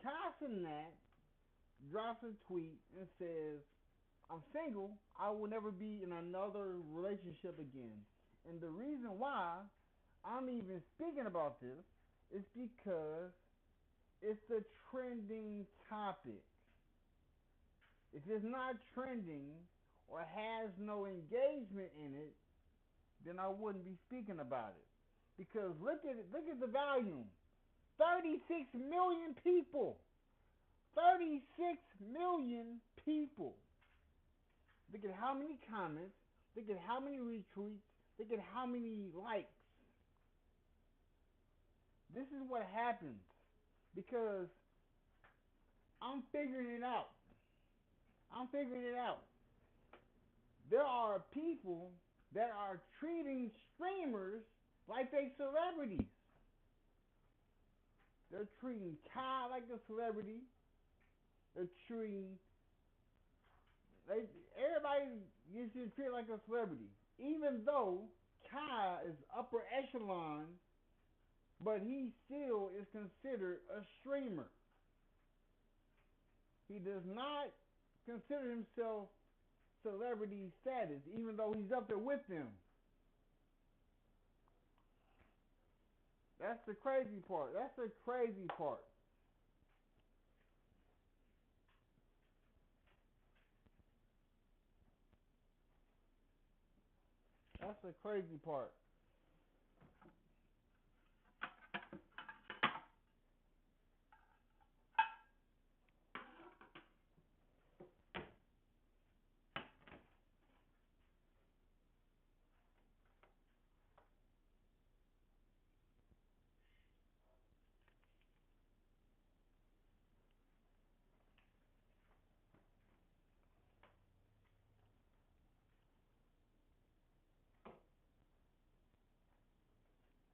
Cenat'S drops a tweet and says, I'm single, I will never be in another relationship again. And the reason why I'm even speaking about this is because it's a trending topic. If it's not trending or has no engagement in it, then I wouldn't be speaking about it. Because look at the volume. 36 million people. 36 million people. Look at how many comments. Look at how many retweets. Look at how many likes. This is what happens because I'm figuring it out. There are people that are treating streamers like they celebrities. They're treating Kai like a celebrity. They're treating everybody gets treated like a celebrity, even though Kai is upper echelon, but he still is considered a streamer. He does not consider himself celebrity status, even though he's up there with them. That's the crazy part.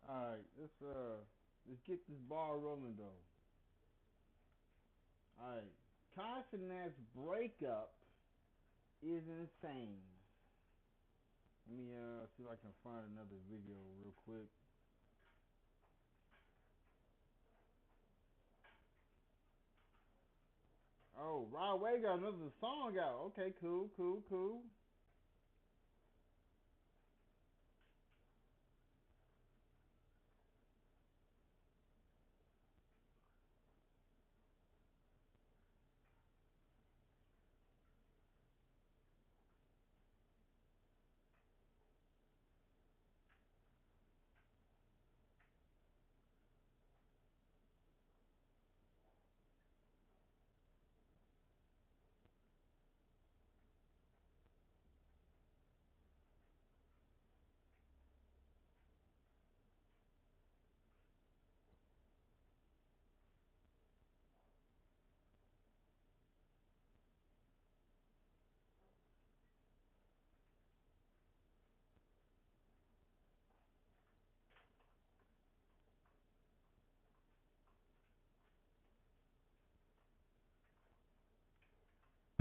Alright, let's get this ball rolling though. Alright. Cenat'S breakup is insane. Let me see if I can find another video real quick. Oh, Rod Wave got another song out. Okay, cool.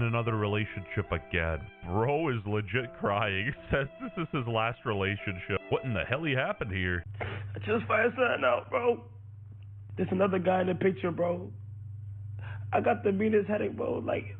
Another relationship again. Bro is legit crying. Says this is his last relationship. What in the hell happened here? I just found something out, bro. There's another guy in the picture, bro. I got the meanest headache, bro. Like,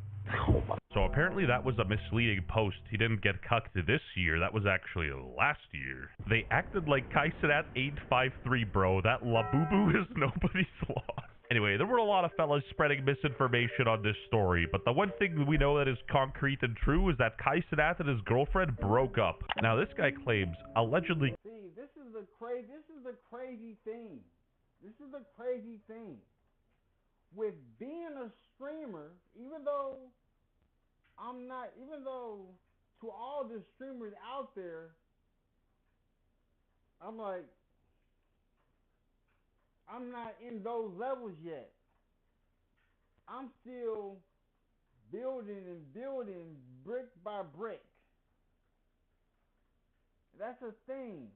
oh my. So apparently that was a misleading post. He didn't get cucked this year. That was actually last year. They acted like Cenat'S 853, bro. That Labubu is nobody's loss. Anyway, there were a lot of fellas spreading misinformation on this story, but the one thing we know that is concrete and true is that Cenat'S and his girlfriend broke up. Now this guy claims, allegedly... See, this is the crazy thing. With being a streamer, even though to all the streamers out there, I'm like, I'm not in those levels yet. I'm still building brick by brick. that's the thing.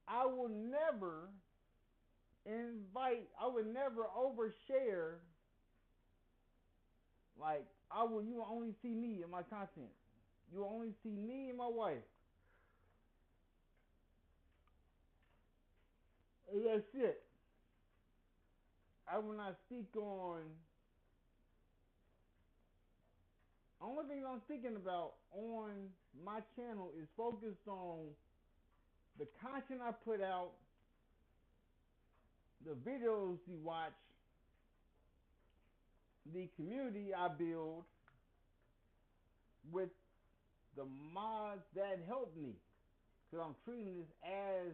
I would never overshare. Like, you will only see me in my content. You will only see me and my wife. And that's it. I will not speak on. Only thing I'm thinking about on my channel is focused on the content I put out, the videos you watch, the community I build with the mods that help me. Because I'm treating this as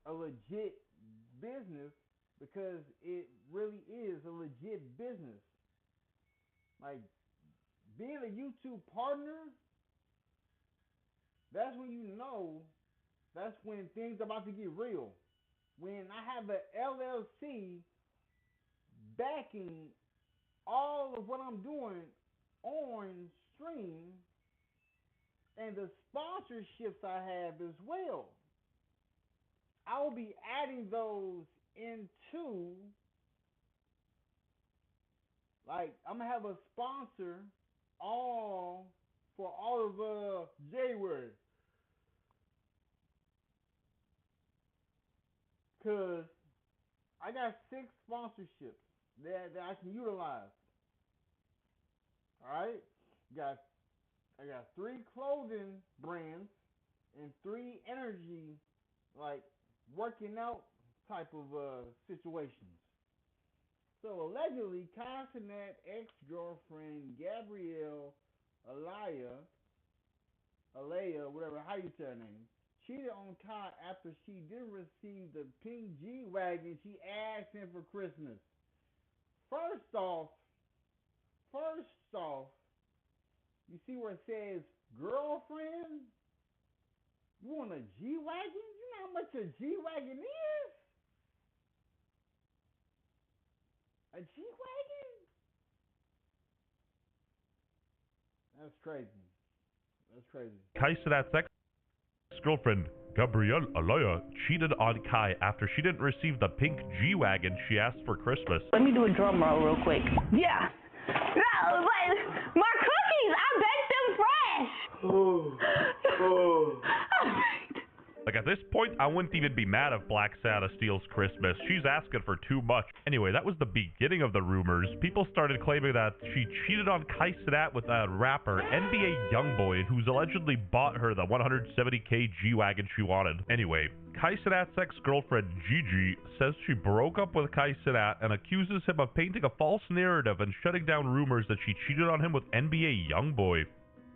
a legit business, because it really is a legit business. Like, being a YouTube partner, that's when you know, that's when things are about to get real. When I have an LLC backing all of what I'm doing on stream and the sponsorships I have as well, I will be adding those into, like, I'm going to have a sponsor for all of January. Because I got 6 sponsorships that I can utilize. Alright? I got 3 clothing brands and 3 energy, like, working out type of situations. So allegedly, Cenat'S ex-girlfriend Gabrielle Alaya, whatever, how you say her name, cheated on Kai after she didn't receive the pink G-Wagon she asked him for Christmas. First off, you see where it says girlfriend? You want a G-Wagon? You know how much a G-Wagon is? A G-Wagon? That's crazy. That's crazy. Cenat'S ex-girlfriend, Gabrielle Alaya, cheated on Kai after she didn't receive the pink G-Wagon she asked for Christmas. Let me do a drum roll real quick. Yeah. No, but my cookies, I baked them fresh. Like, at this point, I wouldn't even be mad if Black Santa steals Christmas. She's asking for too much. Anyway, that was the beginning of the rumors. People started claiming that she cheated on Cenat'S with a rapper, NBA Youngboy, who's allegedly bought her the 170K G-Wagon she wanted. Anyway, Cenat'S ex-girlfriend, Gigi, says she broke up with Cenat' and accuses him of painting a false narrative and shutting down rumors that she cheated on him with NBA Youngboy.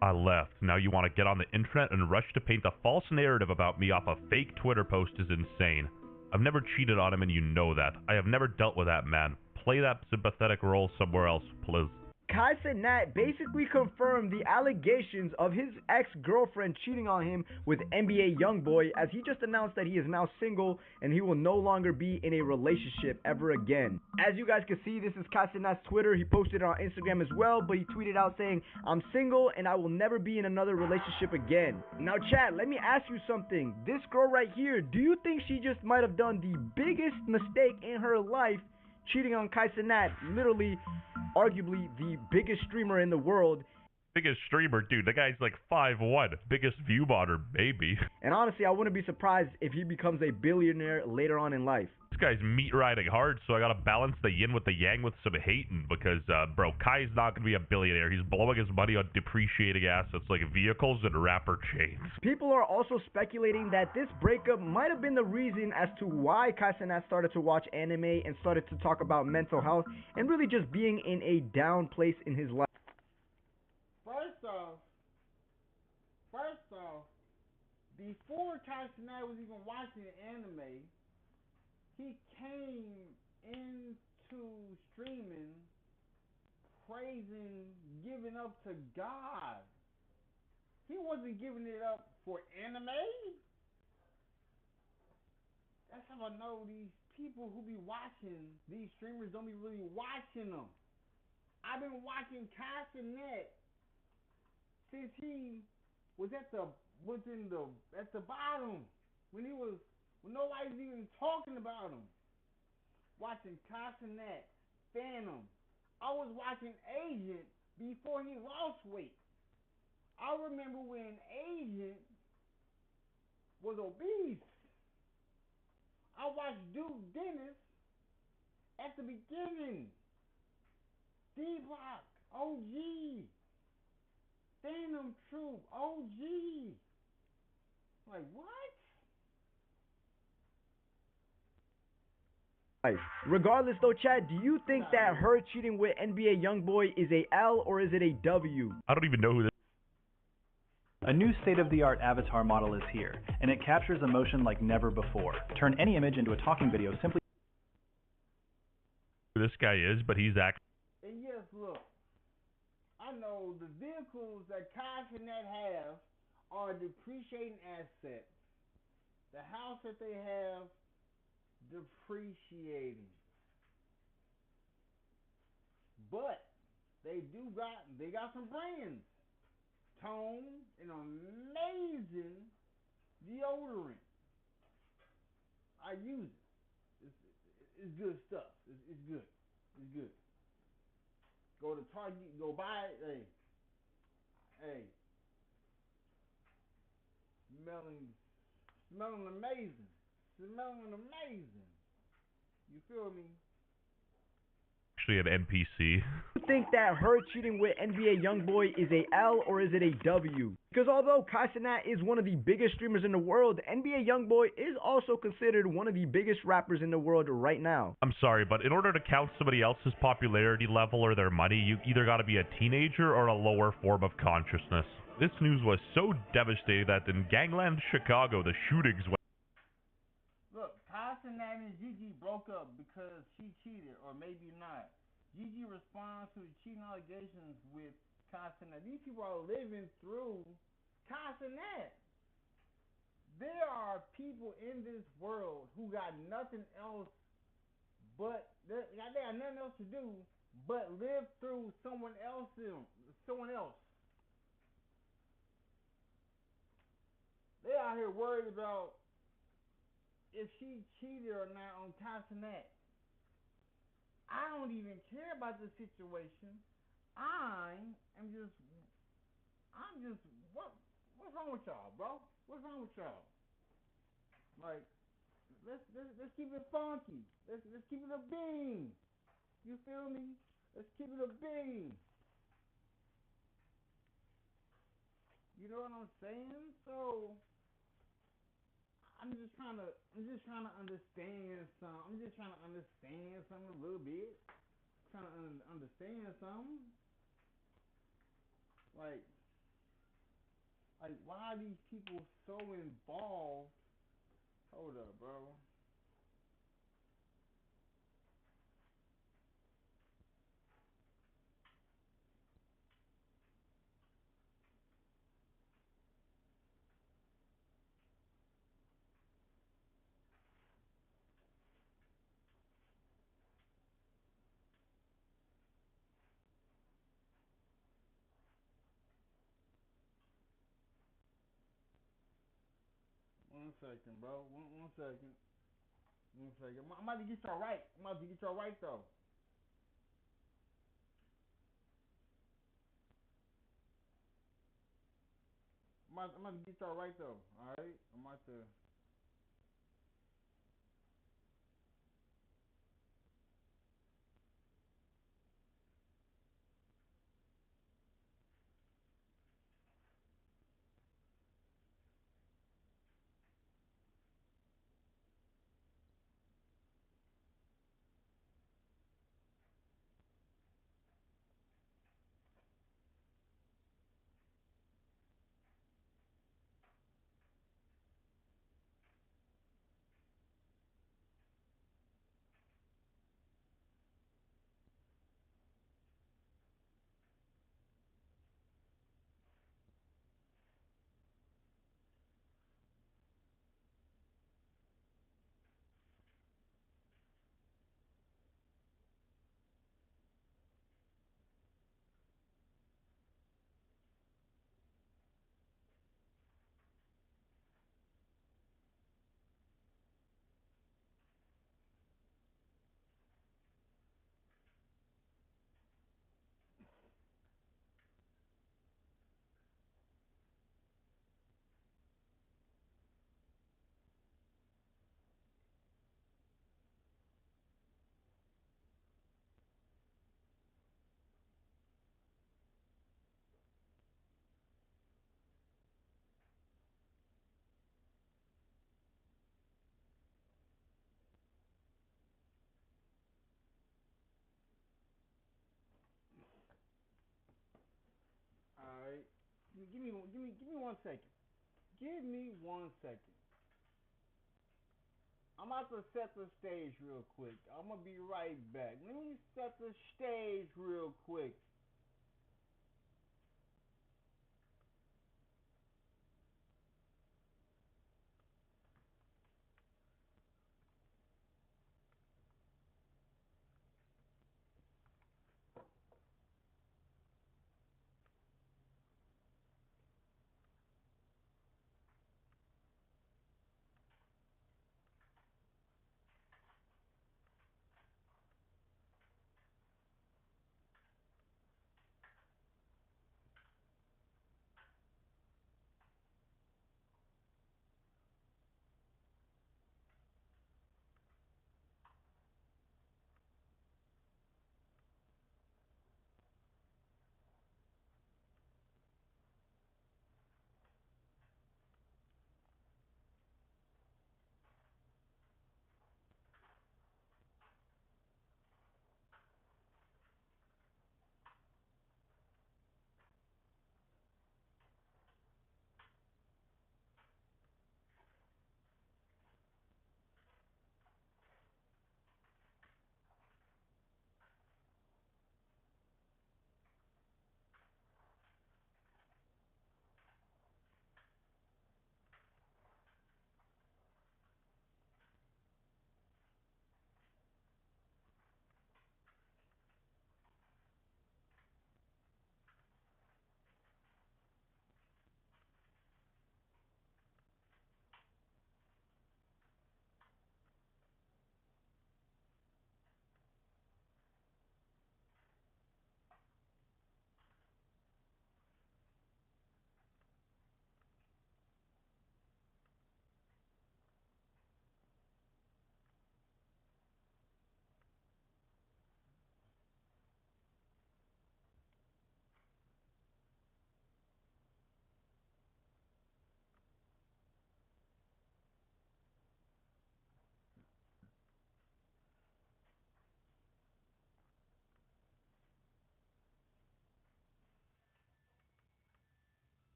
I left. Now you want to get on the internet and rush to paint a false narrative about me off a fake Twitter post is insane. I've never cheated on him and you know that. I have never dealt with that man. Play that sympathetic role somewhere else, please. Cenat'S basically confirmed the allegations of his ex-girlfriend cheating on him with NBA Youngboy, as he just announced that he is now single and he will no longer be in a relationship ever again. As you guys can see, this is Cenat'S Twitter. He posted it on Instagram as well, but he tweeted out saying, "I'm single and I will never be in another relationship again." Now chat, let me ask you something. This girl right here, do you think she just might have done the biggest mistake in her life, cheating on Cenat'S, literally, arguably the biggest streamer in the world? Biggest streamer, dude. The guy's like 5'1", biggest view modder, maybe. And honestly, I wouldn't be surprised if he becomes a billionaire later on in life. This guy's meat riding hard, so I gotta balance the yin with the yang with some hating, because, bro, Kai's not gonna be a billionaire. He's blowing his money on depreciating assets like vehicles and rapper chains. People are also speculating that this breakup might have been the reason as to why Cenat'S started to watch anime and started to talk about mental health and really just being in a down place in his life. First off, before Cenat'S was even watching anime, he came into streaming praising, giving up to God. He wasn't giving it up for anime. That's how I know these people who be watching these streamers don't be really watching them. I've been watching Cenat'S since he was at the was in the at the bottom when nobody's even talking about him. Watching Cenat'S, Phantom. I was watching Agent before he lost weight. I remember when Agent was obese. I watched Duke Dennis at the beginning. D-Block, OG. Phantom Troop, OG. Like, what? Regardless though, Chad, do you think that her cheating with NBA YoungBoy is a L or is it a W? I don't even know who this. A new state-of-the-art avatar model is here, and it captures emotion like never before. Turn any image into a talking video simply. Who this guy is, but he's actually. And yes, look, I know the vehicles that Cenat have are depreciating assets. The house that they have depreciating, but they got some brands. Tone, an amazing deodorant. I use it. It's good stuff. It's good. It's good. Go to Target. Go buy it. Hey. Smelling amazing. Smelling amazing. You feel me? Actually an NPC. Do you think that her cheating with NBA YoungBoy is a L or is it a W? Because although Cenat is one of the biggest streamers in the world, NBA YoungBoy is also considered one of the biggest rappers in the world right now. I'm sorry, but in order to count somebody else's popularity level or their money, you either got to be a teenager or a lower form of consciousness. This news was so devastating that in Gangland, Chicago, the shootings went. Look, Cenat and Gigi broke up because she cheated, or maybe not. Gigi responds to the cheating allegations with Cenat. These people are living through Cenat. There are people in this world who got nothing else but they got nothing else to do but live through someone else. They out here worried about if she cheated or not on Cenat. I don't even care about the situation. I'm just what's wrong with y'all, bro? What's wrong with y'all? Like, let's keep it funky. Let's keep it a bean. You feel me? Let's keep it a bean. You know what I'm saying? So I'm just trying to understand something. I'm just trying to understand something a little bit. Trying to understand something. Like why are these people so involved? Hold up, bro. One second, bro. One second. One second. I'm about to get y'all right. Though. I'm about to get y'all right, though. Alright? I'm about to. Give me 1 second. Give me 1 second. I'm about to set the stage real quick. I'm gonna be right back. Let me set the stage real quick.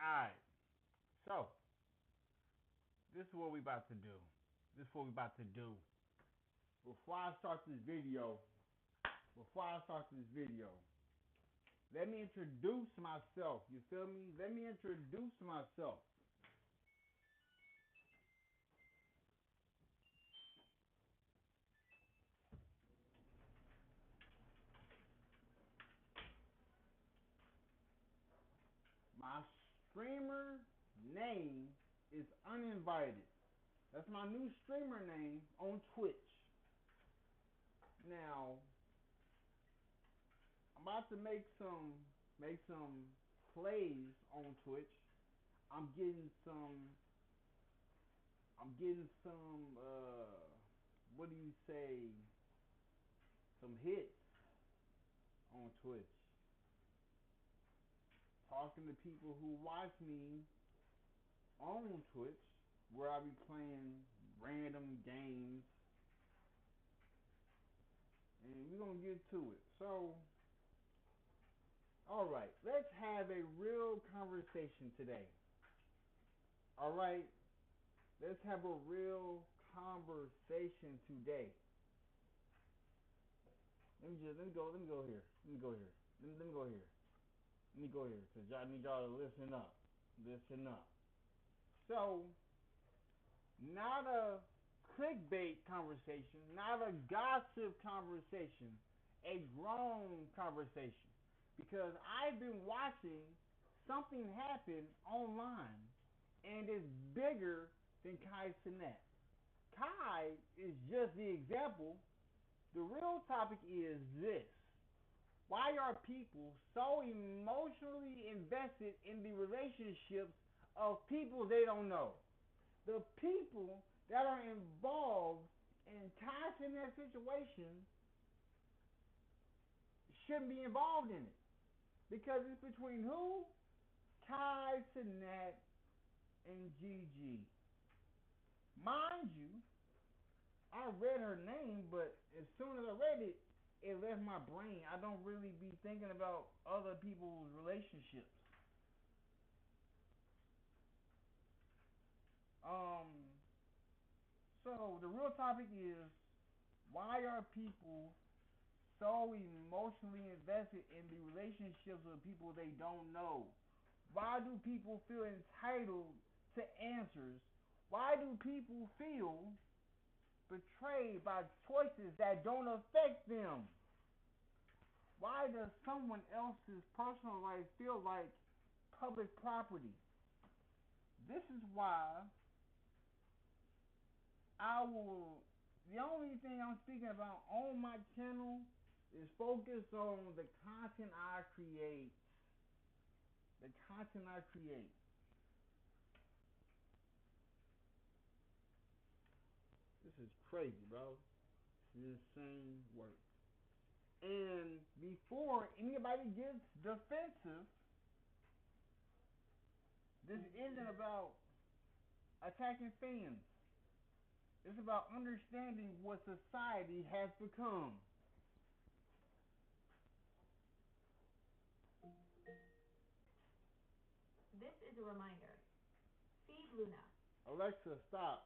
Alright. So, this is what we about to do. Before I start this video, let me introduce myself. You feel me? Let me introduce myself. My streamer name is Uninvited. That's my new streamer name on Twitch. Now, I'm about to make some plays on Twitch. I'm getting some what do you say, some hits on Twitch. Talking to people who watch me on Twitch, where I be playing random games, and we're gonna get to it. So, alright, let's have a real conversation today. Alright, let's have a real conversation today. Let me go here, because I need y'all to listen up. So, not a clickbait conversation, not a gossip conversation, a grown conversation. Because I've been watching something happen online, and it's bigger than Kai Cenat. Kai is just the example. The real topic is this. Why are people so emotionally invested in the relationships of people they don't know? The people that are involved in Kai Cenat's situation shouldn't be involved in it. Because it's between who? Kai Cenat and Gigi. Mind you, I read her name, but as soon as I read it, it left my brain. I don't really be thinking about other people's relationships. So the real topic is, why are people so emotionally invested in the relationships of people they don't know? Why do people feel entitled to answers? Why do people feel betrayed by choices that don't affect them? Why does someone else's personal life feel like public property? This is why the only thing I'm speaking about on my channel is focused on the content I create. The content I create. This is crazy, bro. This is insane work. And before anybody gets defensive, this isn't about attacking fans. It's about understanding what society has become. This is a reminder. Feed Luna. Alexa, stop.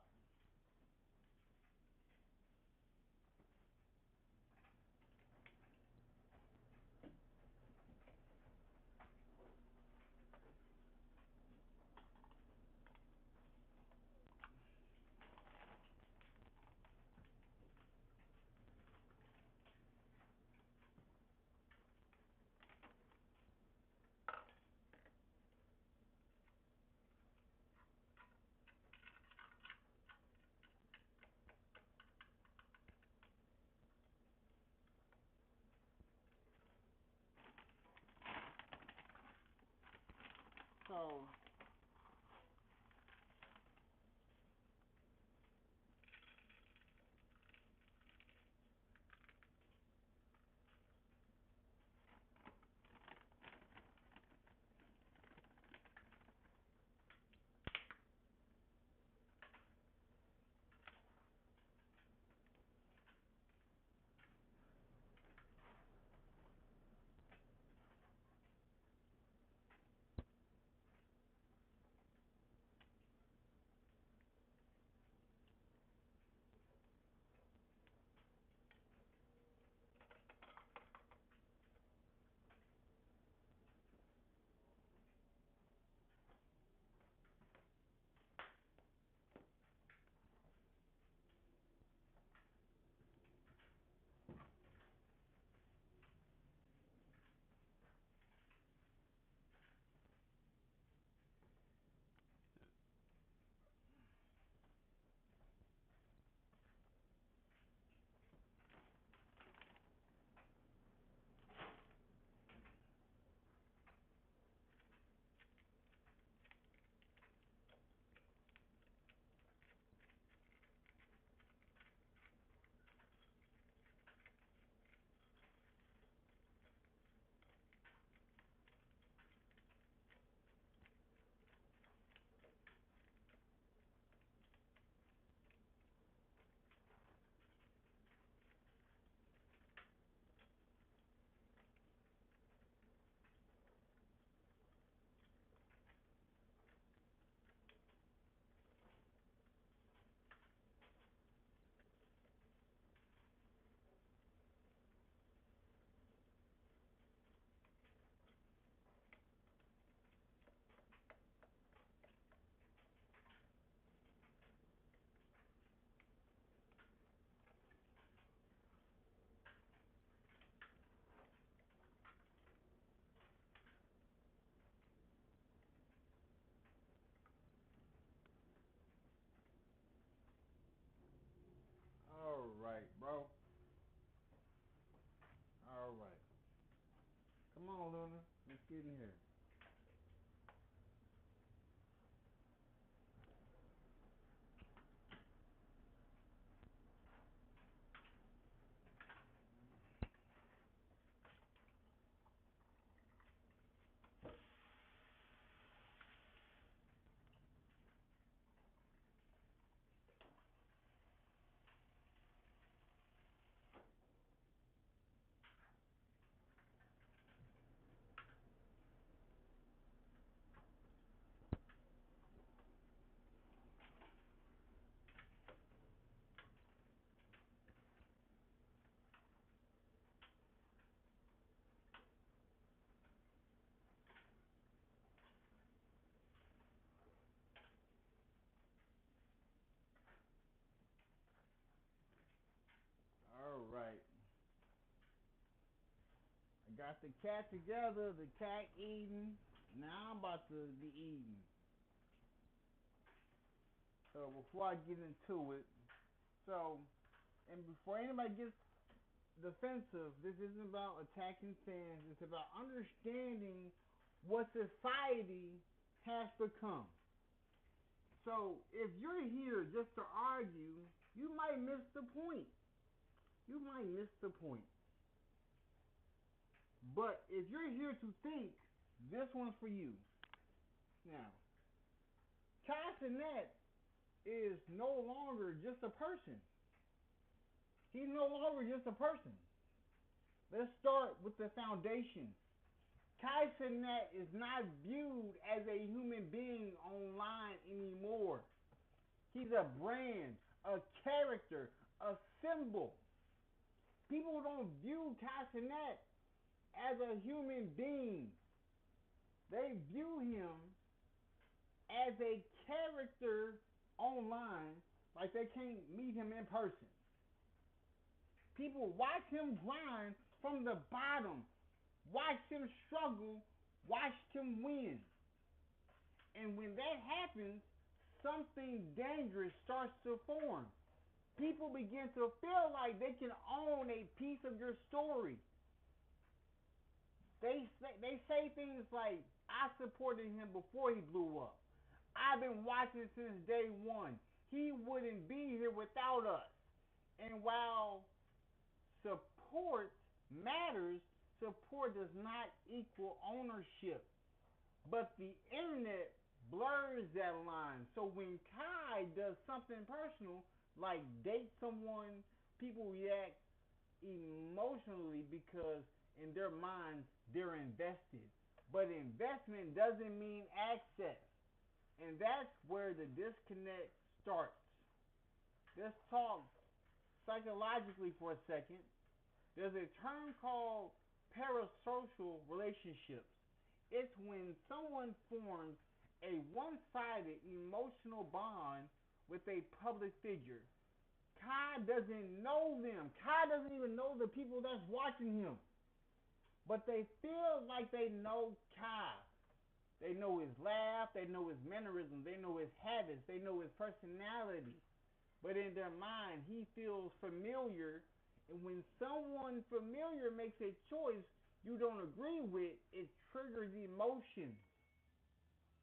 Luna. Let's get in here. Alright. I got the cat together, the cat eating. Now I'm about to be eating. So before I get into it, and before anybody gets defensive, this isn't about attacking fans. It's about understanding what society has become. So if you're here just to argue, you might miss the point. You might miss the point. But if you're here to think, this one's for you. Now, Cenat'S is no longer just a person. He's no longer just a person. Let's start with the foundation. Cenat'S is not viewed as a human being online anymore. He's a brand, a character, a symbol. People don't view Cenat'S as a human being. They view him as a character online, like they can't meet him in person. People watch him grind from the bottom, watch him struggle, watch him win. And when that happens, something dangerous starts to form. People begin to feel like they can own a piece of your story. They say things like, I supported him before he blew up. I've been watching since day one. He wouldn't be here without us. And while support matters, support does not equal ownership. But the internet blurs that line. So when Kai does something personal, like date someone, people react emotionally because in their minds they're invested. But investment doesn't mean access. And that's where the disconnect starts. Let's talk psychologically for a second. There's a term called parasocial relationships. It's when someone forms a one-sided emotional bond with a public figure. Kai doesn't know them. Kai doesn't even know the people that's watching him. But they feel like they know Kai. They know his laugh, they know his mannerisms, they know his habits, they know his personality. But in their mind, he feels familiar. And when someone familiar makes a choice you don't agree with, it triggers emotions.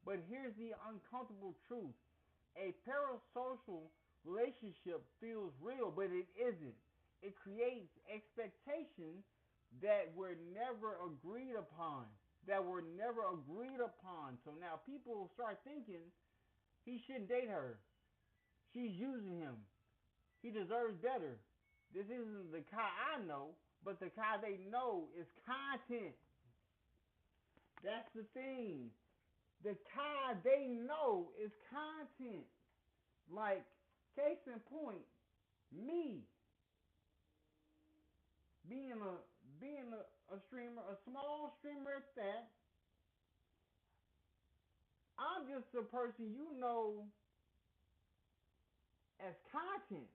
But here's the uncomfortable truth. A parasocial relationship feels real, but it isn't. It creates expectations that were never agreed upon. So now people start thinking he shouldn't date her. She's using him. He deserves better. This isn't the Kai I know, but the Kai they know is content. That's the thing. The Kai they know is content. Like, case in point, me being a streamer, a small streamer at that. I'm just a person you know as content.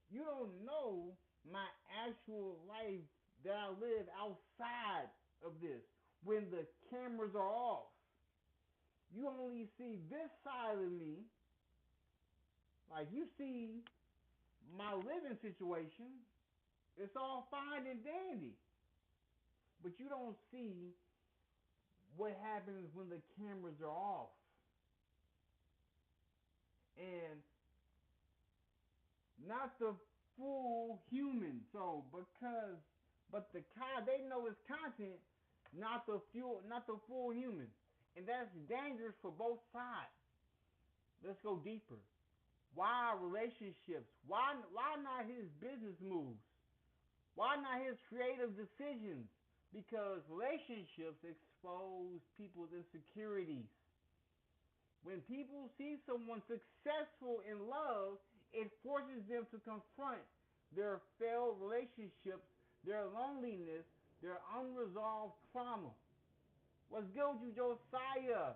You don't know my actual life that I live outside of this. When the cameras are off, you only see this side of me. Like, you see my living situation. It's all fine and dandy. But you don't see what happens when the cameras are off. And not the full human. So but they know it's content, not the full human. And that's dangerous for both sides. Let's go deeper. Why relationships? Why not his business moves? Why not his creative decisions? Because relationships expose people's insecurities. When people see someone successful in love, it forces them to confront their failed relationships, their loneliness, their unresolved trauma. What's good with you, Josiah?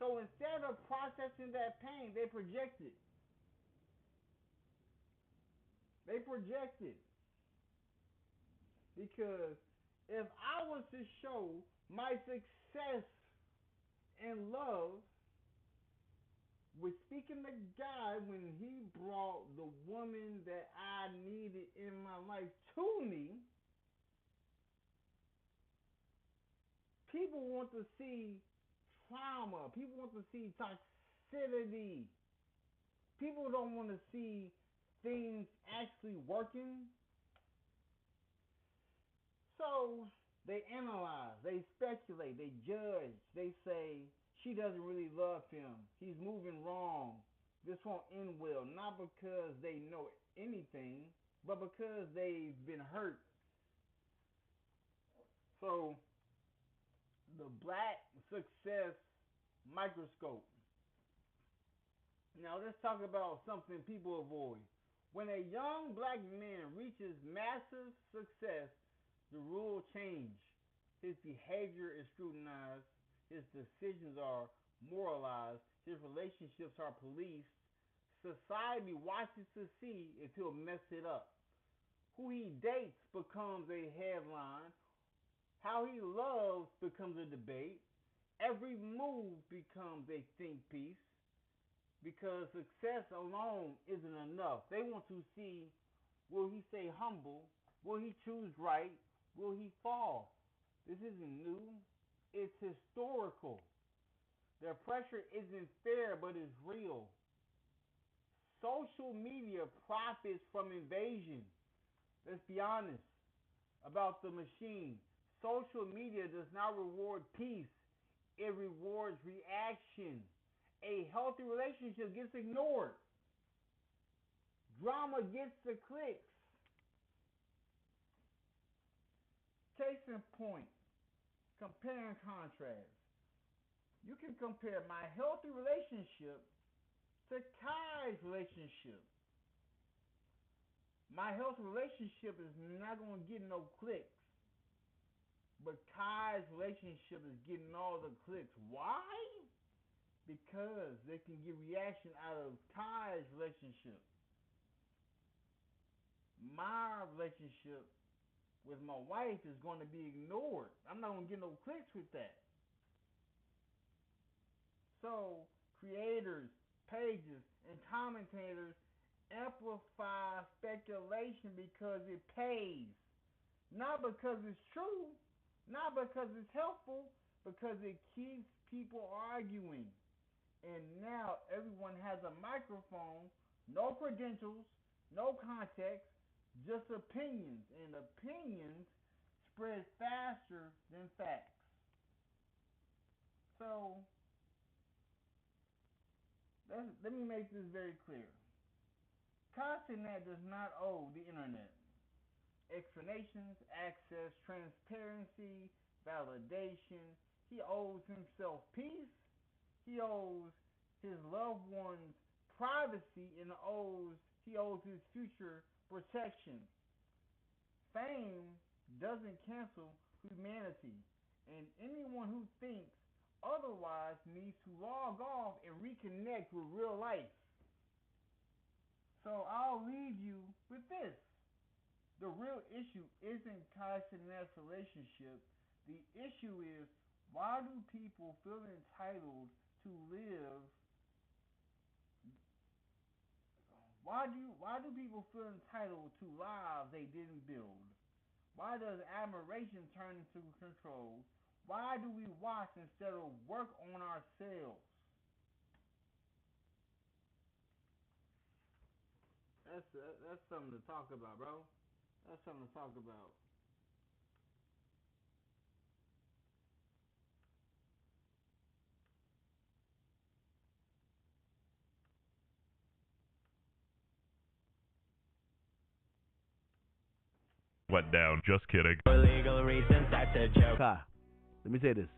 So instead of processing that pain, they project it. They project it. Because if I was to show my success in love with speaking to God when he brought the woman that I needed in my life to me, people want to see trauma. People want to see toxicity. People don't want to see things actually working. So they analyze, they speculate, they judge, they say, she doesn't really love him. He's moving wrong. This won't end well. Not because they know anything, but because they've been hurt. So the black success microscope. Now let's talk about something people avoid. When a young black man reaches massive success, the rules change. His behavior is scrutinized. His decisions are moralized. His relationships are policed. Society watches to see if he'll mess it up. Who he dates becomes a headline. How he loves becomes a debate. Every move becomes a think piece. Because success alone isn't enough. They want to see, will he stay humble? Will he choose right? Will he fall? This isn't new. It's historical. Their pressure isn't fair, but it's real. Social media profits from invasion. Let's be honest about the machine. Social media does not reward peace. It rewards reaction. A healthy relationship gets ignored. Drama gets the clicks. Case in point, compare and contrast. You can compare my healthy relationship to Kai's relationship. My healthy relationship is not going to get no clicks. But Kai's relationship is getting all the clicks. Why? Because they can get reaction out of Kai's relationship. My relationship with my wife is going to be ignored. I'm not going to get no clicks with that. So, creators, pages, and commentators amplify speculation because it pays. Not because it's true, not because it's helpful, because it keeps people arguing. And now everyone has a microphone, no credentials, no context, just opinions. And opinions spread faster than facts. So, let me make this very clear. Cenat'S does not owe the internet explanations, access, transparency, validation. He owes himself peace. He owes his loved ones privacy, and he owes his future protection. Fame doesn't cancel humanity, and anyone who thinks otherwise needs to log off and reconnect with real life. So I'll leave you with this. The real issue isn't Cenat'S relationship. The issue is, why do people feel entitled to live? Why do people feel entitled to lives they didn't build? Why does admiration turn into control? Why do we watch instead of work on ourselves? That's something to talk about, bro. That's something to talk about. Went down. Just kidding. For legal reasons, that's a joke. Let me say this.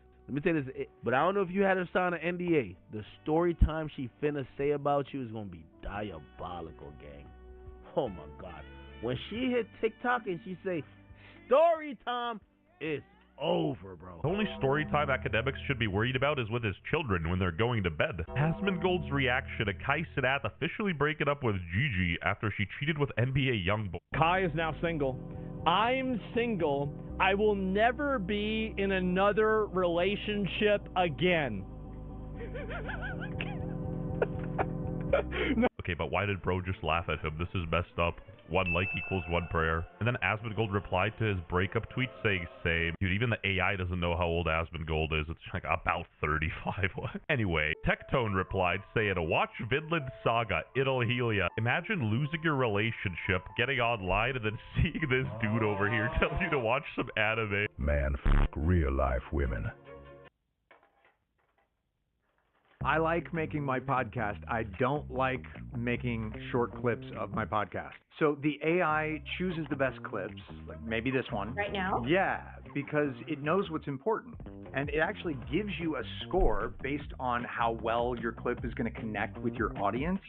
But I don't know if you had her sign an NDA. The story time she finna say about you is gonna be diabolical, gang. Oh my God. When she hit TikTok and she say, story time, it's over, bro. The only storytime academics should be worried about is with his children when they're going to bed. Asmongold's reaction to Kai Cenat officially breaking up with Gigi after she cheated with NBA Youngboy. Kai is now single. I'm single. I will never be in another relationship again. Okay, but why did bro just laugh at him? This is messed up. 1 like equals 1 prayer. And then Asmongold replied to his breakup tweet saying same. Dude, even the AI doesn't know how old Asmongold is. It's like about 35. Anyway, Tectone replied saying, watch Vinland Saga, it'll heal ya. Imagine losing your relationship, getting online, and then seeing this dude over here tell you to watch some anime. Man, fuck real life women. I like making my podcast. I don't like making short clips of my podcast. So the AI chooses the best clips, like maybe this one. Right now? Yeah, because it knows what's important. And it actually gives you a score based on how well your clip is going to connect with your audience.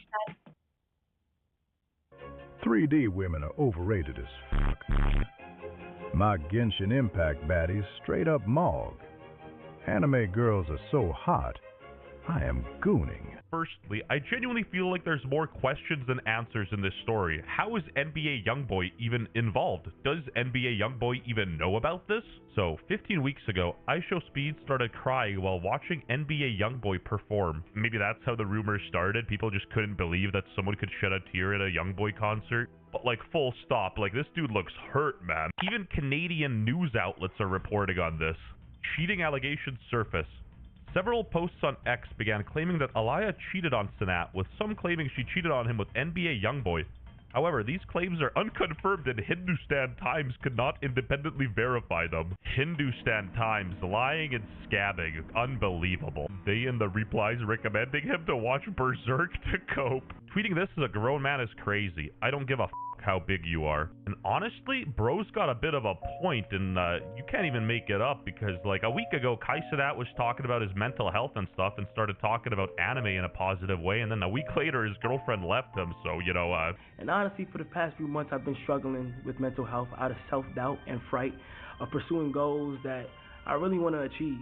3D women are overrated as fuck. My Genshin Impact baddies straight up Mog. Anime girls are so hot, I am gooning. Firstly, I genuinely feel like there's more questions than answers in this story. How is NBA Youngboy even involved? Does NBA Youngboy even know about this? So, 15 weeks ago, IShowSpeed started crying while watching NBA Youngboy perform. Maybe that's how the rumors started. People just couldn't believe that someone could shed a tear at a Youngboy concert. But like, full stop, like, this dude looks hurt, man. Even Canadian news outlets are reporting on this. Cheating allegations surface. Several posts on X began claiming that Aliyah cheated on Cenat, with some claiming she cheated on him with NBA Youngboy. However, these claims are unconfirmed and Hindustan Times could not independently verify them. Hindustan Times lying and scamming. Unbelievable. They in the replies recommending him to watch Berserk to cope. Tweeting this as a grown man is crazy. I don't give a how big you are. And honestly, bro's got a bit of a point, and you can't even make it up, because like a week ago, Kai Cenat was talking about his mental health and stuff and started talking about anime in a positive way, and then a week later his girlfriend left him, so you know. And honestly, for the past few months I've been struggling with mental health out of self-doubt and fright of pursuing goals that I really want to achieve.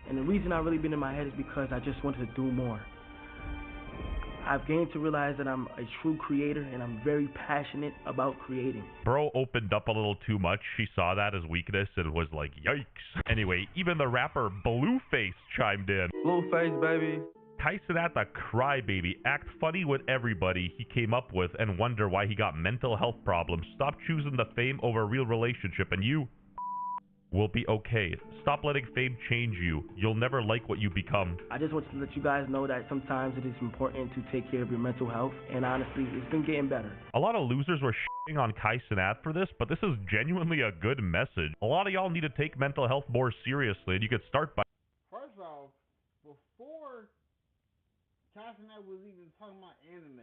And the reason I've really been in my head is because I just wanted to do more. I've gained to realize that I'm a true creator, and I'm very passionate about creating. Bro opened up a little too much. She saw that as weakness and was like, yikes. Anyway, even the rapper Blueface chimed in. Blueface, baby. Kai Cenat, the crybaby, act funny with everybody he came up with and wonder why he got mental health problems. Stop choosing the fame over a real relationship, and you will be okay. Stop letting fame change you. You'll never like what you become. I just want to let you guys know that sometimes it is important to take care of your mental health, and honestly, it's been getting better. A lot of losers were shitting on Kai Cenat for this, but this is genuinely a good message. A lot of y'all need to take mental health more seriously, and you could start by... First off, before Kai Cenat was even talking about anime,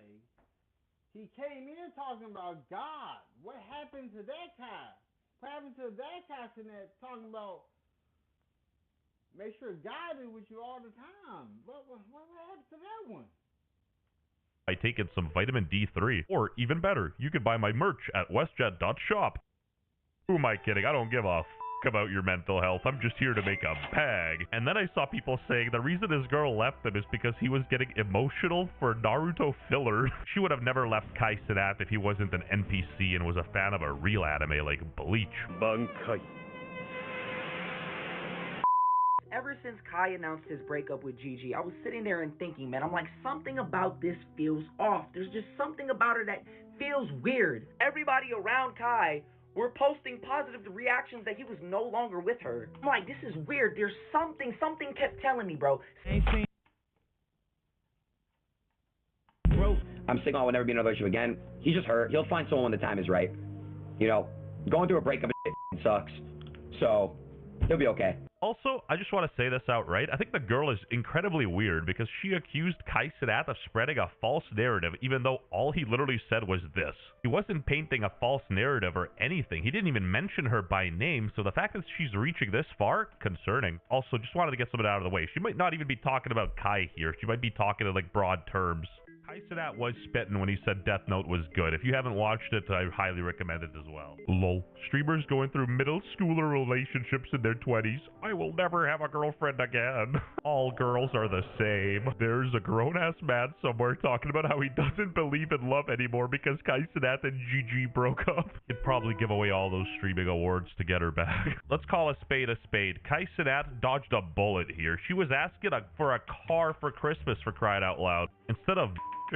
he came in talking about God. What happened to that Kai? What happened to that Kai Cenat talking about make sure God is with you all the time? What happened to that one? By taking some vitamin D3. Or even better, you could buy my merch at westjet.shop. Who am I kidding? I don't give a about your mental health. I'm just here to make a bag. And then I saw people saying the reason his girl left him is because he was getting emotional for Naruto filler. She would have never left Kai Cenat if he wasn't an NPC and was a fan of a real anime like Bleach. Bankai. Ever since Kai announced his breakup with Gigi, I was sitting there and thinking, man, I'm like, something about this feels off. There's just something about her that feels weird. Everybody around Kai were posting positive reactions that he was no longer with her. I'm like, this is weird. There's something kept telling me, bro. I'm single, I will never be in a relationship again. He's just hurt. He'll find someone when the time is right. You know, going through a breakup sucks. So, he'll be okay. Also, I just want to say this outright. I think the girl is incredibly weird because she accused Kai Cenat of spreading a false narrative, even though all he literally said was this. He wasn't painting a false narrative or anything. He didn't even mention her by name, so the fact that she's reaching this far, concerning. Also, just wanted to get something out of the way. She might not even be talking about Kai here. She might be talking in like broad terms. Kai Cenat was spitting when he said Death Note was good. If you haven't watched it, I highly recommend it as well. Lol. Streamers going through middle schooler relationships in their 20s. I will never have a girlfriend again. All girls are the same. There's a grown-ass man somewhere talking about how he doesn't believe in love anymore because Kai Cenat and Gigi broke up. He'd probably give away all those streaming awards to get her back. Let's call a spade a spade. Kai Cenat dodged a bullet here. She was asking for a car for Christmas, for crying out loud. Instead of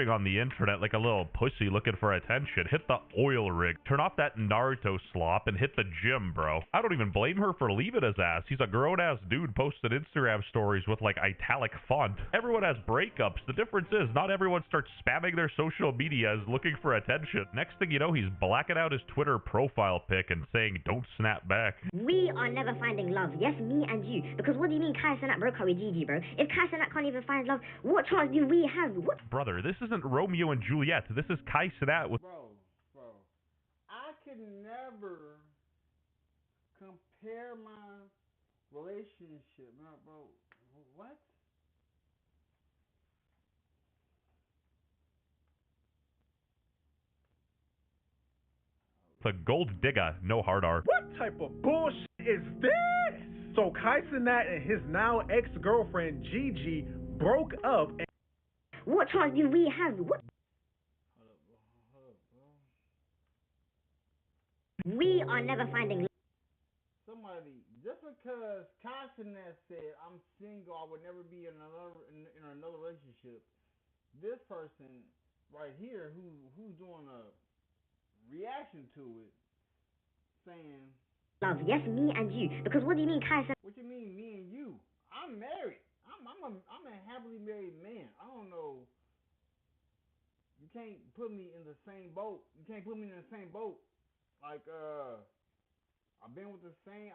on the internet like a little pussy looking for attention, hit the oil rig, turn off that Naruto slop, and hit the gym, bro. I don't even blame her for leaving his ass. He's a grown-ass dude posting Instagram stories with like italic font. Everyone has breakups. The difference is not everyone starts spamming their social medias looking for attention. Next thing you know, he's blacking out his Twitter profile pic and saying, don't snap back. We are never finding love. Yes, me and you. Because what do you mean Kai Cenat broke up with Gigi, bro? If Kai Cenat can't even find love, what chance do we have? What? Brother, this isn't Romeo and Juliet. This is Kai Cenat with... Bro, I can never compare my relationship, bro. What? The gold digger, no hard R. What type of bullshit is this? So Kai Cenat and his now ex-girlfriend Gigi broke up and... What chance do we have? What? We are never finding love. Somebody, just because Kai Cenat said I'm single, I would never be in another relationship. This person right here, who's doing a reaction to it, saying love. Yes, me and you. Because what do you mean Kai Cenat? What you mean me and you? I'm married. I'm a happily married man. I don't know. You can't put me in the same boat. Like I've been with the same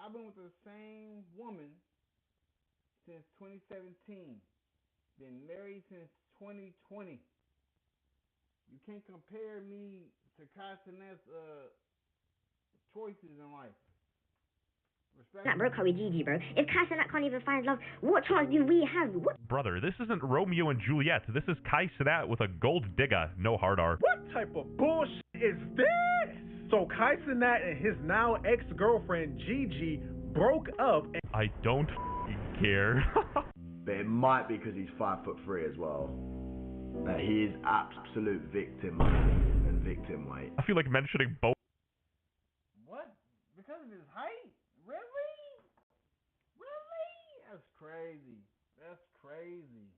woman since 2017. Been married since 2020. You can't compare me to Kai Cenat's choices in life. That broke up with Gigi, bro. If Kai Cenat can't even find love, what chance do we have? What? Brother, this isn't Romeo and Juliet. This is Kai Cenat with a gold digger, no hard R. What type of bullshit is this? So Kai Cenat and his now ex-girlfriend Gigi broke up and... I don't care. But it might be because he's 5'3" as well. He is absolute victim and victim weight. I feel like mentioning both. What? Because of his height? Really? That's crazy.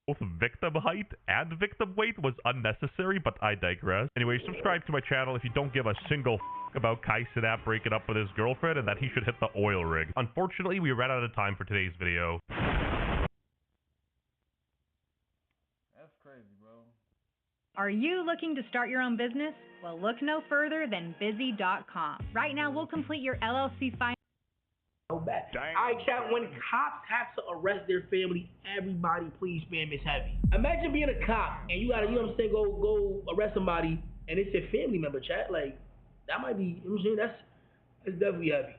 Both victim height and victim weight was unnecessary, but I digress. Anyway, subscribe to my channel if you don't give a single about Kai Cenat breaking up with his girlfriend and that he should hit the oil rig. Unfortunately, we ran out of time for today's video. That's crazy, bro. Are you looking to start your own business? Well, look no further than busy.com. Right now, we'll complete your LLC filing. All right, chat. When cops have to arrest their family, everybody please spam is heavy. Imagine being a cop and you gotta, you know what I'm saying, go arrest somebody and it's your family member, chat. Like, that might be, you know what I'm saying, that's definitely heavy.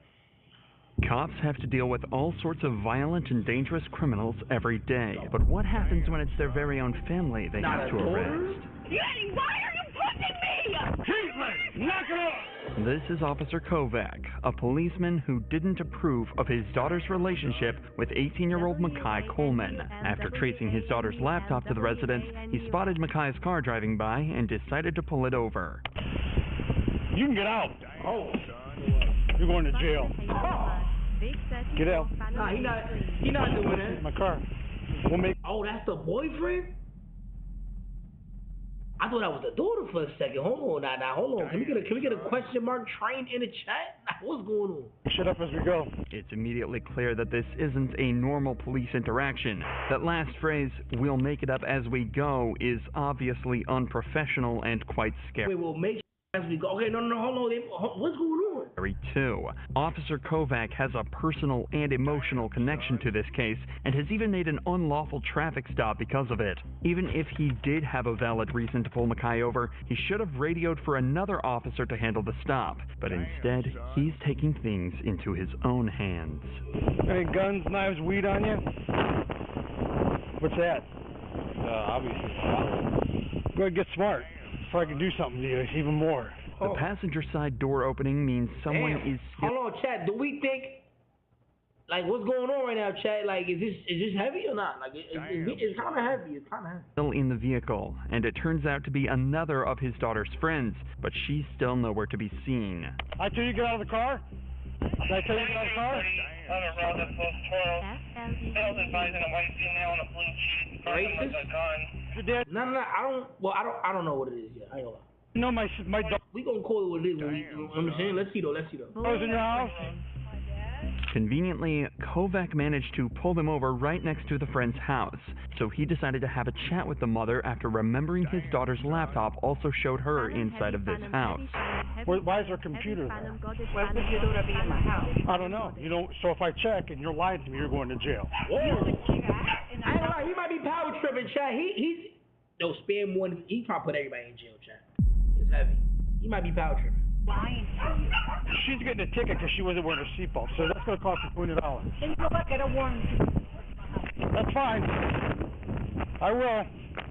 Cops have to deal with all sorts of violent and dangerous criminals every day. But what happens when it's their very own family they have to arrest? Yeti, why are you pushing me? Caitlin, knock it off! This is Officer Kovac, a policeman who didn't approve of his daughter's relationship with 18-year-old Makai Coleman. After tracing his daughter's laptop to the residence, he spotted Makai's car driving by and decided to pull it over. You can get out. Oh, you're going to jail. Get out. Nah, he not doing that. My car. We'll make. Oh, that's the boyfriend? I thought that was the daughter for a second. Hold on, now, hold on. Can we get a question mark train in the chat? What's going on? Shut up as we go. It's immediately clear that this isn't a normal police interaction. That last phrase, "we'll make it up as we go," is obviously unprofessional and quite scary. We'll make as we go. Okay, no, hold on. What's going on? Too. Officer Kovac has a personal and emotional connection to this case and has even made an unlawful traffic stop because of it. Even if he did have a valid reason to pull Makai over, he should have radioed for another officer to handle the stop. But instead, he's taking things into his own hands. Any guns, knives, weed on you? What's that? Obviously. Go ahead, get smart so I can do something to you even more. The passenger side door opening means someone is still... Hold on, chat. Do we think, like, what's going on right now, chat? Like, is this heavy or not? Like, it's kind of heavy. It's kind of heavy. Still in the vehicle, and it turns out to be another of his daughter's friends, but she's still nowhere to be seen. I tell you get out of the car? Did I tell you get out of the car? On a road that's close to 12. Sales advising a white female on a blue cheek. Racist? A gun. Your dad? No, I don't know what it is yet. I ain't gonna lie. No, my dog. We gonna call it what it is. When you know what I'm saying? Let's see though. I was in your house. Conveniently, Kovac managed to pull them over right next to the friend's house, so he decided to have a chat with the mother after remembering his daughter's laptop also showed her inside of this house. Why is her computer there? Why would your daughter be in my house? I don't know. So if I check and you're lying to me, you're going to jail. Whoa. I ain't gonna lie, he might be power tripping, chat. He's no spam one. He probably put everybody in jail, chat. It's heavy. He might be power tripping. She's getting a ticket because she wasn't wearing her seatbelt, so that's going to cost her $200. Then go back and warn you. That's fine. I will.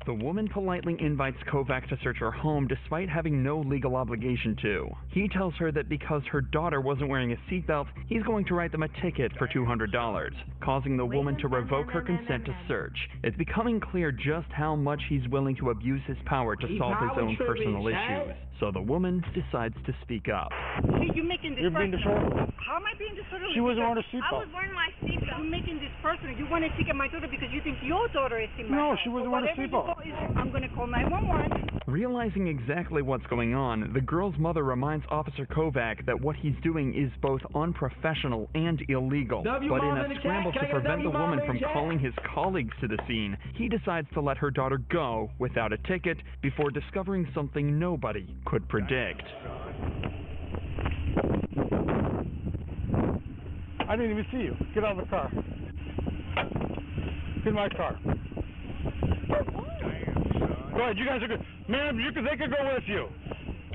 The woman politely invites Kovac to search her home despite having no legal obligation to. He tells her that because her daughter wasn't wearing a seatbelt, he's going to write them a ticket for $200, causing the woman to revoke her consent to search. It's becoming clear just how much he's willing to abuse his power to solve his own personal issues. So the woman decides to speak up. Hey, you're making this You're being disorderly. How am I being disorderly? She wasn't wearing a seatbelt. I was wearing my seatbelt. You're making this personal. You want to ticket my daughter because you think your daughter is in my No, house. she wasn't wearing a seatbelt. I'm going to call 911. Realizing exactly what's going on, the girl's mother reminds Officer Kovac that what he's doing is both unprofessional and illegal. But in a scramble to prevent the woman from calling his colleagues to the scene, he decides to let her daughter go without a ticket before discovering something nobody could predict. I didn't even see you. Get out of the car. Get in my car. Go ahead, you guys are good. Ma'am, they could go with you.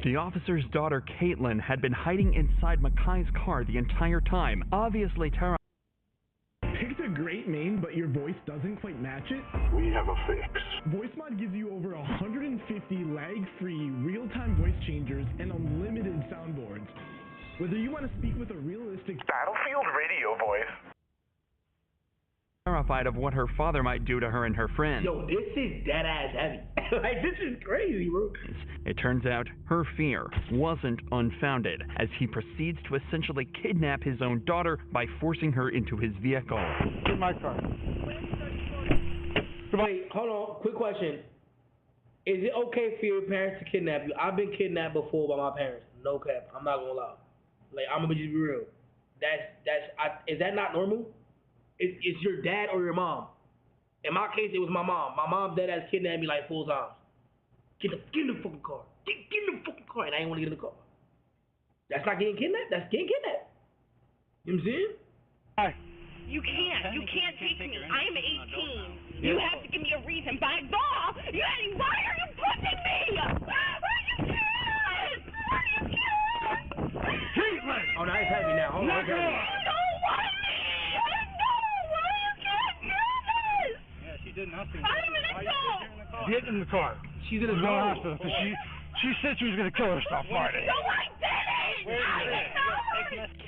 The officer's daughter, Caitlin, had been hiding inside Makai's car the entire time, obviously terrified. Picked a great name, but your voice doesn't quite match it? We have a fix. VoiceMod gives you over 150 lag-free, real-time voice changers and unlimited soundboards. Whether you want to speak with a realistic Battlefield radio voice. Terrified of what her father might do to her and her friends. Yo, this is dead ass heavy. Like, this is crazy, bro. It turns out her fear wasn't unfounded, as he proceeds to essentially kidnap his own daughter by forcing her into his vehicle. Get my car. Wait, hold on. Quick question. Is it okay for your parents to kidnap you? I've been kidnapped before by my parents. No cap. I'm not gonna lie. Like, I'm gonna just be real. Is that not normal? It's your dad or your mom. In my case, it was my mom. My mom dead ass kidnapped me like 4 times. Get in the fucking car. Get in the fucking car. And I ain't want to get in the car. That's not getting kidnapped. That's getting kidnapped. You know what I'm saying? Hi. You can't take me. I am 18. You have to give me a reason. By law, why are you pushing me? Caitlin! Oh, no, it's heavy now. Hold on. Did nothing. 5 minutes ago! Get in the car. She's in the hospital. She said she was going to kill herself Friday. No, I didn't!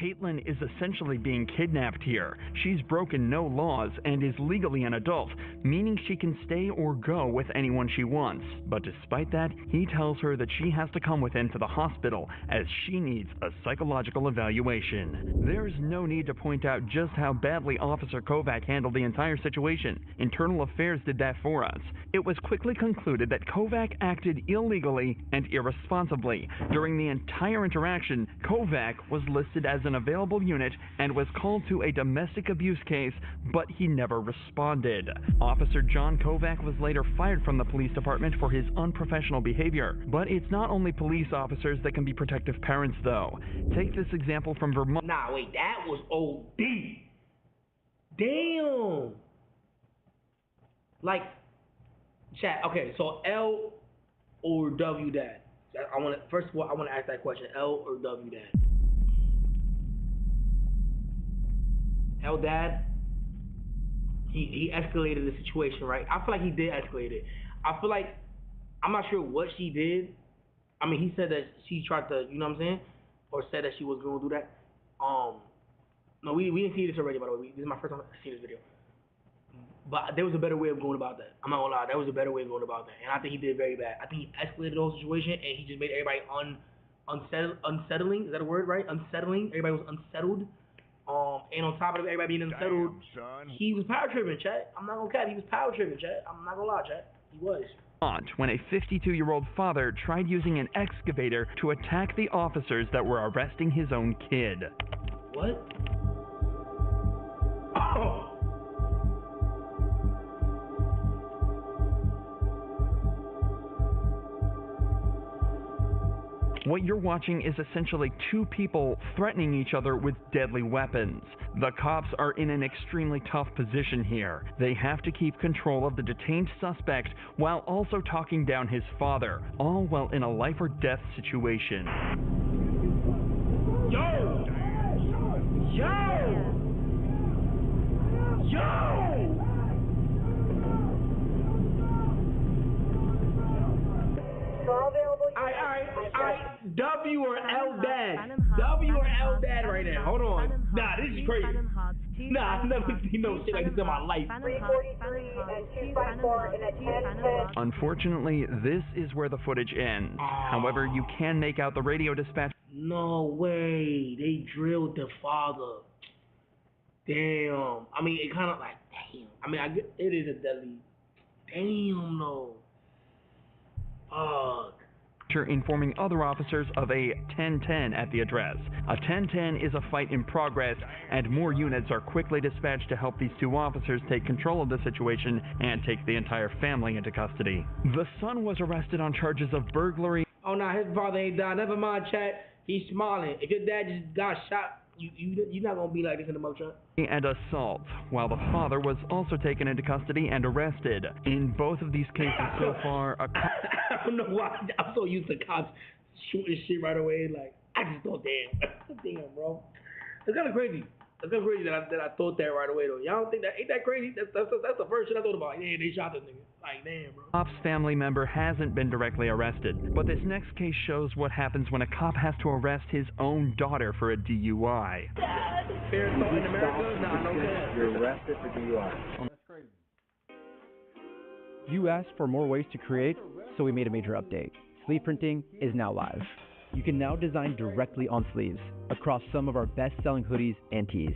Caitlin is essentially being kidnapped here. She's broken no laws and is legally an adult, meaning she can stay or go with anyone she wants. But despite that, he tells her that she has to come with him to the hospital as she needs a psychological evaluation. There's no need to point out just how badly Officer Kovac handled the entire situation. Internal Affairs did that for us. It was quickly concluded that Kovac acted illegally and irresponsibly. During the entire interaction, Kovac was listed as an available unit and was called to a domestic abuse case, but he never responded. Officer John Kovac was later fired from the police department for his unprofessional behavior. But it's not only police officers that can be protective parents, though. Take this example from Vermont. Nah, wait, that was OD. Damn. Like, chat. Okay, so L or W dad. First of all, I want to ask that question. L or W dad? L dad. He escalated the situation, right? I feel like he did escalate it. I feel like, I'm not sure what she did. I mean, he said that she tried to, you know what I'm saying? Or said that she was going to do that. No, we didn't see this already, by the way. This is my first time seeing this video. But there was a better way of going about that. I'm not gonna lie, there was a better way of going about that. And I think he did very bad. I think he escalated the whole situation and he just made everybody unsettling. Is that a word, right? Unsettling. Everybody was unsettled. And on top of everybody being unsettled, he was power tripping, chat. I'm not gonna cap, he was power tripping, chat. I'm not gonna lie, chat. He was. When a 52-year-old father tried using an excavator to attack the officers that were arresting his own kid. What? Oh. What you're watching is essentially two people threatening each other with deadly weapons. The cops are in an extremely tough position here. They have to keep control of the detained suspect while also talking down his father, all while in a life or death situation. Yo! Yo! Yo! Alright, W or L dad. W or L dad right now. Hold on. Nah, this is crazy. Nah, I've never seen no shit like this in my life. 343 and 254 in a 10-10. Unfortunately, this is where the footage ends. However, you can make out the radio dispatch. No way. They drilled the father. Damn. I mean, it kind of like, damn. I mean, it is a deadly. Damn, no. Fuck. Informing other officers of a 1010 at the address. A 1010 is a fight in progress, and more units are quickly dispatched to help these two officers take control of the situation and take the entire family into custody. The son was arrested on charges of burglary. Oh, no, his father ain't died. Never mind, chat. He's smiling. If your dad just got shot, you're not going to be like this in the mug truck. And assault, while the father was also taken into custody and arrested. In both of these cases so far, I don't know why. I'm so used to cops shooting shit right away. Like, I just thought, damn, bro. It's kind of crazy. It's kind of crazy that I thought that right away, though. Y'all don't think that? Ain't that crazy? That's the first shit I thought about. Yeah, they shot this nigga. Like, damn, bro. Cop's family member hasn't been directly arrested, but this next case shows what happens when a cop has to arrest his own daughter for a DUI. Fair thought in America? Nah, no good. You're arrested for DUI. That's crazy. You asked for more ways to create, so we made a major update. Sleeve printing is now live. You can now design directly on sleeves across some of our best-selling hoodies and tees.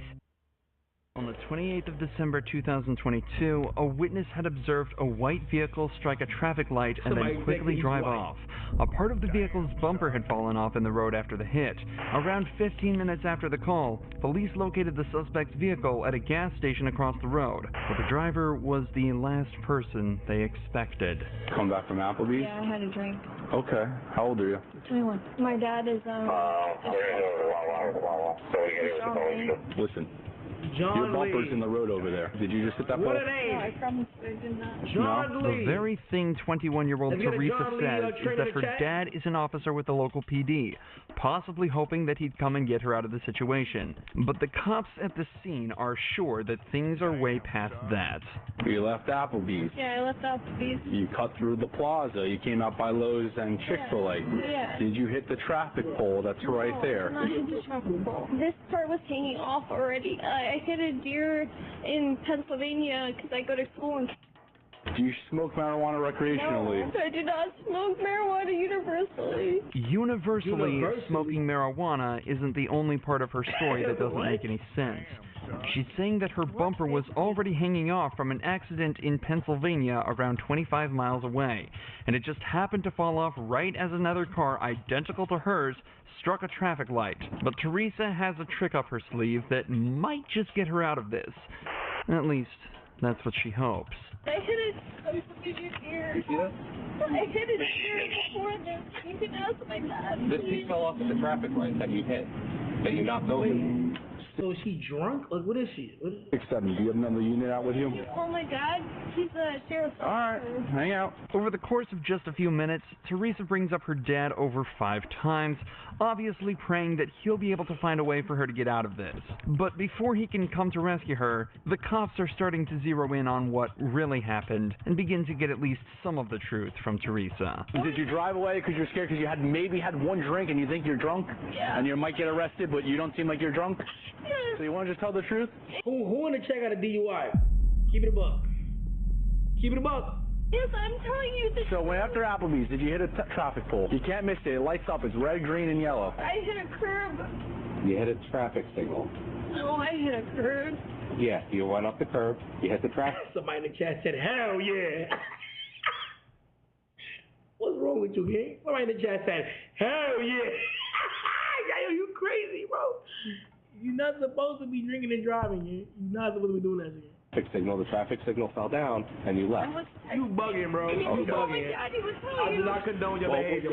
On the 28th of December 2022, a witness had observed a white vehicle strike a traffic light and then quickly drive off. A part of the vehicle's bumper had fallen off in the road after the hit. Around 15 minutes after the call, police located the suspect's vehicle at a gas station across the road, but the driver was the last person they expected. Come back from Applebee's? Yeah, I had a drink. Okay. How old are you? 21. My dad is, Listen. John Your bumper's Lee. in the road over there. Did you just hit that pole? What are they? No, I promise I did not. John The Lee. very thing 21-year-old Let's get a Teresa John Lee, says is train that in the her chat. dad is an officer with the local PD, possibly hoping that he'd come and get her out of the situation. But the cops at the scene are sure that things are way past that. You left Applebee's. Yeah, I left Applebee's. You cut through the plaza. You came out by Lowe's and Chick-fil-A. Yeah. Did you hit the traffic pole that's right there? Not hit the traffic pole. This part was hanging off already. I hit a deer in Pennsylvania because I go to school in. Do you smoke marijuana recreationally? No, I do not smoke marijuana universally. Universally, smoking marijuana isn't the only part of her story that doesn't make any sense. She's saying that her bumper was already hanging off from an accident in Pennsylvania around 25 miles away, and it just happened to fall off right as another car identical to hers struck a traffic light. But Teresa has a trick up her sleeve that might just get her out of this. At least, that's what she hopes. I hit a deer. I hit a deer before this. You can ask my dad. This piece fell off at the traffic light that you hit, that you knocked over. So is she drunk? Like, what is she? 6-7. Do you have another unit out with you? Oh, my dad, he's a sheriff's officer. Hang out. Over the course of just a few minutes, Teresa brings up her dad over 5 times, obviously praying that he'll be able to find a way for her to get out of this. But before he can come to rescue her, the cops are starting to zero in on what really happened and begin to get at least some of the truth from Teresa. Did you drive away because you're scared because you had maybe had one drink and you think you're drunk? Yeah. And you might get arrested, but you don't seem like you're drunk? So you want to just tell the truth? Who in the chat got a DUI? Keep it a buck. Keep it a buck. Yes, I'm telling you the So when after Applebee's, did you hit a traffic pole? You can't miss it. It lights up. It's red, green, and yellow. I hit a curb. You hit a traffic signal. No, I hit a curb. Yeah, you went up the curb. You hit the traffic. Somebody in the chat said, hell yeah. What's wrong with you, gang? Somebody in the chat said, hell yeah. Yo, you crazy, bro. You're not supposed to be drinking and driving. You're not supposed to be doing that shit. The traffic signal fell down, and you left. You bugging, bro. You bugging. I do not condone your behavior,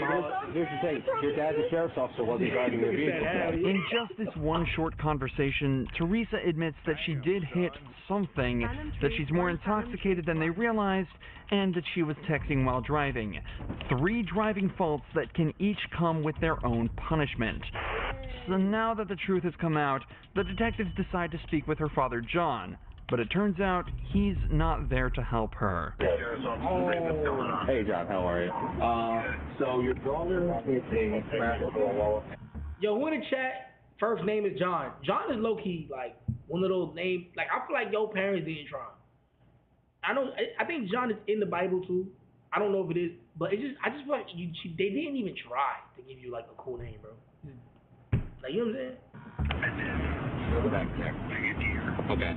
Here's the thing. Your dad's a sheriff's officer, wasn't driving your vehicle. In just this one short conversation, Teresa admits that she did hit something, that she's more intoxicated than they realized, and that she was texting while driving. 3 driving faults that can each come with their own punishment. So now that the truth has come out, the detectives decide to speak with her father, John. But it turns out he's not there to help her. Hey, John, how are you? So your daughter is a basketball. Yo, who in the chat? First name is John. John is low key like one of those names. Like I feel like your parents didn't try. I think John is in the Bible too. I don't know if it is, but it just I just feel like they didn't even try to give you like a cool name, bro. Like you know what I'm saying? Go back there. Okay.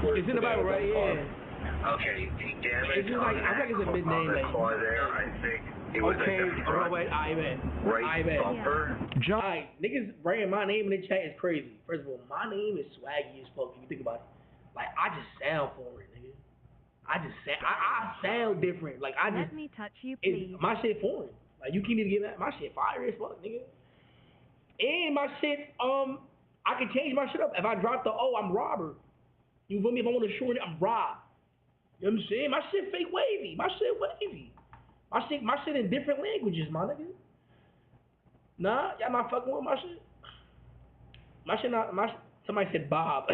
It's in the Bible, right? Yeah. Okay, the damage. It's just like I think it's a mid name. Like, there, I think it was okay, front wait, I bet. bumper. John. Alright, niggas writing my name in the chat is crazy. First of all, my name is swaggy as fuck if you think about it. Like I just sound foreign, nigga. I sound different. Like I just Let me touch you, please. my shit foreign. Like you can't even get that. My shit fire as fuck, nigga. And my shit, I can change my shit up. If I drop the O, I'm Robert. You feel me? If I want to shorten it, I'm Rob. You know what I'm saying? My shit fake wavy. My shit wavy. My shit in different languages, my nigga. Nah, y'all not fucking with my shit. My shit not. Somebody said Bob.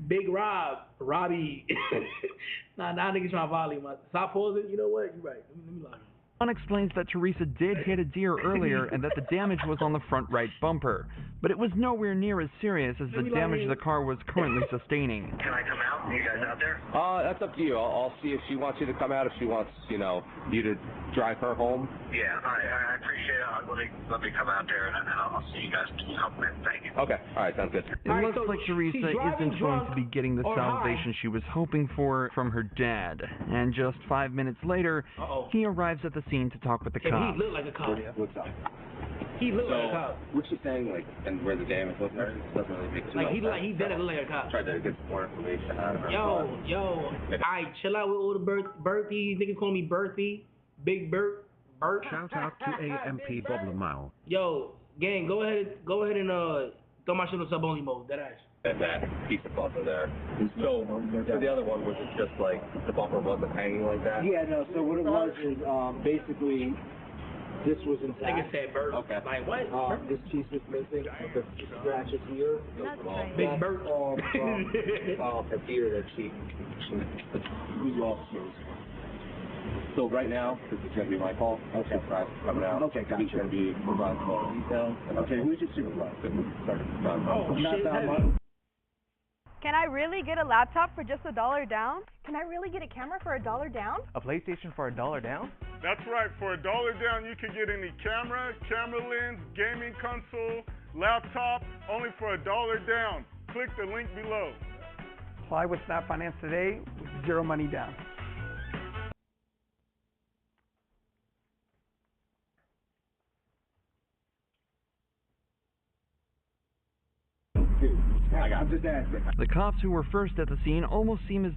Big Rob, Robbie. nah, niggas trying to volley my. Stop pausing. You know what? You're right. Let me lie. John explains that Teresa did hit a deer earlier and that the damage was on the front right bumper, but it was nowhere near as serious as the damage the car was currently sustaining. Can I come out? Are you guys out there? That's up to you. I'll see if she wants you to come out, if she wants, you to drive her home. Yeah, I appreciate it. Let me come out there and I'll see you guys help me. Thank you. Okay, all right, sounds good. It looks like Teresa isn't going to be getting the salvation she was hoping for from her dad, and just 5 minutes later, he arrives at the scene to talk with the cops. He looked like a cop. What's up? He looked like a cop. What's she saying, and where the damage was? Doesn't really make too much sense. He did look like a cop. Tried to get some more information out of her. Yo, alright, chill out with all the Berthies. Niggas call me Berthie, Big Bert. Shout out to AMP Bob Lamau. Yo, gang, go ahead and Throw my shit on sub-only mode, that ass. And that piece of bumper there. So, the other one, was it just like the bumper wasn't hanging like that? Yeah, no, so what it was is basically this was intact. Nigga said Bert. Okay. Like what? This piece is missing. The scratches here. Big Bert. From the theater that she who's officers. So right now, this is going to be my call. Okay. Supervisor coming out. Okay, gotcha. He's going to be providing all the details. Okay, who's your supervisor? Not that much. Can I really get a laptop for just $1 down? Can I really get a camera for $1 down? A PlayStation for $1 down? That's right, for $1 down you can get any camera, camera lens, gaming console, laptop, only for $1 down. Click the link below. Apply with Snap Finance today with zero money down. I'm just asking. The cops who were first at the scene almost seem as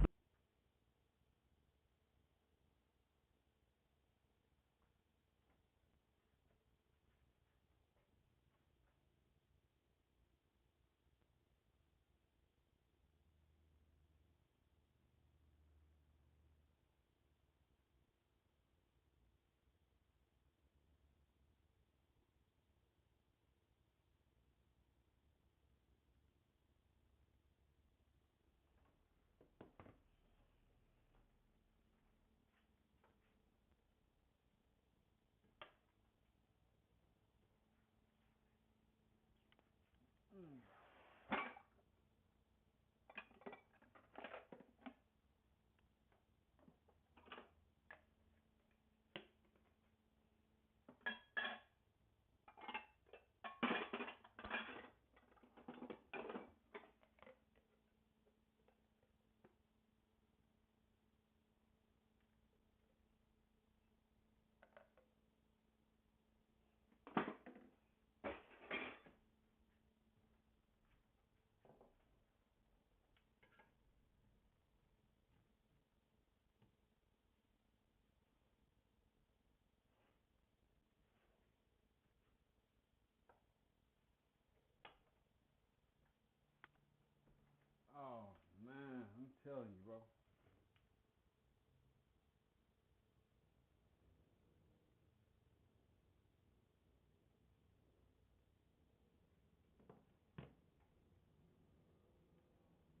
Oh man, I'm telling you, bro.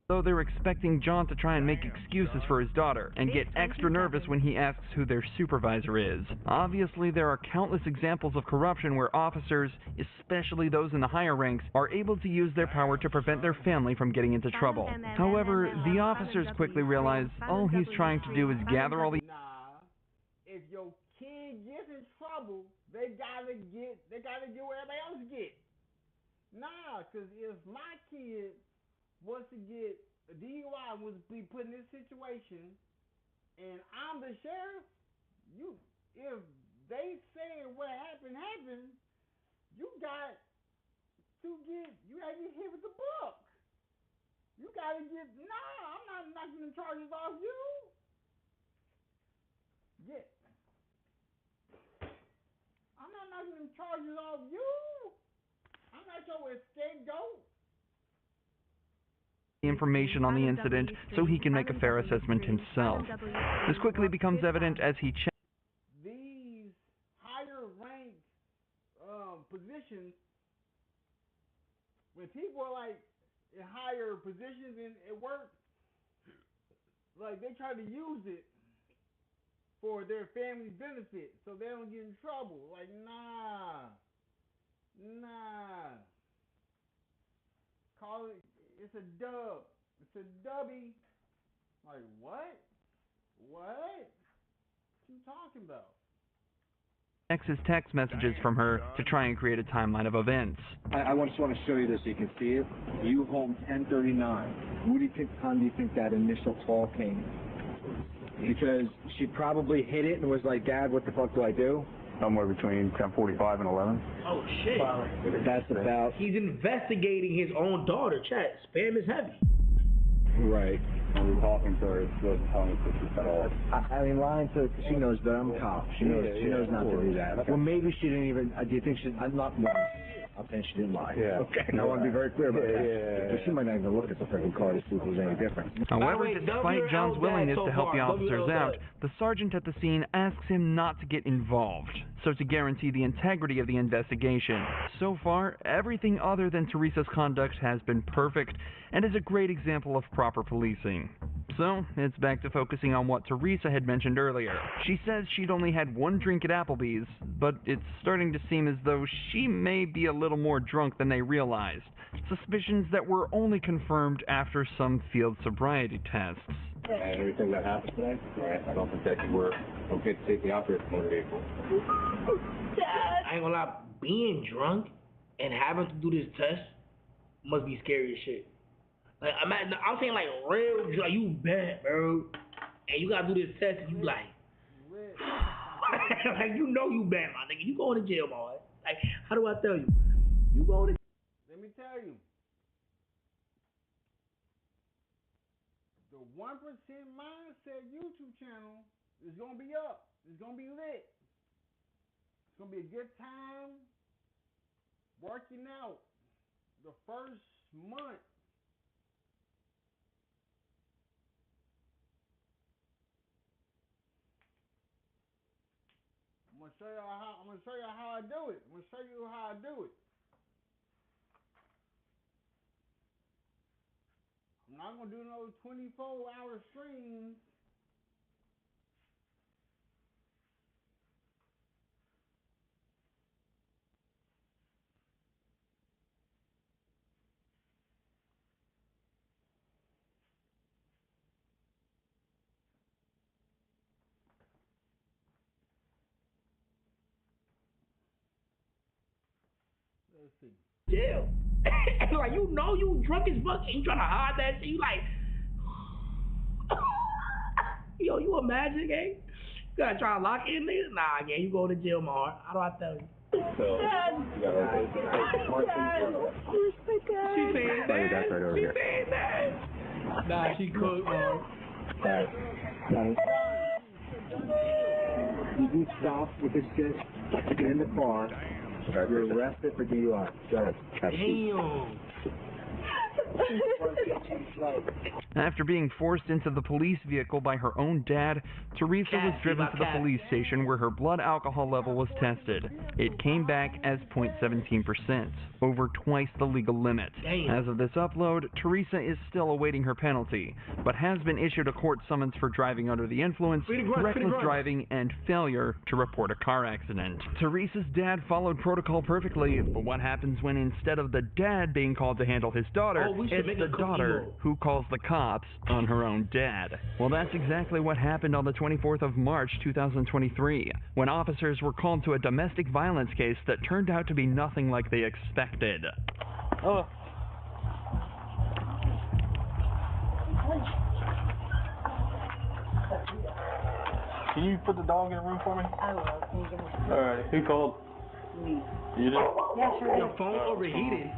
though they're expecting John to try and make excuses for his daughter and get extra nervous when he asks who their supervisor is. Obviously, there are countless examples of corruption where officers, especially those in the higher ranks, are able to use their power to prevent their family from getting into trouble. However, the officers quickly realize all he's trying to do is gather all the If your kid gets in trouble, they gotta get what everybody else get. Nah, cause if my kid was to get a DUI, was to be put in this situation, and I'm the sheriff, if they say what happened, you got to get hit with the book. You gotta get, I'm not knocking the charges off you. Yeah. I'm not knocking them charges off you. I'm not your scapegoat. information on the incident so he can make a fair assessment himself. This quickly becomes evident as he checks these higher ranked positions. When people are like in higher positions at work, like they try to use it for their family's benefit so they don't get in trouble. Like, nah. Call it, it's a dub. It's a dubby. Like, what? What you talking about? his text messages from her to try and create a timeline of events. I just want to show you this so you can see it. You home 10:39. What do you think time do you think that initial call came? Because she probably hit it and was like, Dad, what the fuck do I do? Somewhere between 10:45 and 11. Oh shit. That's about. He's investigating his own daughter. Chat, spam is heavy. Right. I was talking to her. She wasn't telling me at all. I mean, lying to, she knows that I'm a cop. She knows not to do that. Well, maybe she didn't even, do you think she, I'm not one. I'm saying she didn't lie. Yeah. Okay. I want to be very clear about that. Yeah. But she might not even look at the freaking car to see if there's any difference. However, despite John's willingness to help the officers out, the sergeant at the scene asks him not to get involved, so to guarantee the integrity of the investigation. So far, everything other than Teresa's conduct has been perfect and is a great example of proper policing. So, it's back to focusing on what Teresa had mentioned earlier. She says she'd only had one drink at Applebee's, but it's starting to seem as though she may be a little more drunk than they realized. Suspicions that were only confirmed after some field sobriety tests. And everything that happened today, right? I don't think that you were okay to take me out there for motor vehicle. Dad! I ain't gonna lie, being drunk and having to do this test must be scary as shit. Like, I'm saying like real, like you bad, bro, and you gotta do this test and you like, like you know you bad, my nigga. You going to jail, boy. Like, how do I tell you? You go to. Let me tell you. The 1% Mindset YouTube channel is gonna be up. It's gonna be lit. It's gonna be a good time working out the first month. I'm gonna show you how I do it. I'm gonna show you how I do it. I'm not gonna do no 24-hour streams. Let's see. Jail. Like, you know you drunk as fuck and you trying to hide that shit. You like, yo, you imagine, gang? You gotta try to lock in niggas? Nah, gang, you go to jail, my heart. How do I tell you? So, you got She saying that. She saying that. Nah, she cooked, man. You do stop with this shit, get in the car, you're arrested for DUI. Damn. After being forced into the police vehicle by her own dad, Teresa was driven to the police station where her blood alcohol level was tested. It came back as 0.17%, over twice the legal limit. As of this upload, Teresa is still awaiting her penalty, but has been issued a court summons for driving under the influence, reckless driving, and failure to report a car accident. Teresa's dad followed protocol perfectly, but what happens when instead of the dad being called to handle his daughter, it's the daughter who calls the cops on her own dad? Well, that's exactly what happened on the 24th of March 2023, when officers were called to a domestic violence case that turned out to be nothing like they expected. Oh. Can you put the dog in a room for me? I will. Can you give me some? Alright, who called? Me. You did? Yeah, sure. Your phone overheated.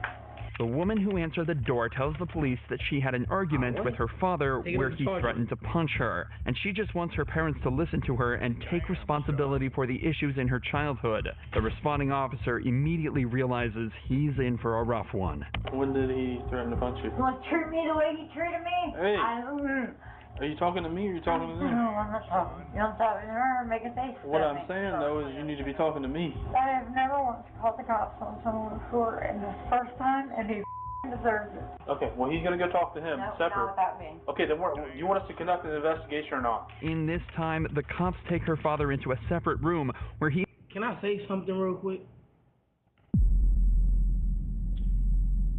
The woman who answered the door tells the police that she had an argument with her father where he threatened to punch her, and she just wants her parents to listen to her and take responsibility for the issues in her childhood. The responding officer immediately realizes he's in for a rough one. When did he threaten to punch you? You want to treat me the way he treated me? Hey. Are you talking to me or are you talking to them? No, I'm not talking. You don't talk to her, make a face. What I'm saying though is you need to be talking to me. I have never once called the cops on someone before, and this first time, and he deserves it. Okay, well he's gonna go talk to him, No, separate. not without me. Okay, then you want us to conduct an investigation or not? In this time, the cops take her father into a separate room where he... Can I say something real quick?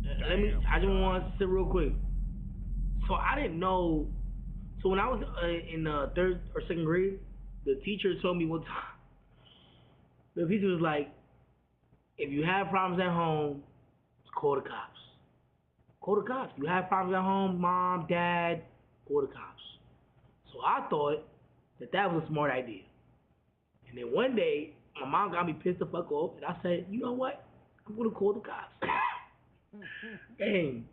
I just want to say real quick. So I didn't know. So when I was in 3rd or 2nd grade, the teacher told me one time. The teacher was like, if you have problems at home, call the cops. Call the cops. You have problems at home, mom, dad, call the cops. So I thought that was a smart idea. And then one day, my mom got me pissed the fuck off, and I said, you know what? I'm gonna call the cops. Dang.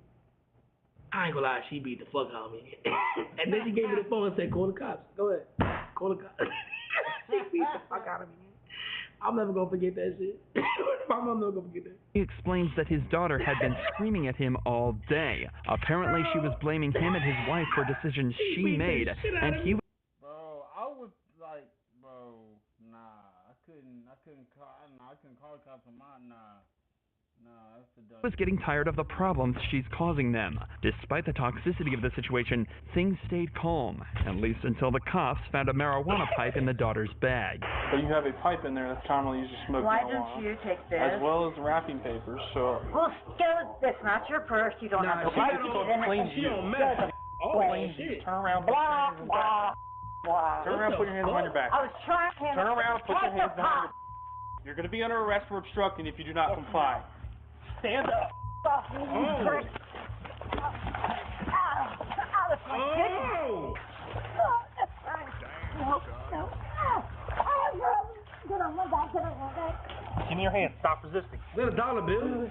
I ain't gonna lie, she beat the fuck out of me. And then she gave me the phone and said, call the cops. Go ahead. Call the cops. She beat the fuck out of me. I'm never gonna forget that shit. My I'm not gonna forget that. He explains that his daughter had been screaming at him all day. Apparently, she was blaming him and his wife for decisions she made, and he Bro, I was like, bro, nah, I couldn't call the cops on my, that's the dumb. was getting tired of the problems she's causing them. Despite the toxicity of the situation, things stayed calm, at least until the cops found a marijuana pipe in the daughter's bag. But you have a pipe in there that's commonly used to smoke Why marijuana. don't you take this? As well as wrapping papers, so... Well, Scout, that's not your purse. You don't have to right, take so it in explain it. to you. Wait. Shit. Turn around, Blah, blah, blah. Turn around, put your hands behind your back. I was trying to... Turn around, put your hands behind your back. You're going to be under arrest for obstructing if you do not comply. Stand up. Oh, that's my goodness. Oh, that's fine. No. Get on my back. Give me your hands. Stop resisting. Is that a dollar bill?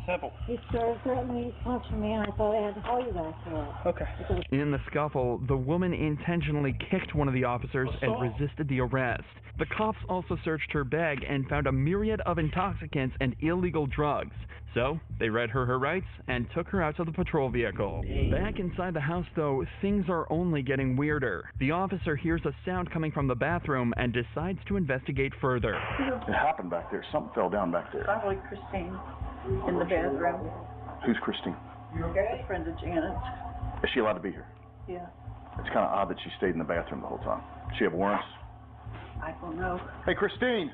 Simple. He started threatening me, punching me, and I thought I had to call you guys for it. Okay. In the scuffle, the woman intentionally kicked one of the officers and resisted the arrest. The cops also searched her bag and found a myriad of intoxicants and illegal drugs. So, they read her rights and took her out to the patrol vehicle. Back inside the house, though, things are only getting weirder. The officer hears a sound coming from the bathroom and decides to investigate further. It happened back there. Something fell down back there. Probably Christine in the bathroom. Who's Christine? You okay? A friend of Janet's. Is she allowed to be here? Yeah. It's kind of odd that she stayed in the bathroom the whole time. Does she have warrants? I don't know. Hey, Christine!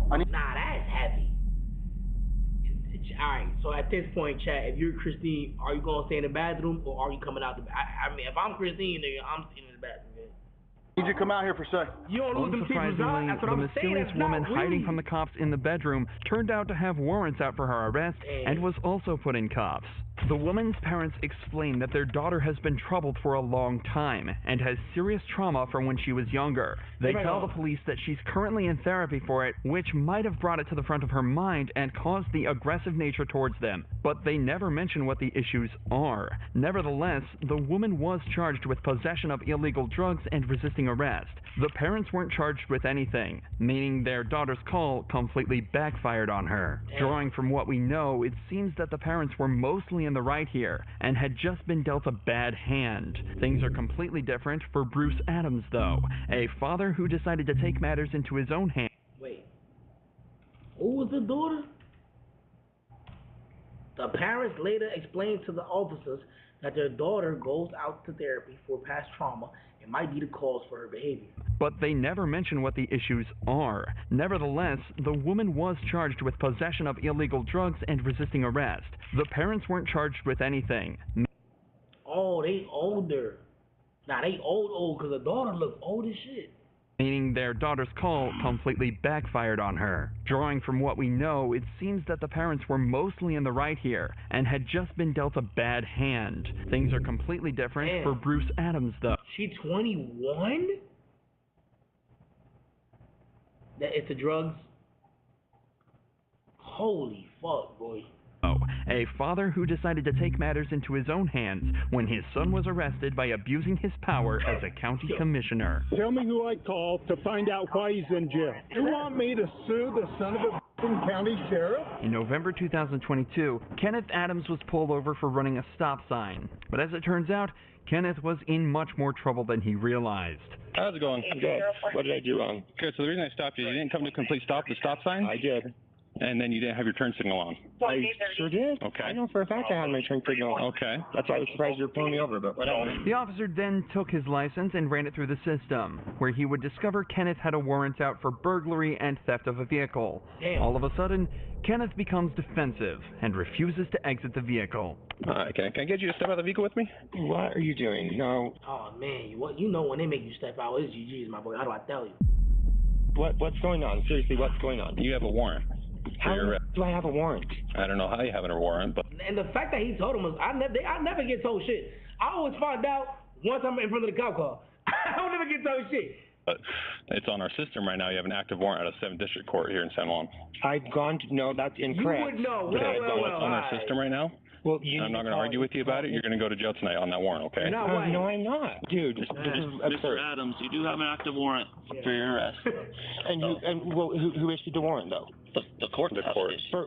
Nah, that's heavy. Alright, so at this point, chat, if you're Christine, are you gonna stay in the bathroom or are you coming out the bathroom? I mean, if I'm Christine, nigga, I'm staying in the bathroom, man. Need you to come out here for a sec. You don't lose them people's eyes. That's what the I'm saying. mysterious That's not woman hiding weed. from the cops in the bedroom turned out to have warrants out for her arrest and was also put in cuffs. The woman's parents explain that their daughter has been troubled for a long time and has serious trauma from when she was younger. They tell the police that she's currently in therapy for it, which might have brought it to the front of her mind and caused the aggressive nature towards them, but they never mention what the issues are. Nevertheless, the woman was charged with possession of illegal drugs and resisting arrest. The parents weren't charged with anything, meaning their daughter's call completely backfired on her. Drawing from what we know, it seems that the parents were mostly in the right here and had just been dealt a bad hand. Things are completely different for Bruce Adams, though, a father who decided to take matters into his own hands. Wait. Who was the daughter? The parents later explained to the officers that their daughter goes out to therapy for past trauma and might be the cause for her behavior. But they never mention what the issues are. Nevertheless, the woman was charged with possession of illegal drugs and resisting arrest. The parents weren't charged with anything. Oh, they older. Nah, they old, because the daughter look old as shit. Meaning their daughter's call completely backfired on her. Drawing from what we know, it seems that the parents were mostly in the right here and had just been dealt a bad hand. Things are completely different for Bruce Adams, though. She 21? That it's the drugs? Holy fuck, boy. A father who decided to take matters into his own hands when his son was arrested by abusing his power as a county commissioner. Tell me who I called to find out why he's in jail. You want me to sue the son of a county sheriff? In November 2022, Kenneth Adams was pulled over for running a stop sign. But as it turns out, Kenneth was in much more trouble than he realized. How's it going? Good. What did I do wrong? Okay, so the reason I stopped you didn't come to a complete stop, the stop sign? I did. And then you didn't have your turn signal on. I sure did. Okay. I know for a fact I had my turn signal on. Okay. That's why I was surprised you were pulling me over, but whatever. The officer then took his license and ran it through the system, where he would discover Kenneth had a warrant out for burglary and theft of a vehicle. Damn. All of a sudden, Kenneth becomes defensive and refuses to exit the vehicle. Can I get you to step out of the vehicle with me? What are you doing? No. Oh, man, you know when they make you step out, it's GG's, my boy. How do I tell you? What's going on? Seriously, what's going on? You have a warrant. How do I have a warrant? I don't know how you have a warrant, but... And the fact that he told him was, I never get told shit. I always find out once I'm in front of the cop car. I don't never get told shit. But it's on our system right now. You have an active warrant out of 7th District Court here in San Juan. I've gone to... No, that's incorrect. You would know. It's on our system right now. Well, I'm not going to argue with you about it. You're going to go to jail tonight on that warrant, okay? No, I'm not. Dude, this is absurd. Mr. Adams, you do have an active warrant for your arrest. Who issued the warrant, though? The court.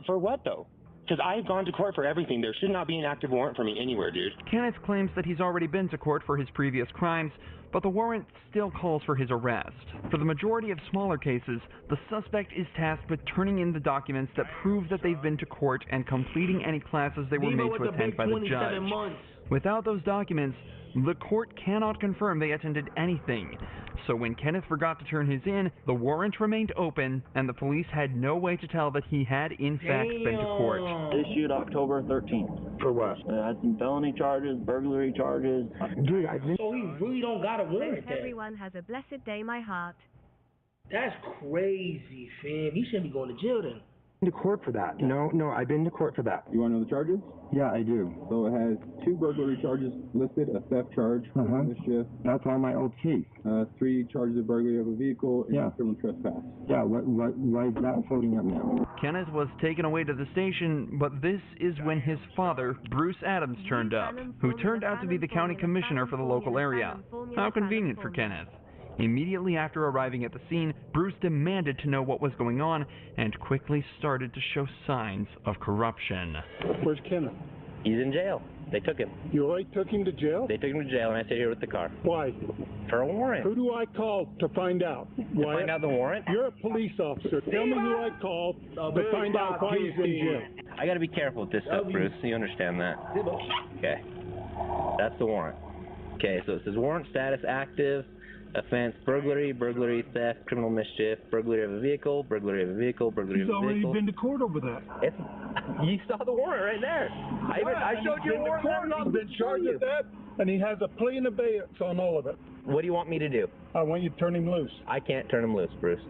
For what, though? Because I've gone to court for everything. There should not be an active warrant for me anywhere, dude. Kenneth claims that he's already been to court for his previous crimes, but the warrant still calls for his arrest. For the majority of smaller cases, the suspect is tasked with turning in the documents that prove that they've been to court and completing any classes they were made to attend by the judge. Without those documents, the court cannot confirm they attended anything. So when Kenneth forgot to turn his in, the warrant remained open, and the police had no way to tell that he had in fact been to court. Issued October 13th. For what? Had some felony charges, burglary charges. Dude, So he really don't got a warrant then. Everyone has a blessed day, my heart. That's crazy, fam. He shouldn't be going to jail then. To court for that. No, I've been to court for that. You want to know the charges? Yeah, I do. So it has 2 burglary charges listed, a theft charge, mischief. That's on my old case. 3 charges of burglary of a vehicle, and criminal trespass. Yeah, why is that floating up now? Kenneth was taken away to the station, but this is when his father, Bruce Adams, turned up, who turned out to be the county commissioner for the local area. How convenient for Kenneth. Immediately after arriving at the scene, Bruce demanded to know what was going on and quickly started to show signs of corruption. Where's Kenneth? He's in jail. They took him. You already took him to jail? They took him to jail, and I stayed here with the car. Why? For a warrant. Who do I call to find out? To find out the warrant? You're a police officer. Tell me who I called to find out why he's in jail. I gotta be careful with this stuff, Bruce. You understand that? Okay. That's the warrant. Okay, so it says warrant status active. Offense, burglary, theft, criminal mischief, burglary of a vehicle, burglary of a vehicle, burglary of a vehicle. He's already been to court over that. You saw the warrant right there. I showed you a warrant. He's been charged with that, and he has a plea in abeyance on all of it. What do you want me to do? I want you to turn him loose. I can't turn him loose, Bruce.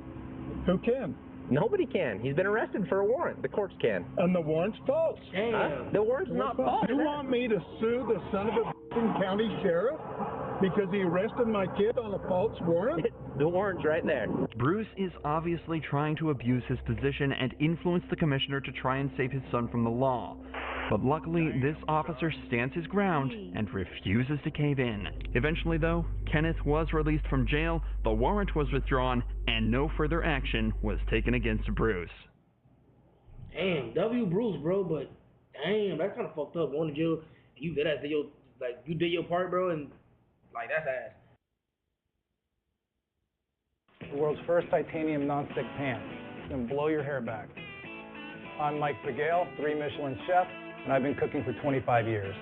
Who can? Nobody can. He's been arrested for a warrant. The courts can. And the warrant's false. The warrant's not false. You want me to sue the son of a county sheriff because he arrested my kid on a false warrant? The warrant's right there. Bruce is obviously trying to abuse his position and influence the commissioner to try and save his son from the law. But luckily, this officer stands his ground and refuses to cave in. Eventually, though, Kenneth was released from jail, the warrant was withdrawn, and no further action was taken against Bruce. Damn, W. Bruce, bro, but damn, that's kind of fucked up. Going to jail, you did you did your part, bro, and like that's ass. The world's first titanium non-stick pan. It's gonna blow your hair back. I'm Mike Pagale, 3 Michelin chef, and I've been cooking for 25 years.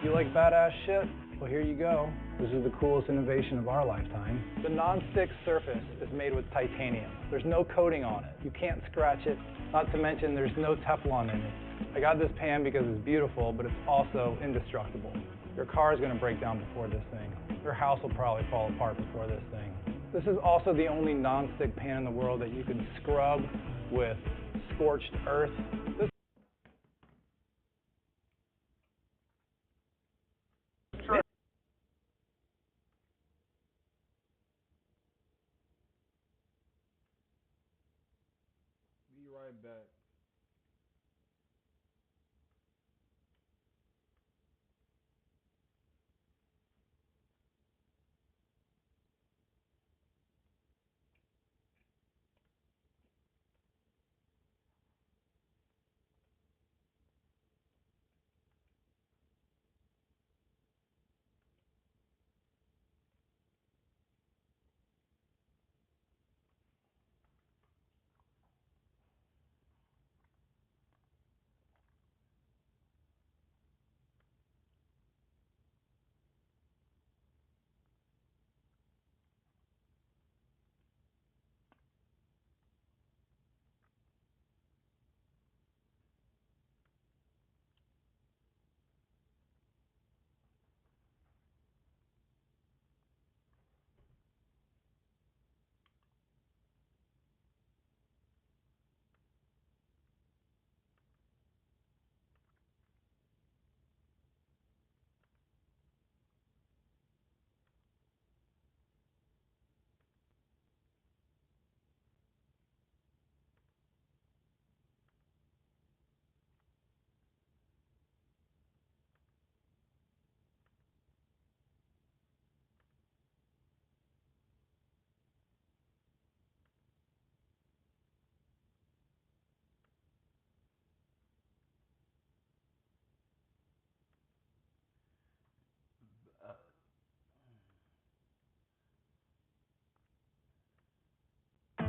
You like badass shit? Well, here you go. This is the coolest innovation of our lifetime. The non-stick surface is made with titanium. There's no coating on it. You can't scratch it. Not to mention there's no Teflon in it. I got this pan because it's beautiful, but it's also indestructible. Your car is going to break down before this thing. Your house will probably fall apart before this thing. This is also the only non-stick pan in the world that you can scrub with scorched earth. This Be right back.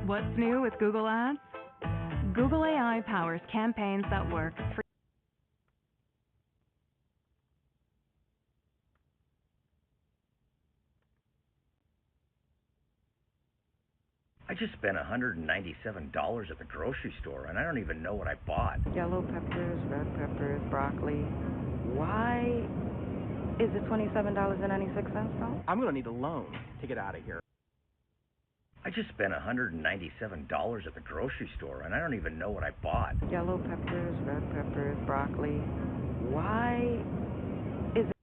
What's new with Google Ads? Google AI powers campaigns that work for I just spent $197 at the grocery store, and I don't even know what I bought. Yellow peppers, red peppers, broccoli. Why is it $27.96 though? I'm gonna need a loan to get out of here. I just spent $197 at the grocery store, and I don't even know what I bought. Yellow peppers, red peppers, broccoli. Why is it...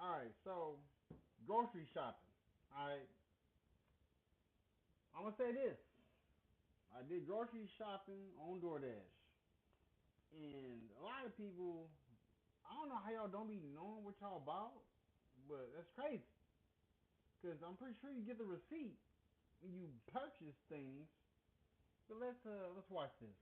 Alright, so grocery shopping. Alright. I'm gonna say this. I did grocery shopping on DoorDash. And a lot of people, I don't know how y'all don't be knowing what y'all bought, but that's crazy. Because I'm pretty sure you get the receipt when you purchase things. But let's watch this.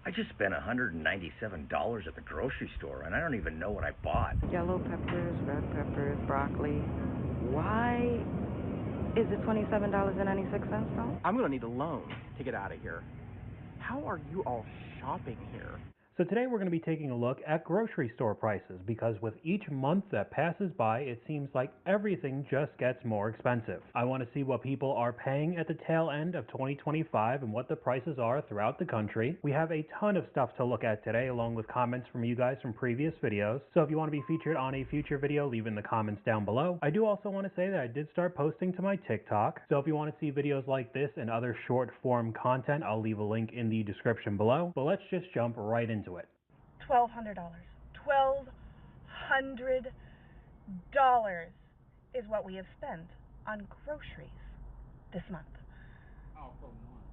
I just spent $197 at the grocery store, and I don't even know what I bought. Yellow peppers, red peppers, broccoli. Why is it $27.96 though? I'm gonna need a loan to get out of here. How are you all shopping here? So today we're going to be taking a look at grocery store prices, because with each month that passes by, it seems like everything just gets more expensive. I want to see what people are paying at the tail end of 2025 and what the prices are throughout the country. We have a ton of stuff to look at today, along with comments from you guys from previous videos. So if you want to be featured on a future video, leave in the comments down below. I do also want to say that I did start posting to my TikTok. So if you want to see videos like this and other short form content, I'll leave a link in the description below. But let's just jump right into it. $1,200. $1,200 is what we have spent on groceries this month. Oh, for a month.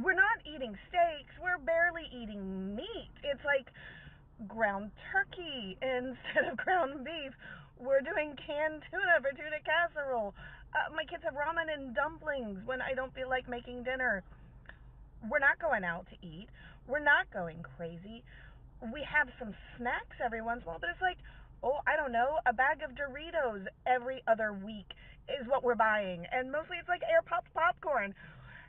We're not eating steaks. We're barely eating meat. It's like ground turkey instead of ground beef. We're doing canned tuna for tuna casserole. My kids have ramen and dumplings when I don't feel like making dinner. We're not going out to eat. We're not going crazy. We have some snacks every once in a while, but it's like, oh, I don't know, a bag of Doritos every other week is what we're buying. And mostly it's like air popped popcorn.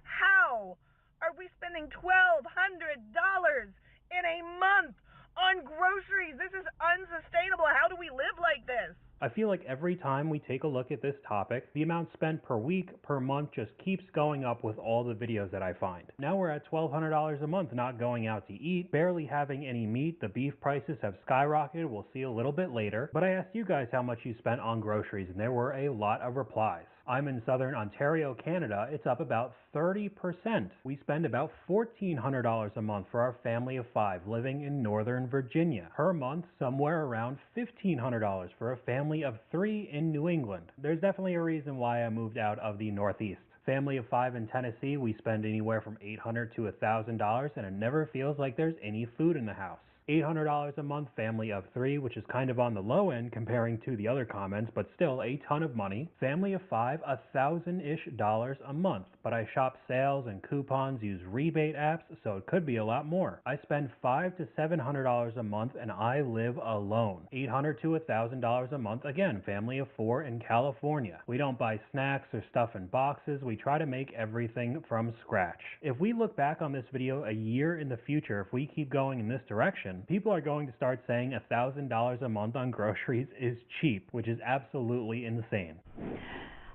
How are we spending $1,200 in a month on groceries? This is unsustainable. How do we live like this? I feel like every time we take a look at this topic, the amount spent per week, per month just keeps going up with all the videos that I find. Now we're at $1,200 a month not going out to eat, barely having any meat. The beef prices have skyrocketed. We'll see a little bit later. But I asked you guys how much you spent on groceries, and there were a lot of replies. I'm in southern Ontario, Canada. It's up about 30%. We spend about $1,400 a month for our family of 5 living in Northern Virginia. Per month, somewhere around $1,500 for a family of 3 in New England. There's definitely a reason why I moved out of the Northeast. Family of 5 in Tennessee, we spend anywhere from $800 to $1,000, and it never feels like there's any food in the house. $800 a month, family of 3, which is kind of on the low end comparing to the other comments, but still a ton of money. Family of 5, $1,000-ish a month, but I shop sales and coupons, use rebate apps, so it could be a lot more. I spend $500 to $700 a month, and I live alone. $800 to $1,000 a month, again, family of 4 in California. We don't buy snacks or stuff in boxes. We try to make everything from scratch. If we look back on this video a year in the future, if we keep going in this direction, people are going to start saying $1,000 a month on groceries is cheap, which is absolutely insane.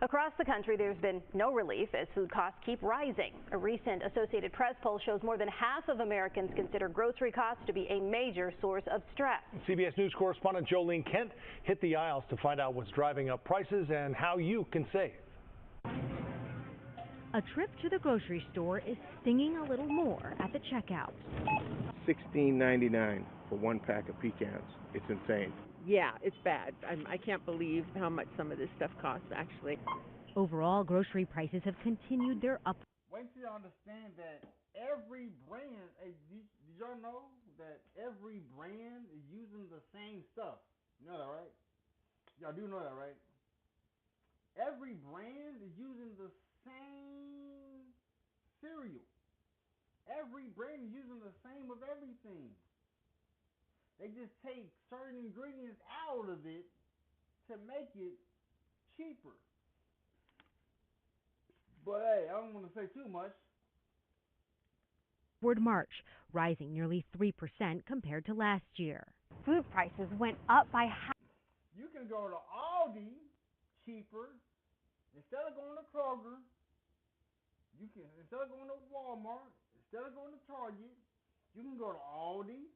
Across the country, there's been no relief as food costs keep rising. A recent Associated Press poll shows more than half of Americans consider grocery costs to be a major source of stress. CBS News correspondent Jolene Kent hit the aisles to find out what's driving up prices and how you can save. A trip to the grocery store is stinging a little more at the checkout. $16.99 for 1 pack of pecans. It's insane. Yeah, it's bad. I can't believe how much some of this stuff costs, actually. Overall, grocery prices have continued their up. Wait till you understand that every brand, did y'all know that every brand is using the same stuff? You know that, right? Y'all do know that, right? Every brand is using the same cereal. Every brand is using the same of everything. They just take certain ingredients out of it to make it cheaper. But hey, I don't want to say too much. March, rising nearly 3% compared to last year. Food prices went up by half. You can go to Aldi cheaper instead of going to Kroger. You can instead of going to Walmart, instead of going to Target, you can go to Aldi.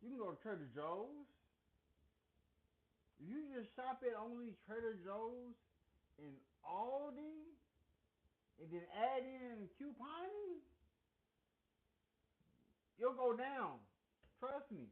You can go to Trader Joe's. If you just shop at only Trader Joe's and Aldi, and then add in couponing, you'll go down. Trust me.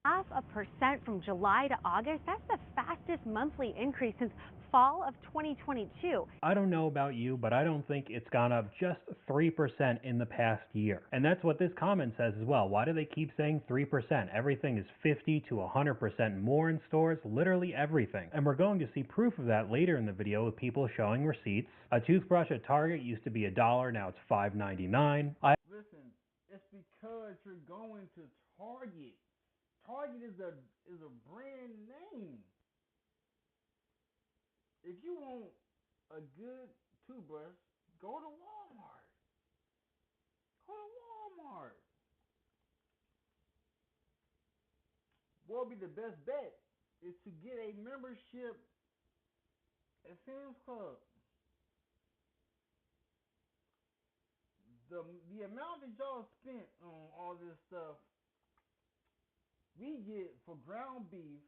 0.5% from July to August. That's the fastest monthly increase since fall of 2022. I don't know about you, but I don't think it's gone up just 3% in the past year. And that's what this comment says as well. Why do they keep saying 3%? Everything is 50 to 100% more in stores, literally everything. And we're going to see proof of that later in the video with people showing receipts. A toothbrush at Target used to be $1, now it's $5.99. Listen, it's because you're going to Target. Target is a brand name. If you want a good toothbrush, go to Walmart. Go to Walmart. What would be the best bet is to get a membership at Sam's Club. The amount that y'all spent on all this stuff, we get for ground beef.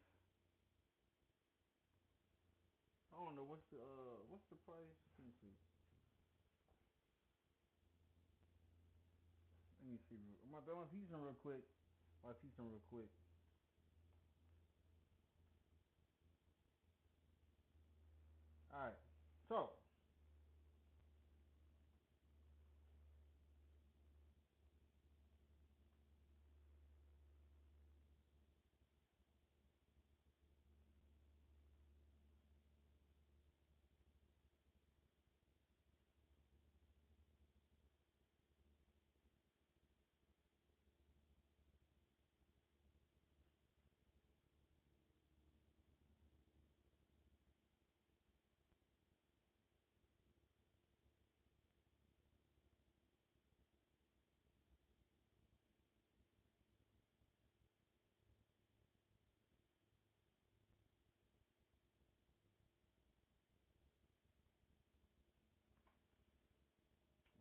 I don't know what's the price. Let me see. I'm gonna teach them real quick. All right. So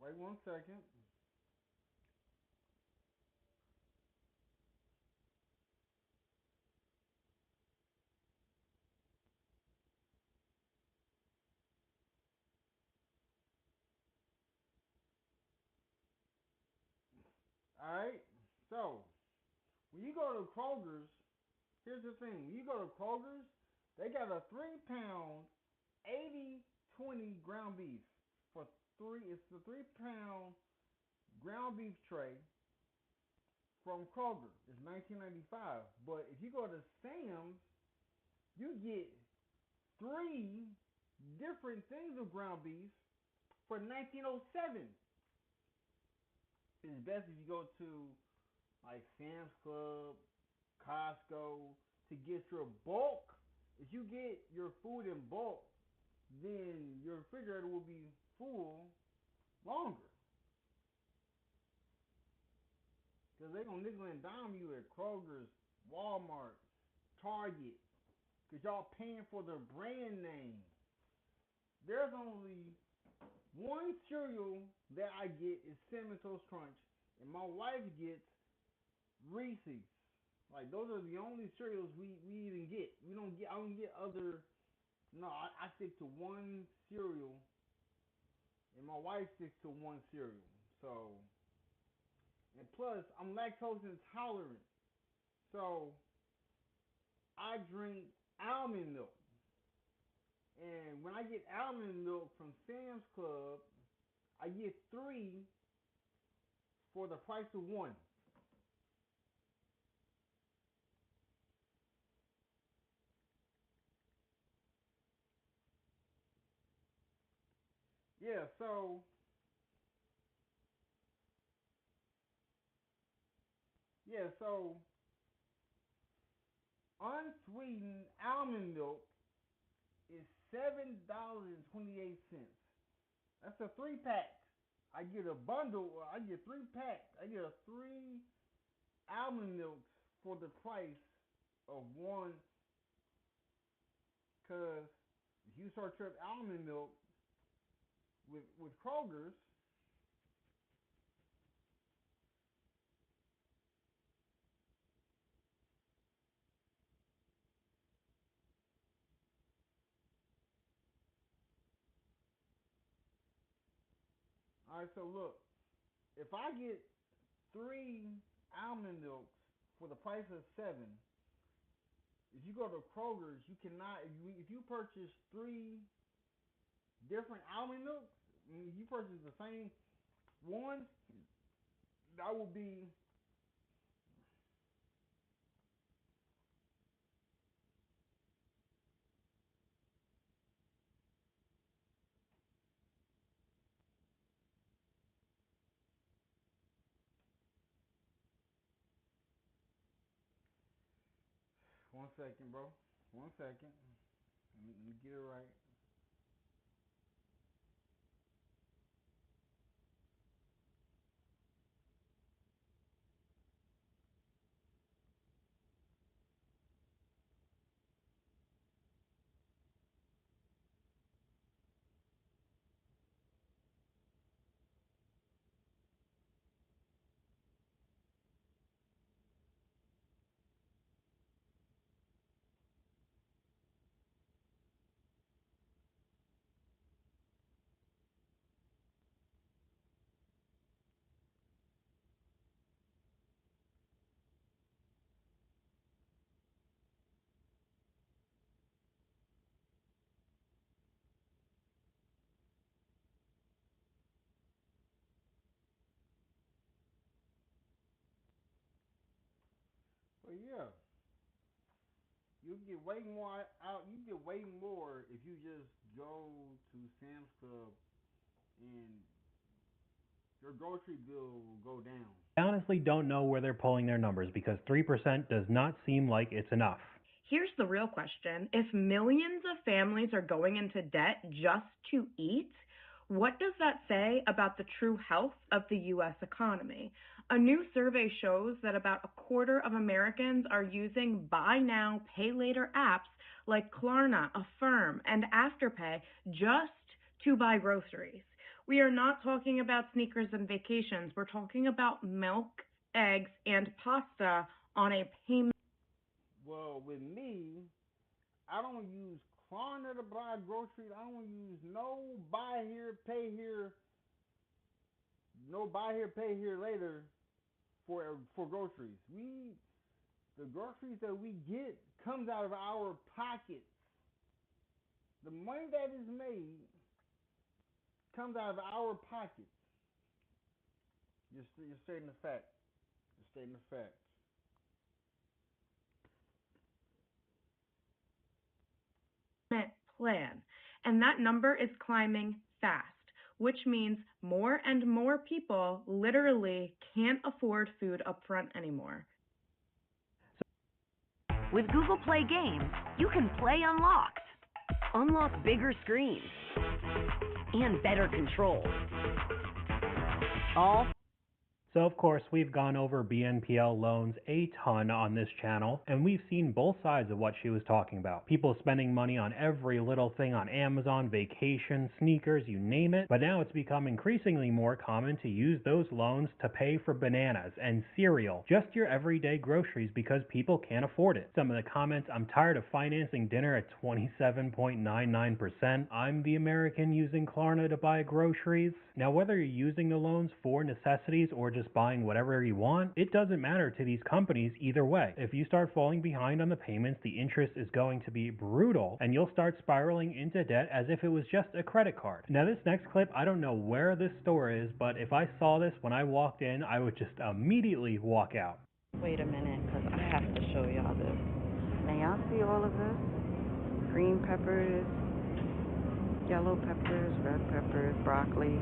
wait 1 second. All right. So when you go to Kroger's, here's the thing. When you go to Kroger's, they got a 3-pound 80/20 ground beef for It's the 3-pound ground beef tray from Kroger. It's $19.95. But if you go to Sam's, you get 3 different things of ground beef for $19.07. It's best if you go to like Sam's Club, Costco to get your bulk. If you get your food in bulk, then your refrigerator will be full longer. Because they're going to nickel and dime you at Kroger's, Walmart, Target. Because y'all paying for the brand name. There's only one cereal that I get is Cinnamon Toast Crunch. And my wife gets Reese's. Like, those are the only cereals we even get. I don't get other. No, I stick to one cereal. And my wife sticks to one cereal. So, and plus, I'm lactose intolerant. So, I drink almond milk. And when I get almond milk from Sam's Club, I get 3 for the price of 1. Yeah, so unsweetened almond milk is $7.28. That's a 3-pack. I get a bundle. I get 3 packs. I get 3 almond milks for the price of one. Cause if you search up almond milk with Kroger's, all right. So look, if I get 3 almond milks for the price of 7, if you go to Kroger's, you cannot. If you purchase 3 different almond milks, if you purchase the same one, that will be. One second, bro. One second. Let me get it right. But yeah, you get way more out. You get way more if you just go to Sam's Club, and your grocery bill will go down. I honestly don't know where they're pulling their numbers because 3% does not seem like it's enough. Here's the real question. If millions of families are going into debt just to eat, what does that say about the true health of the U.S. economy? A new survey shows that about a quarter of Americans are using buy now, pay later apps like Klarna, Affirm, and Afterpay just to buy groceries. We are not talking about sneakers and vacations. We're talking about milk, eggs, and pasta on a payment. Well, with me, I don't use Klarna to buy groceries. I don't use no buy here, pay here, pay here later for groceries. The groceries that we get comes out of our pockets. The money that is made comes out of our pockets. You're stating the fact. You're stating the fact. Plan, and that number is climbing fast, which means more and more people literally can't afford food up front anymore. With Google Play Games, you can play unlocked, unlock bigger screens, and better controls. All So of course we've gone over BNPL loans a ton on this channel, and we've seen both sides of what she was talking about. People spending money on every little thing on Amazon, vacation, sneakers, you name it. But now it's become increasingly more common to use those loans to pay for bananas and cereal, just your everyday groceries, because people can't afford it. Some of the comments: I'm tired of financing dinner at 27.99%. I'm the American using Klarna to buy groceries. Now whether you're using the loans for necessities or just buying whatever you want, it doesn't matter to these companies either way. If you start falling behind on the payments, the interest is going to be brutal, and you'll start spiraling into debt as if it was just a credit card. Now this next clip, I don't know where this store is, but if I saw this when I walked in, I would just immediately walk out. Wait a minute, because I have to show y'all this. Now y'all see all of this? Green peppers, Yellow peppers, red peppers, broccoli.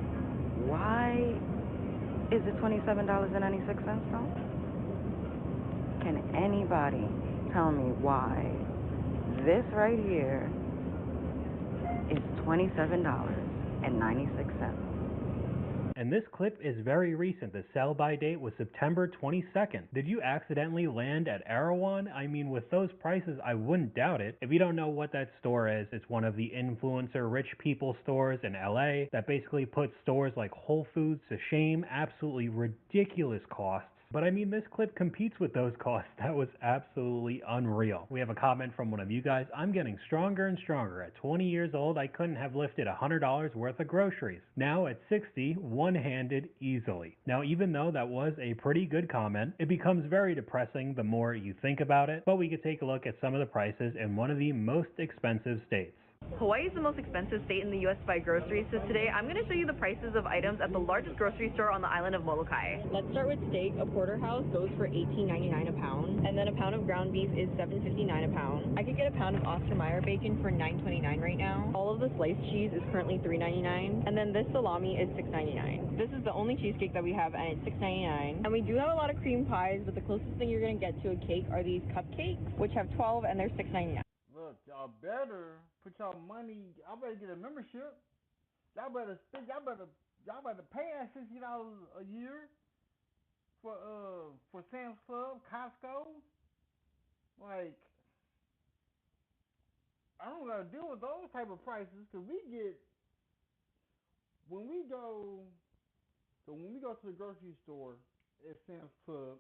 Why is it $27.96 though? Can anybody tell me why this right here is $27.96? And this clip is very recent. The sell-by date was September 22nd. Did you accidentally land at Erewhon? I mean, with those prices, I wouldn't doubt it. If you don't know what that store is, it's one of the influencer rich people stores in LA that basically puts stores like Whole Foods to shame. Absolutely ridiculous costs. But I mean, this clip competes with those costs. That was absolutely unreal. We have a comment from one of you guys. I'm getting stronger and stronger. At 20 years old, I couldn't have lifted $100 worth of groceries. Now at 60, one-handed easily. Now, even though that was a pretty good comment, it becomes very depressing the more you think about it. But we could take a look at some of the prices in one of the most expensive states. Hawaii is the most expensive state in the U.S. to buy groceries, so today I'm going to show you the prices of items at the largest grocery store on the island of Molokai. Let's start with steak. A porterhouse goes for $18.99 a pound, and then a pound of ground beef is $7.59 a pound. I could get a pound of Oscar Mayer bacon for $9.29 right now. All of the sliced cheese is currently $3.99, and then this salami is $6.99. This is the only cheesecake that we have, and it's $6.99. And we do have a lot of cream pies, but the closest thing you're going to get to a cake are these cupcakes, which have 12, and they're $6.99. Look, y'all better put y'all money. Y'all better get a membership. Y'all better spend. Y'all better pay that $60 a year for Sam's Club, Costco. Like, I don't gotta deal with those type of prices because when we go to the grocery store at Sam's Club.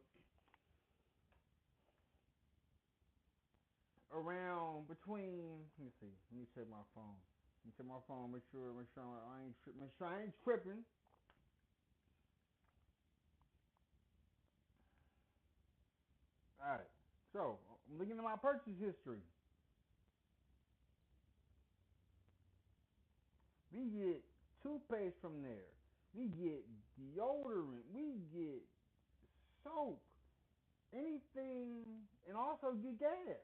Around between, let me see. Let me check my phone. Make sure I ain't tripping. All right. So I'm looking at my purchase history. We get toothpaste from there. We get deodorant. We get soap. Anything, and also get gas.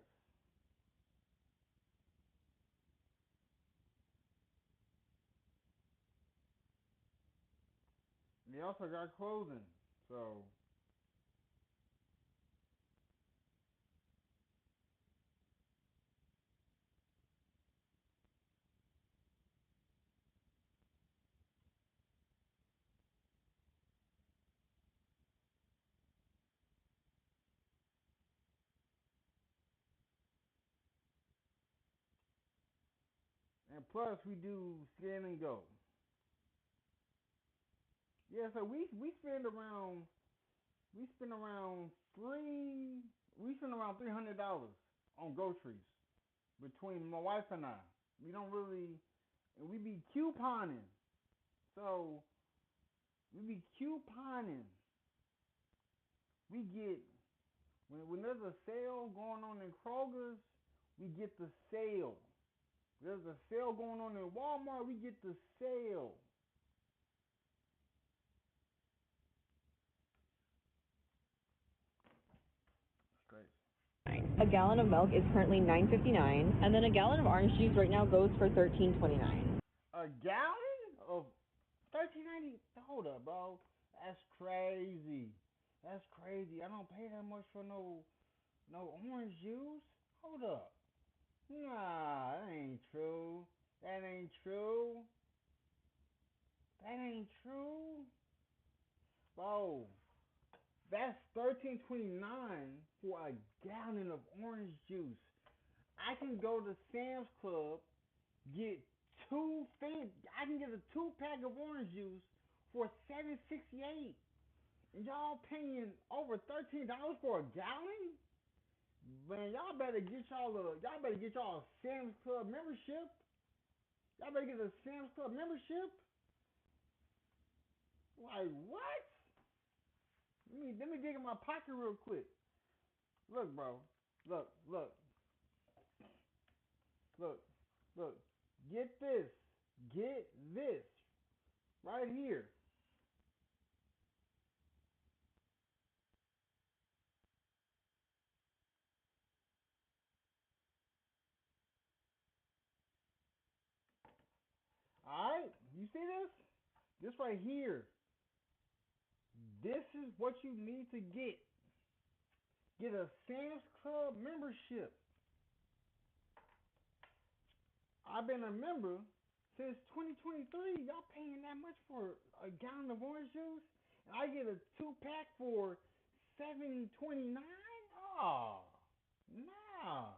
They also got clothing. So and plus we do scan and go. Yeah, so we spend around $300 on groceries between my wife and I. We don't really, and we be couponing. So we be couponing. We get when there's a sale going on in Kroger's, we get the sale. There's a sale going on in Walmart, we get the sale. Great. A gallon of milk is currently $9.59, and then a gallon of orange juice right now goes for $13.29. A gallon of $13.90? Hold up, bro. That's crazy. That's crazy. I don't pay that much for no orange juice. Hold up. Nah, that ain't true. That ain't true. That ain't true. Bro, that's $13.29 for a gallon of orange juice. I can go to Sam's Club, get I can get a 2-pack of orange juice for $7.68. And y'all paying over $13 for a gallon? Man, y'all better get y'all a Sam's Club membership. Y'all better get a Sam's Club membership. Like what? Let me dig in my pocket real quick. Look, bro. Look. Get this. Right here. Alright? You see this? This right here. This is what you need to get. Get a Sam's Club membership. I've been a member since 2023. Y'all paying that much for a gallon of orange juice? And I get a 2-pack for $7.29? Oh, nah.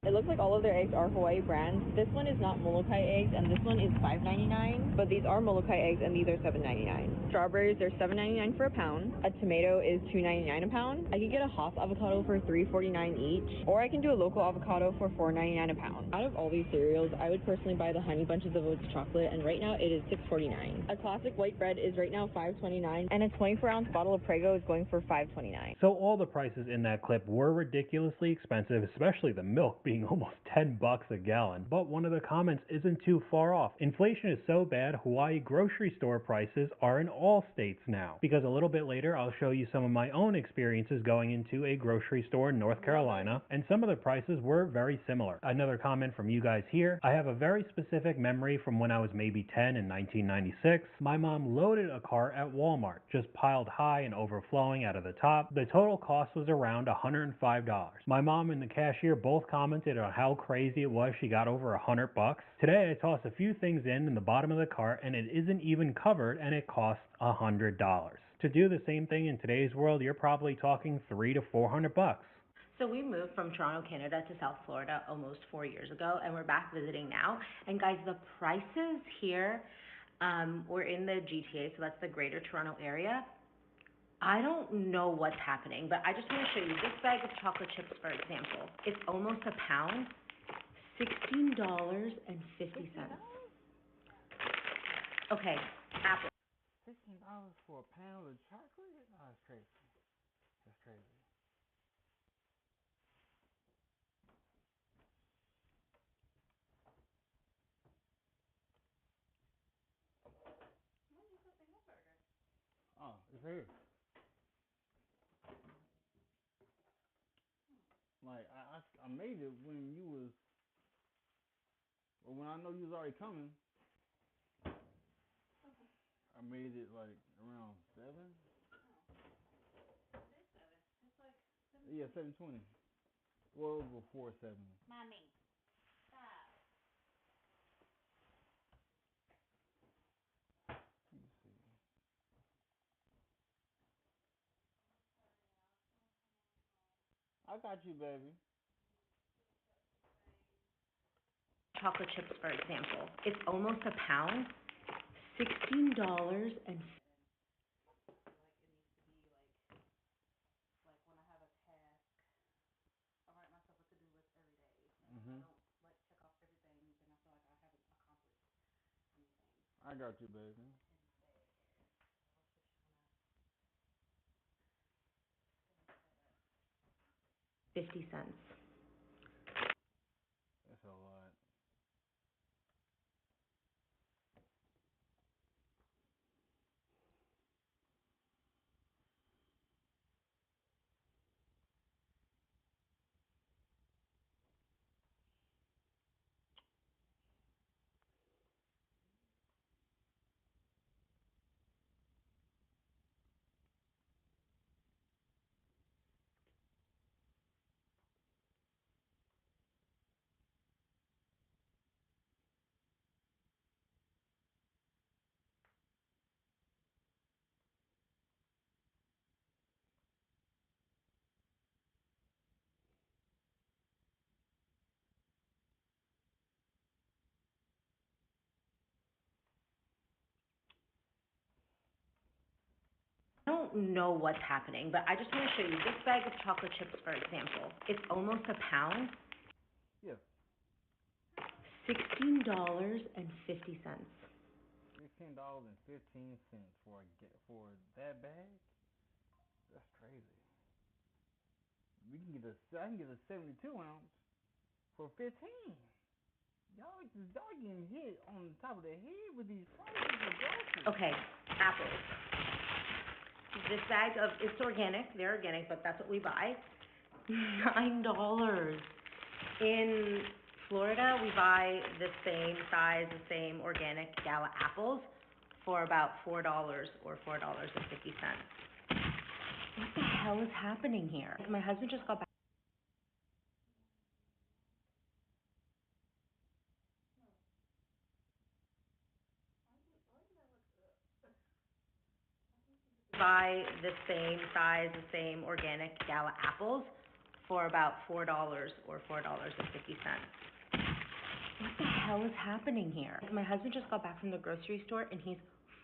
It looks like all of their eggs are Hawaii brands. This one is not Molokai eggs, and this one is $5.99. But these are Molokai eggs, and these are $7.99. Strawberries are $7.99 for a pound. A tomato is $2.99 a pound. I could get a Hass avocado for $3.49 each, or I can do a local avocado for $4.99 a pound. Out of all these cereals, I would personally buy the Honey Bunches of Oats chocolate, and right now it is $6.49. A classic white bread is right now $5.29, and a 24-ounce bottle of Prego is going for $5.29. So all the prices in that clip were ridiculously expensive, especially the milk being almost $10 a gallon. But one of the comments isn't too far off. Inflation is so bad, Hawaii grocery store prices are in all states now. Because a little bit later, I'll show you some of my own experiences going into a grocery store in North Carolina, and some of the prices were very similar. Another comment from you guys here. I have a very specific memory from when I was maybe 10 in 1996. My mom loaded a cart at Walmart, just piled high and overflowing out of the top. The total cost was around $105. My mom and the cashier both commented on how crazy it was she got over $100. Today I toss a few things in the bottom of the cart and it isn't even covered and it costs $100. To do the same thing in today's world, you're probably talking $300 to $400. So we moved from Toronto, Canada to South Florida almost 4 years ago, and we're back visiting now. And guys, the prices here, we're in the GTA, so that's the Greater Toronto area. I don't know what's happening, but I just want to show you this bag of chocolate chips, for example. It's almost a pound, $16.50. Okay, apple. $16 for a pound of chocolate? Oh, that's crazy. That's crazy. Oh, it's here. Like, I made it when you was, or when I know you was already coming. I made it like around 7. Yeah, 7:20. Well, before 7. Mommy, stop. Let me see. I got you, baby. Chocolate chips, for example. It's almost a pound, $16 and I got you, baby. $0.50. That's a lot. I don't know what's happening, but I just want to show you this bag of chocolate chips, for example. It's almost a pound. Yeah. $16.50. $16.15 for that bag? That's crazy. I can get a 72 ounce for 15. Y'all getting hit on the top of the head with these prices of groceries. Okay, apples. This bag of, it's organic, they're organic, but that's what we buy. $9 in Florida, we buy the same size, the same organic gala apples for about $4 or $4.50. What the hell is happening here? My husband just got back. Buy the same size, the same organic gala apples for about $4 or $4.50. What the hell is happening here? My husband just got back from the grocery store and he's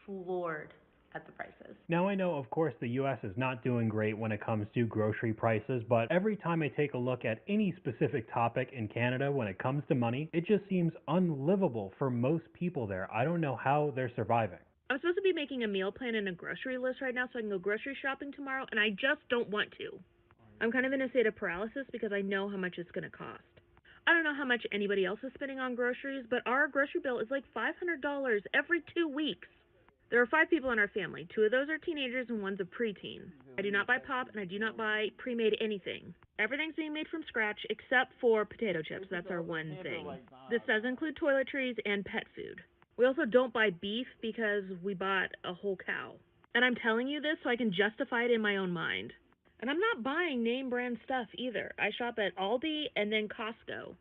floored at the prices. Now I know, of course, the US is not doing great when it comes to grocery prices, but every time I take a look at any specific topic in Canada when it comes to money, it just seems unlivable for most people there. I don't know how they're surviving. I'm supposed to be making a meal plan and a grocery list right now so I can go grocery shopping tomorrow, and I just don't want to. I'm kind of in a state of paralysis because I know how much it's going to cost. I don't know how much anybody else is spending on groceries, but our grocery bill is like $500 every 2 weeks. There are 5 people in our family. 2 of those are teenagers and one's a preteen. I do not buy pop and I do not buy pre-made anything. Everything's being made from scratch except for potato chips. That's our one thing. This does include toiletries and pet food. We also don't buy beef because we bought a whole cow. And I'm telling you this so I can justify it in my own mind. And I'm not buying name brand stuff either. I shop at Aldi and then Costco.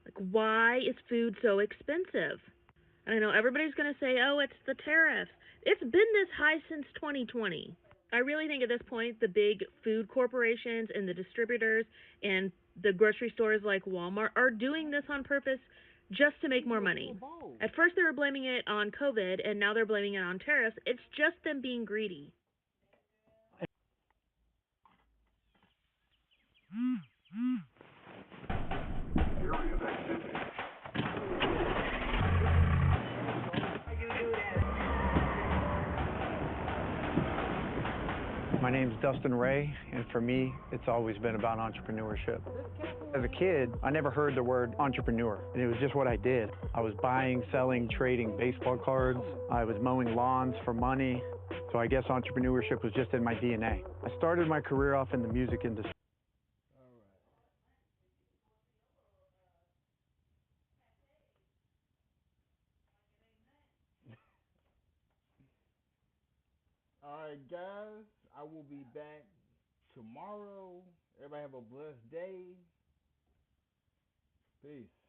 Like, why is food so expensive? And I know everybody's going to say, oh, it's the tariffs. It's been this high since 2020. I really think at this point, the big food corporations and the distributors and the grocery stores like Walmart are doing this on purpose just to make more money. At first they were blaming it on COVID, and now they're blaming it on tariffs. It's just them being greedy. My name's Dustin Ray, and for me, it's always been about entrepreneurship. As a kid, I never heard the word entrepreneur, and it was just what I did. I was buying, selling, trading baseball cards. I was mowing lawns for money. So I guess entrepreneurship was just in my DNA. I started my career off in the music industry. Alright guys, I will be back tomorrow. Everybody have a blessed day. Peace.